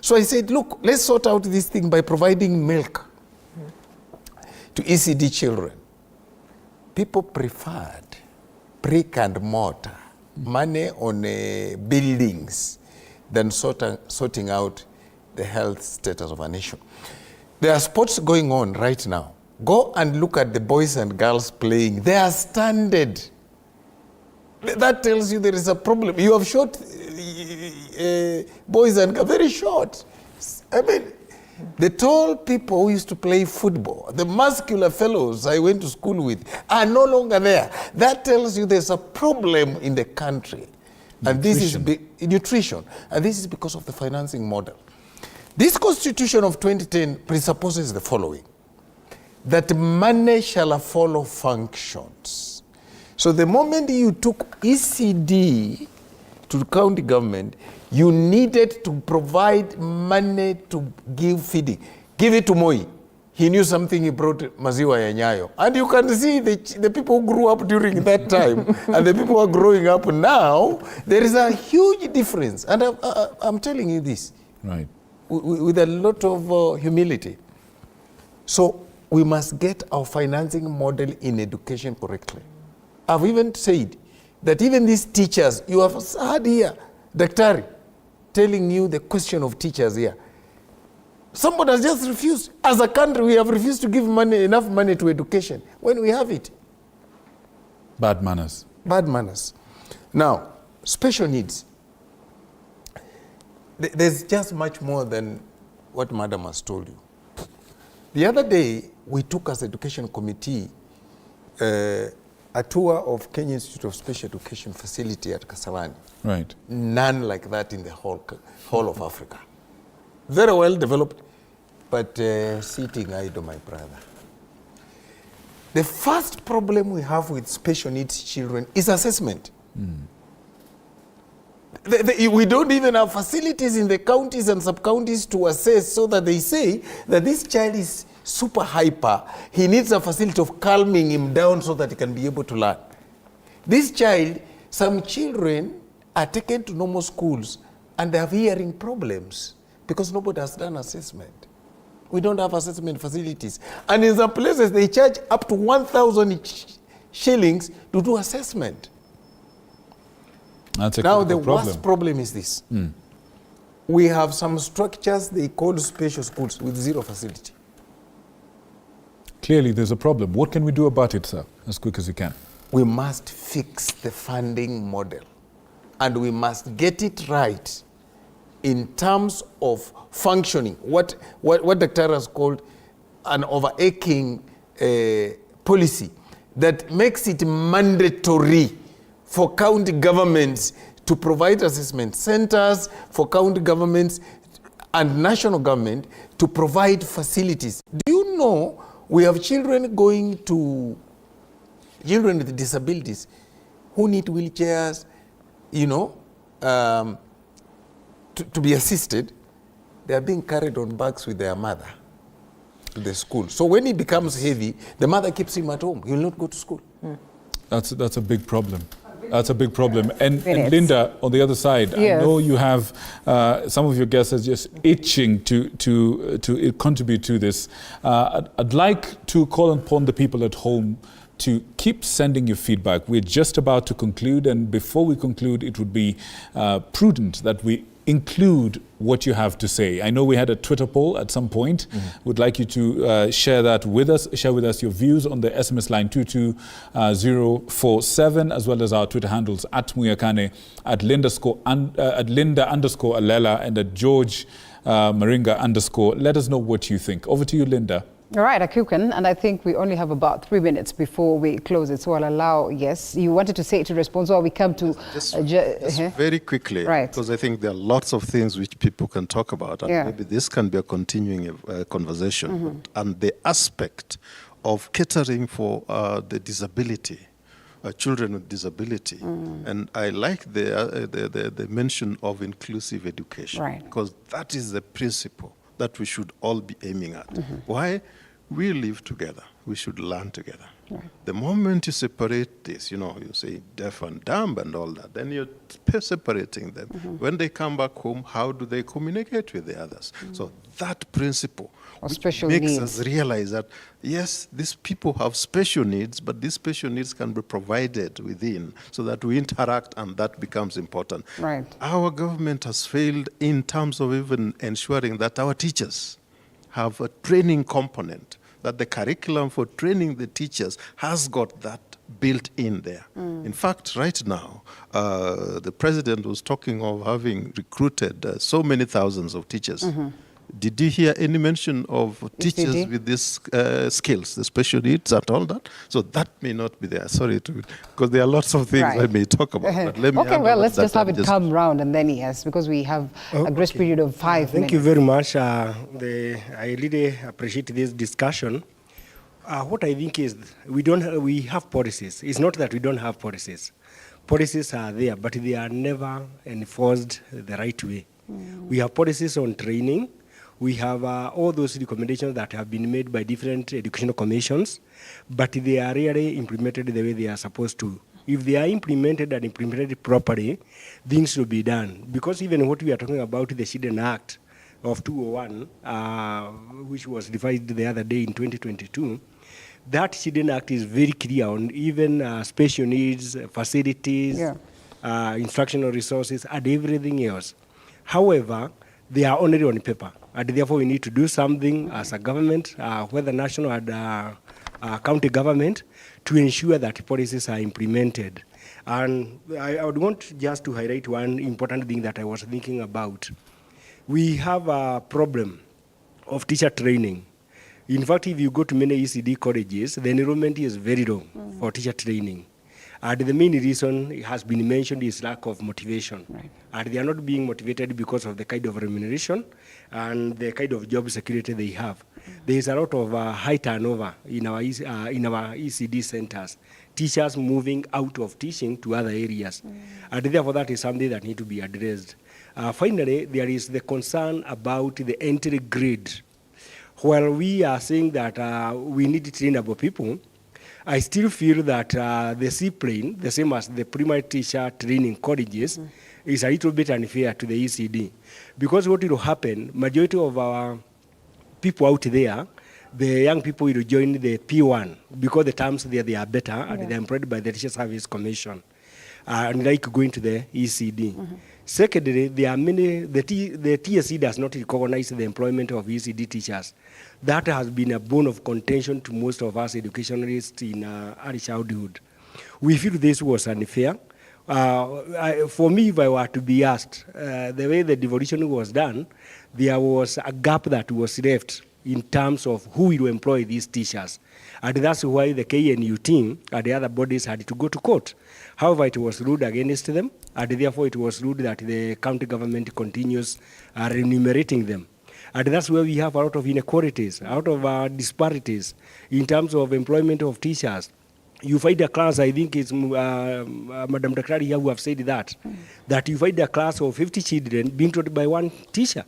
So I said, look, let's sort out this thing by providing milk to ECD children. People preferred brick and mortar, money on buildings, than sorting out the health status of a nation. There are sports going on right now. Go and look at the boys and girls playing. They are standard. That tells you there is a problem. You have short boys and girls, very short. I mean, the tall people who used to play football, the muscular fellows I went to school with, are no longer there. That tells you there's a problem in the country. And this is nutrition. And this is because of the financing model. This Constitution of 2010 presupposes the following: that money shall follow functions. So the moment you took ECD to the county government, you needed to provide money to give feeding. Give it to Moi. He knew something, he brought maziwa ya Nyayo. And you can see the people who grew up during that time and the people who are growing up now, there is a huge difference. And I'm telling you this, right, with a lot of humility. So we must get our financing model in education correctly. I've even said that even these teachers, you have heard here, Daktari, telling you the question of teachers here. Somebody has just refused. As a country, we have refused to give enough money to education when we have it. Bad manners. Bad manners. Now, special needs. There's just much more than what Madam has told you. The other day, we took as education committee a tour of Kenya Institute of Special Education facility at Kasarani. Right. None like that in the whole of Africa. Very well developed, but sitting idle, my brother. The first problem we have with special needs children is assessment. We don't even have facilities in the counties and sub-counties to assess, so that they say that this child is super hyper. He needs a facility of calming him down so that he can be able to learn. This child, some children are taken to normal schools and they have hearing problems because nobody has done assessment. We don't have assessment facilities. And in some places, they charge up to 1,000 shillings to do assessment. That's a now, the problem. worst problem is this. We have some structures they call special schools with zero facility. Clearly, there's a problem. What can we do about it, sir, as quick as you can? We must fix the funding model. And we must get it right in terms of functioning. What Dr. has called an overarching policy that makes it mandatory for county governments to provide assessment centers, for county governments and national government to provide facilities. Do you know we have children with disabilities who need wheelchairs, to be assisted? They are being carried on bags with their mother to the school. So when he becomes heavy, the mother keeps him at home. He will not go to school. That's a big problem. That's a big problem. And Linda, on the other side, Yes. I know you have some of your guests are just itching to contribute to this. I'd like to call upon the people at home to keep sending your feedback. We're just about to conclude, and before we conclude, it would be prudent that we include what you have to say. I know we had a Twitter poll at some point. Would like you to share that with us. Share with us your views on the SMS line 22047, as well as our Twitter handles at Muyakane, at Linda _ Alela, and at George Maringa _. Let us know what you think. Over to you, Linda. All right, Akukan, and I think we only have about 3 minutes before we close it, so I'll allow, yes, you wanted to say it to respond, so we come to... Just very quickly, right. Because I think there are lots of things which people can talk about, and maybe this can be a continuing conversation, and the aspect of catering for the disability, children with disability, and I like the mention of inclusive education, because that is the principle that we should all be aiming at. Why? We live together. We should learn together. The moment you separate this, you say deaf and dumb and all that, then you're separating them. When they come back home, how do they communicate with the others? So that principle makes us realize that, yes, these people have special needs, but these special needs can be provided within so that we interact, and that becomes important. Right. Our government has failed in terms of even ensuring that our teachers have a training component, that the curriculum for training the teachers has got that built in there. In fact, right now, the president was talking of having recruited so many thousands of teachers. Did you hear any mention of teachers with these skills, the special needs and all that? So that may not be there. Sorry, because there are lots of things I may talk about. But let me let's just have it come round, and then yes, because we have a grace period of 5 minutes. Thank you very much. I really appreciate this discussion. What I think is we have policies. It's not that we don't have policies. Policies are there, but they are never enforced the right way. We have policies on training. We have all those recommendations that have been made by different educational commissions, but they are rarely implemented the way they are supposed to. If they are implemented and implemented properly, things will be done. Because even what we are talking about, the Children Act of 2001, which was revised the other day in 2022, that Children Act is very clear on even special needs, facilities, instructional resources, and everything else. However, they are only on paper, and therefore we need to do something as a government, whether national or county government, to ensure that policies are implemented. And I would want just to highlight one important thing that I was thinking about. We have a problem of teacher training. In fact, if you go to many ECD colleges, the enrollment is very low for teacher training. And the main reason it has been mentioned is lack of motivation. And they are not being motivated because of the kind of remuneration and the kind of job security they have. There is a lot of high turnover in our ECD centers, teachers moving out of teaching to other areas. And therefore that is something that needs to be addressed. Finally, there is the concern about the entry grade. While we are saying that we need trainable people, I still feel that the seaplane, the same as the primary teacher training colleges, is a little bit unfair to the ECD. Because what will happen, majority of our people out there, the young people will join the P1 because the terms there they are better and they're employed by the Teacher Service Commission, and like going to the ECD. Secondly, there are many, the TSC does not recognize the employment of ECD teachers. That has been a bone of contention to most of us educationalists in early childhood. We feel this was unfair. For me, if I were to be asked, the way the devolution was done, there was a gap that was left in terms of who will employ these teachers. And that's why the KNU team and the other bodies had to go to court. However, it was ruled against them, and therefore it was ruled that the county government continues remunerating them. And that's where we have a lot of inequalities, a lot of disparities in terms of employment of teachers. You find a class, I think it's Madam Dakrari here who have said that, that you find a class of 50 children being taught by one teacher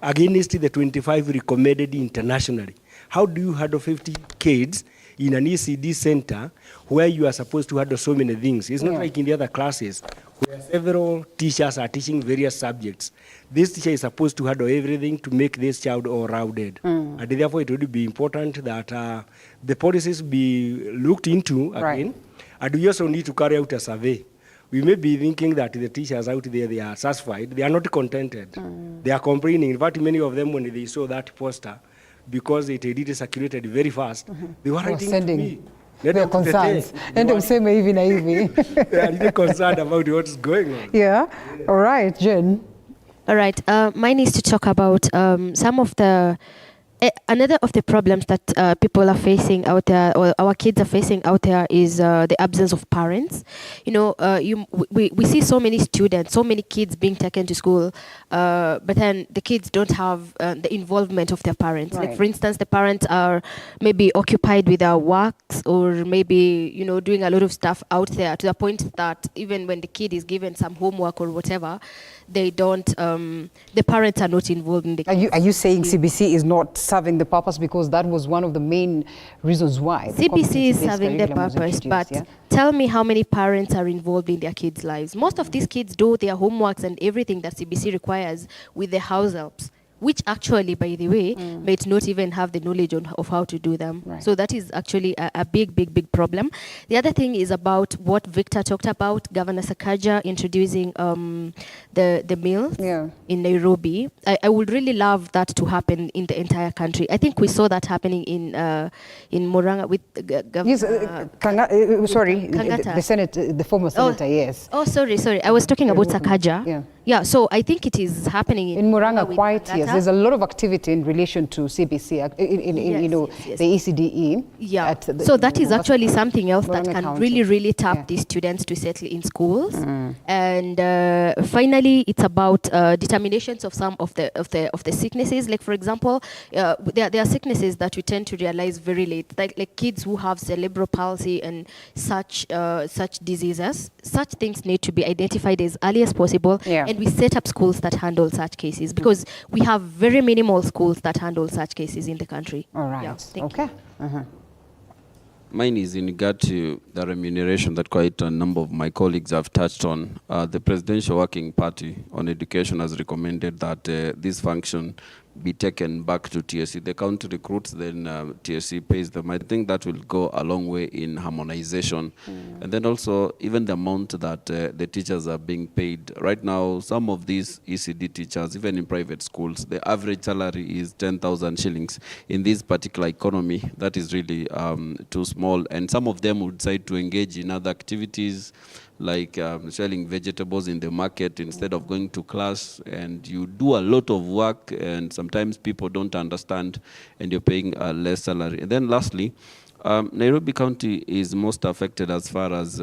against the 25 recommended internationally. How do you handle 50 kids in an ECD center where you are supposed to handle so many things? It's not like in the other classes where several teachers are teaching various subjects. This teacher is supposed to handle everything to make this child all-rounded. And therefore it would be important that the policies be looked into again. And we also need to carry out a survey. We may be thinking that the teachers out there, they are satisfied. They are not contented. They are complaining. In fact, many of them, when they saw that poster, because it did circulated very fast, they were writing to me. Their concerns. And they say maybe naive. They are really concerned about what's going on. Yeah. All right, Jen. All right. Mine is to talk about some of the another of the problems that people are facing out there, or our kids are facing out there, is the absence of parents. You know, we see so many students, so many kids being taken to school, but then the kids don't have the involvement of their parents. Like, for instance, the parents are maybe occupied with their works, or maybe, you know, doing a lot of stuff out there, to the point that even when the kid is given some homework or whatever, they don't, the parents are not involved in the Are you saying CBC is not serving the purpose, because that was one of the main reasons why? CBC is serving the purpose, but tell me how many parents are involved in their kids' lives. Most of these kids do their homeworks and everything that CBC requires with the house helps, which actually, by the way, might not even have the knowledge of how to do them. So that is actually a big problem. The other thing is about what Victor talked about, Governor Sakaja introducing the meals in Nairobi. I would really love that to happen in the entire country. I think we saw that happening in Murang'a with Governor... the Senate, the former senator, yes. Oh, sorry. I was talking about Sakaja. Yeah, so I think it is happening in Murang'a quite, yes. There's a lot of activity in relation to CBC, the ECDE. Yeah, so that is actually something else that can really tap these students to settle in schools. And finally, it's about determinations of some of the sicknesses. Like, for example, there are sicknesses that we tend to realize very late, like kids who have cerebral palsy and such diseases. Such things need to be identified as early as possible. And we set up schools that handle such cases, because we have very minimal schools that handle such cases in the country. All right. Thank you. Mine is in regard to the remuneration that quite a number of my colleagues have touched on. The Presidential Working Party on Education has recommended that this function be taken back to TSC. The county recruits, then TSC pays them. I think that will go a long way in harmonization. And then also, even the amount that the teachers are being paid. Right now, some of these ECD teachers, even in private schools, the average salary is 10,000 shillings. In this particular economy, that is really too small. And some of them would decide to engage in other activities, like selling vegetables in the market instead of going to class, and you do a lot of work, and sometimes people don't understand, and you're paying less salary. And then lastly, Nairobi County is most affected as far as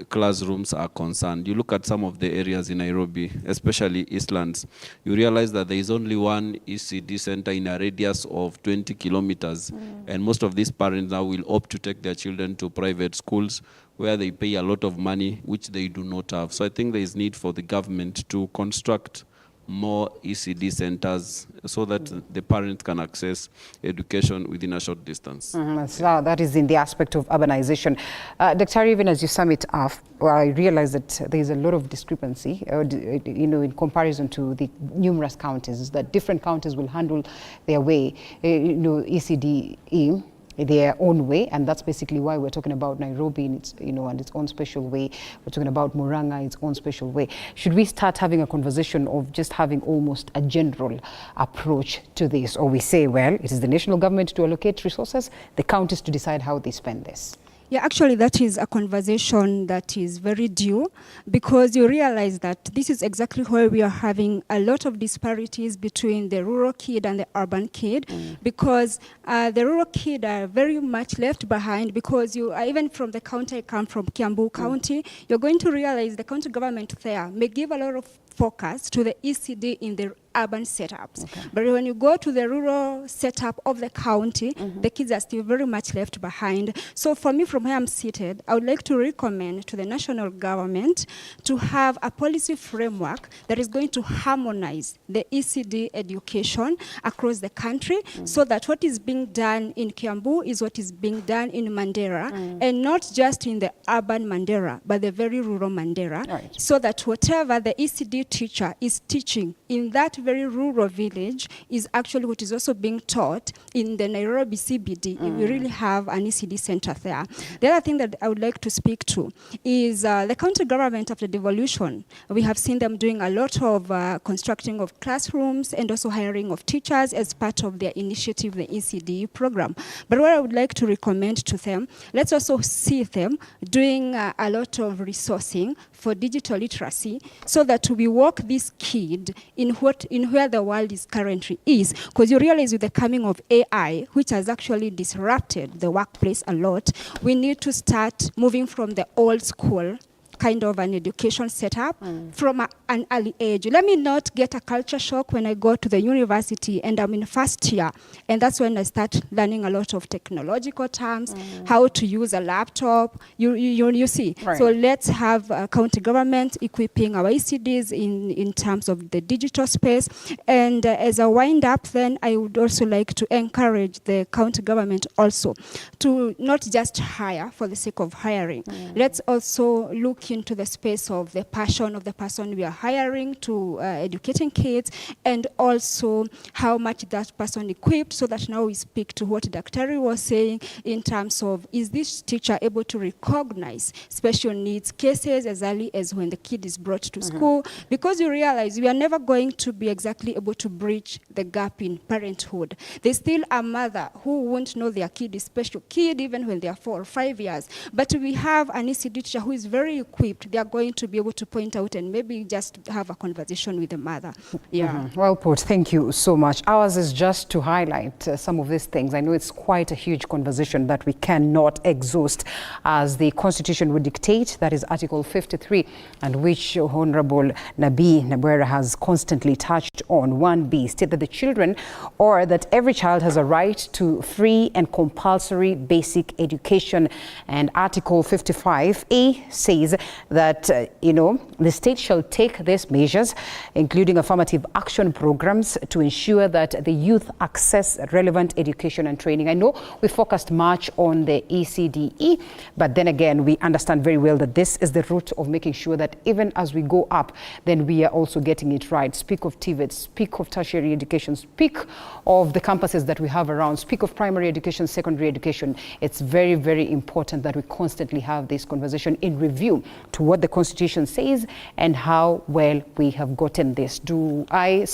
classrooms are concerned. You look at some of the areas in Nairobi, especially Eastlands, you realize that there is only one ECD center in a radius of 20 kilometers. And most of these parents now will opt to take their children to private schools where they pay a lot of money, which they do not have. So I think there is need for the government to construct more ECD centers so that the parents can access education within a short distance. So that is in the aspect of urbanization. Dr. Even as you sum it up, I realize that there is a lot of discrepancy, in comparison to the numerous counties, that different counties will handle their way, ECDE, their own way, and that's basically why we're talking about Nairobi in its, and its own special way. We're talking about Murang'a, its own special way. Should we start having a conversation of just having almost a general approach to this, or we say, well, it is the national government to allocate resources, the counties to decide how they spend this? Yeah, actually, that is a conversation that is very due, because you realize that this is exactly where we are having a lot of disparities between the rural kid and the urban kid, because the rural kid are very much left behind, because you even from the county I come from, Kiambu County, you're going to realize the county government there may give a lot of focus to the ECD in the urban setups. Okay. But when you go to the rural setup of the county, the kids are still very much left behind. So for me, from where I'm seated, I would like to recommend to the national government to have a policy framework that is going to harmonize the ECD education across the country, so that what is being done in Kiambu is what is being done in Mandera, and not just in the urban Mandera, but the very rural Mandera, so that whatever the ECD teacher is teaching in that very rural village is actually what is also being taught in the Nairobi CBD. If we really have an ECD center there. The other thing that I would like to speak to is the county government after devolution. We have seen them doing a lot of constructing of classrooms and also hiring of teachers as part of their initiative, the ECD program. But what I would like to recommend to them, let's also see them doing a lot of resourcing for digital literacy, so that we walk this kid in where the world is currently is. Because you realize with the coming of AI, which has actually disrupted the workplace a lot, we need to start moving from the old school kind of an education setup from an early age. Let me not get a culture shock when I go to the university and I'm in first year, and that's when I start learning a lot of technological terms, how to use a laptop, you see. Right. So let's have county government equipping our ECDs in terms of the digital space. And as a wind up, then I would also like to encourage the county government also to not just hire for the sake of hiring. Let's also look into the space of the passion of the person we are hiring to educating kids, and also how much that person equipped, so that now we speak to what Dr. was saying in terms of, is this teacher able to recognize special needs cases as early as when the kid is brought to school? Because you realize we are never going to be exactly able to bridge the gap in parenthood. There's still a mother who won't know their kid is special kid even when they are 4 or 5 years. But we have an ECD teacher who is very equipped. They are going to be able to point out and maybe just have a conversation with the mother. Yeah. Well put. Thank you so much. Ours is just to highlight some of these things. I know it's quite a huge conversation that we cannot exhaust as the Constitution would dictate. That is Article 53, and which Honorable Nabi Nabwera has constantly touched on. 1B state that the children, or that every child has a right to free and compulsory basic education. And Article 55A says that, the state shall take these measures, including affirmative action programs, to ensure that the youth access relevant education and training. I know we focused much on the ECDE, but then again, we understand very well that this is the route of making sure that even as we go up, then we are also getting it right. Speak of TVET, speak of tertiary education, speak of the campuses that we have around, speak of primary education, secondary education. It's very, very important that we constantly have this conversation in review to what the Constitution says and how well we have gotten this. Do I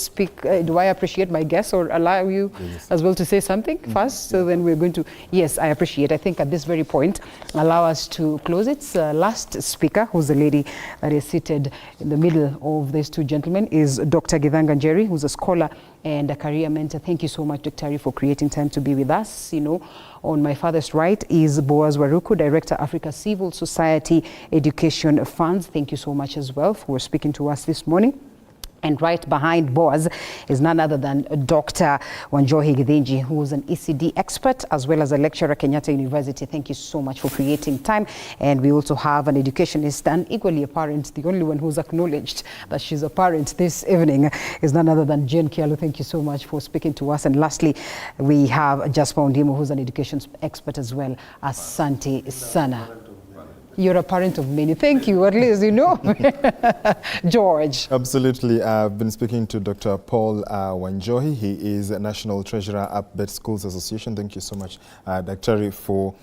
appreciate my guests, or allow you as well to say something first? So then we're going to, yes, I appreciate. I think at this very point, allow us to close it. Last speaker, who's the lady that is seated in the middle of these two gentlemen, is Dr. Githanga Njeri, who's a scholar and a career mentor. Thank you so much, Dr. for creating time to be with us. On my farthest right is Boaz Waruku, Director, Africa Civil Society Education Funds. Thank you so much as well for speaking to us this morning. And right behind Boaz is none other than Dr. Wanjohi Githinji, who is an ECD expert as well as a lecturer at Kenyatta University. Thank you so much for creating time. And we also have an educationist and equally a parent. The only one who's acknowledged that she's a parent this evening is none other than Jane Kialu. Thank you so much for speaking to us. And lastly, we have Jasper Ondimo, who's an education expert as well. Asante Sana. You're a parent of many. Thank you, at least you know. George. Absolutely. I've been speaking to Dr. Paul Wanjohi. He is a National Treasurer at Bed Schools Association. Thank you so much, Dr. for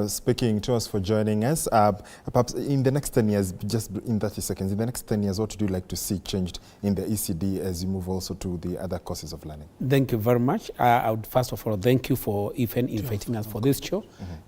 speaking to us, for joining us. Perhaps in the next 10 years, just in 30 seconds, in the next 10 years, what would you like to see changed in the ECD as you move also to the other courses of learning? Thank you very much. I would first of all thank you for even inviting us for this show.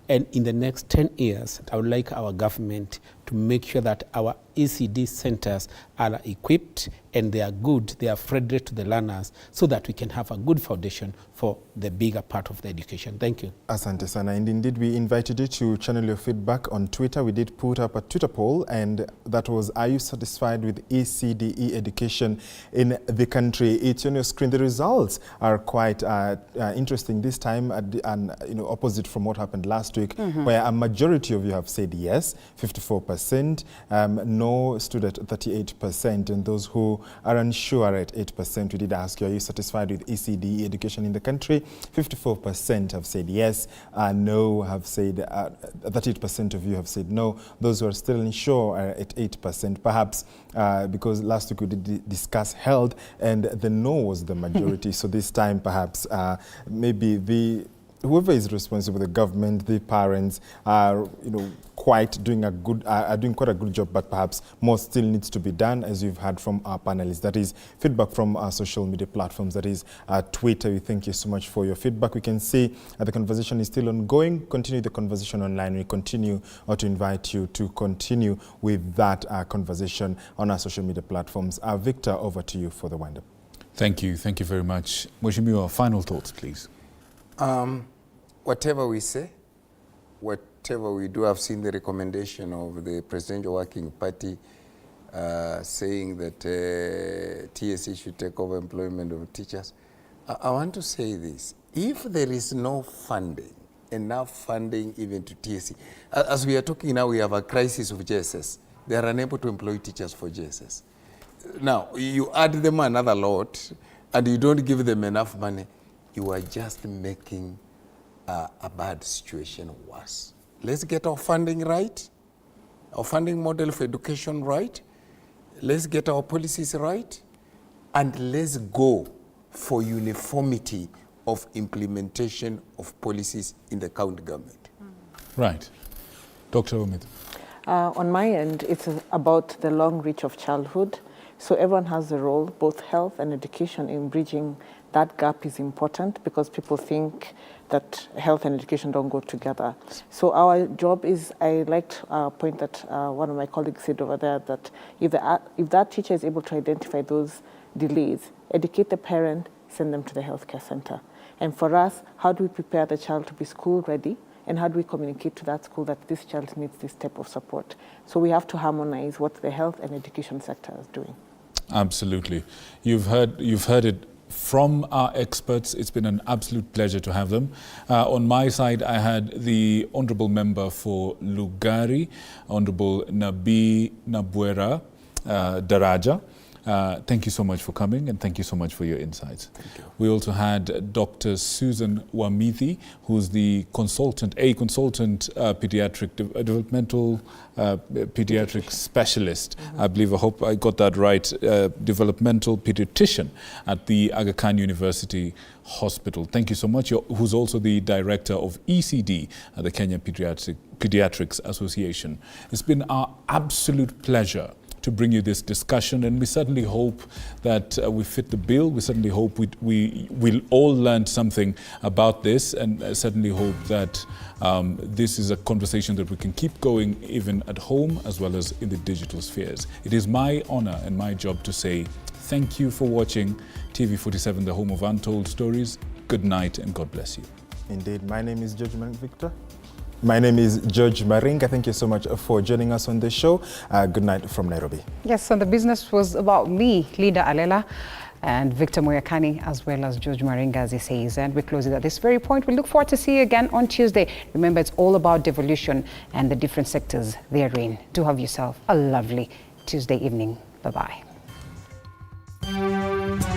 And in the next 10 years, I would like our government to make sure that our ECD centers are equipped and they are good, they are friendly to the learners, so that we can have a good foundation for the bigger part of the education. Thank you. Asante sana. And indeed, we invited you to channel your feedback on Twitter. We did put up a Twitter poll, and that was, are you satisfied with ECDE education in the country? It's on your screen. The results are quite interesting this time, and opposite from what happened last week, where a majority of you have said yes, 54%, no stood at 38%, and those who are unsure at 8%. We did ask you, are you satisfied with ECDE education in the country? 54% have said yes, no have said, 38% of you have said no. Those who are still unsure are at 8%, perhaps because last week we did discuss health and the no was the majority. So this time perhaps maybe whoever is responsible, the government, the parents, are doing quite a good job, but perhaps more still needs to be done, as you've heard from our panelists. That is feedback from our social media platforms, that is Twitter. We thank you so much for your feedback. We can see the conversation is still ongoing. Continue the conversation online. We continue to invite you to continue with that conversation on our social media platforms. Victor, over to you for the wind-up. Thank you. Thank you very much. Mheshimiwa, final thoughts, please. Whatever we say, whatever we do, I've seen the recommendation of the Presidential Working Party saying that TSC should take over employment of teachers. I want to say this. If there is no funding, enough funding even to TSC, as we are talking now, we have a crisis of JSS. They are unable to employ teachers for JSS. Now, you add them another lot, and you don't give them enough money, you are just making a bad situation worse. Let's get our funding right, our funding model for education right, let's get our policies right, and let's go for uniformity of implementation of policies in the county government. Right. Dr. Omid. On my end, it's about the long reach of childhood. So everyone has a role, both health and education, in bridging that gap is important, because people think that health and education don't go together. So our job is, I liked a point that one of my colleagues said over there, that if that teacher is able to identify those delays, educate the parent, send them to the healthcare center. And for us, how do we prepare the child to be school ready? And how do we communicate to that school that this child needs this type of support? So we have to harmonize what the health and education sector is doing. Absolutely. You've heard it from our experts. It's been an absolute pleasure to have them. On my side, I had the Honourable Member for Lugari, Honourable Nabi Nabwera Daraja. Thank you so much for coming, and thank you so much for your insights. Thank you. We also had Dr. Susan Wamithi, who's the consultant pediatric developmental pediatric specialist. I believe, I hope I got that right, developmental pediatrician at the Aga Khan University Hospital. Thank you so much. Who's also the director of ECD at the Kenya Pediatrics Association. It's been our absolute pleasure to bring you this discussion, and we certainly hope that we fit the bill. We certainly hope we'll all learn something about this, and certainly hope that this is a conversation that we can keep going even at home as well as in the digital spheres. It is my honor and my job to say thank you for watching TV47, the home of untold stories. Good night and God bless you. Indeed. My name is Judgment Victor. My name is George Maringa. Thank you so much for joining us on the show. Good night from Nairobi. Yes, and the business was about me, Linda Alela, and Victor Moyakani, as well as George Maringa, as he says. And we close it at this very point. We look forward to see you again on Tuesday. Remember, it's all about devolution and the different sectors therein. Do have yourself a lovely Tuesday evening. Bye-bye.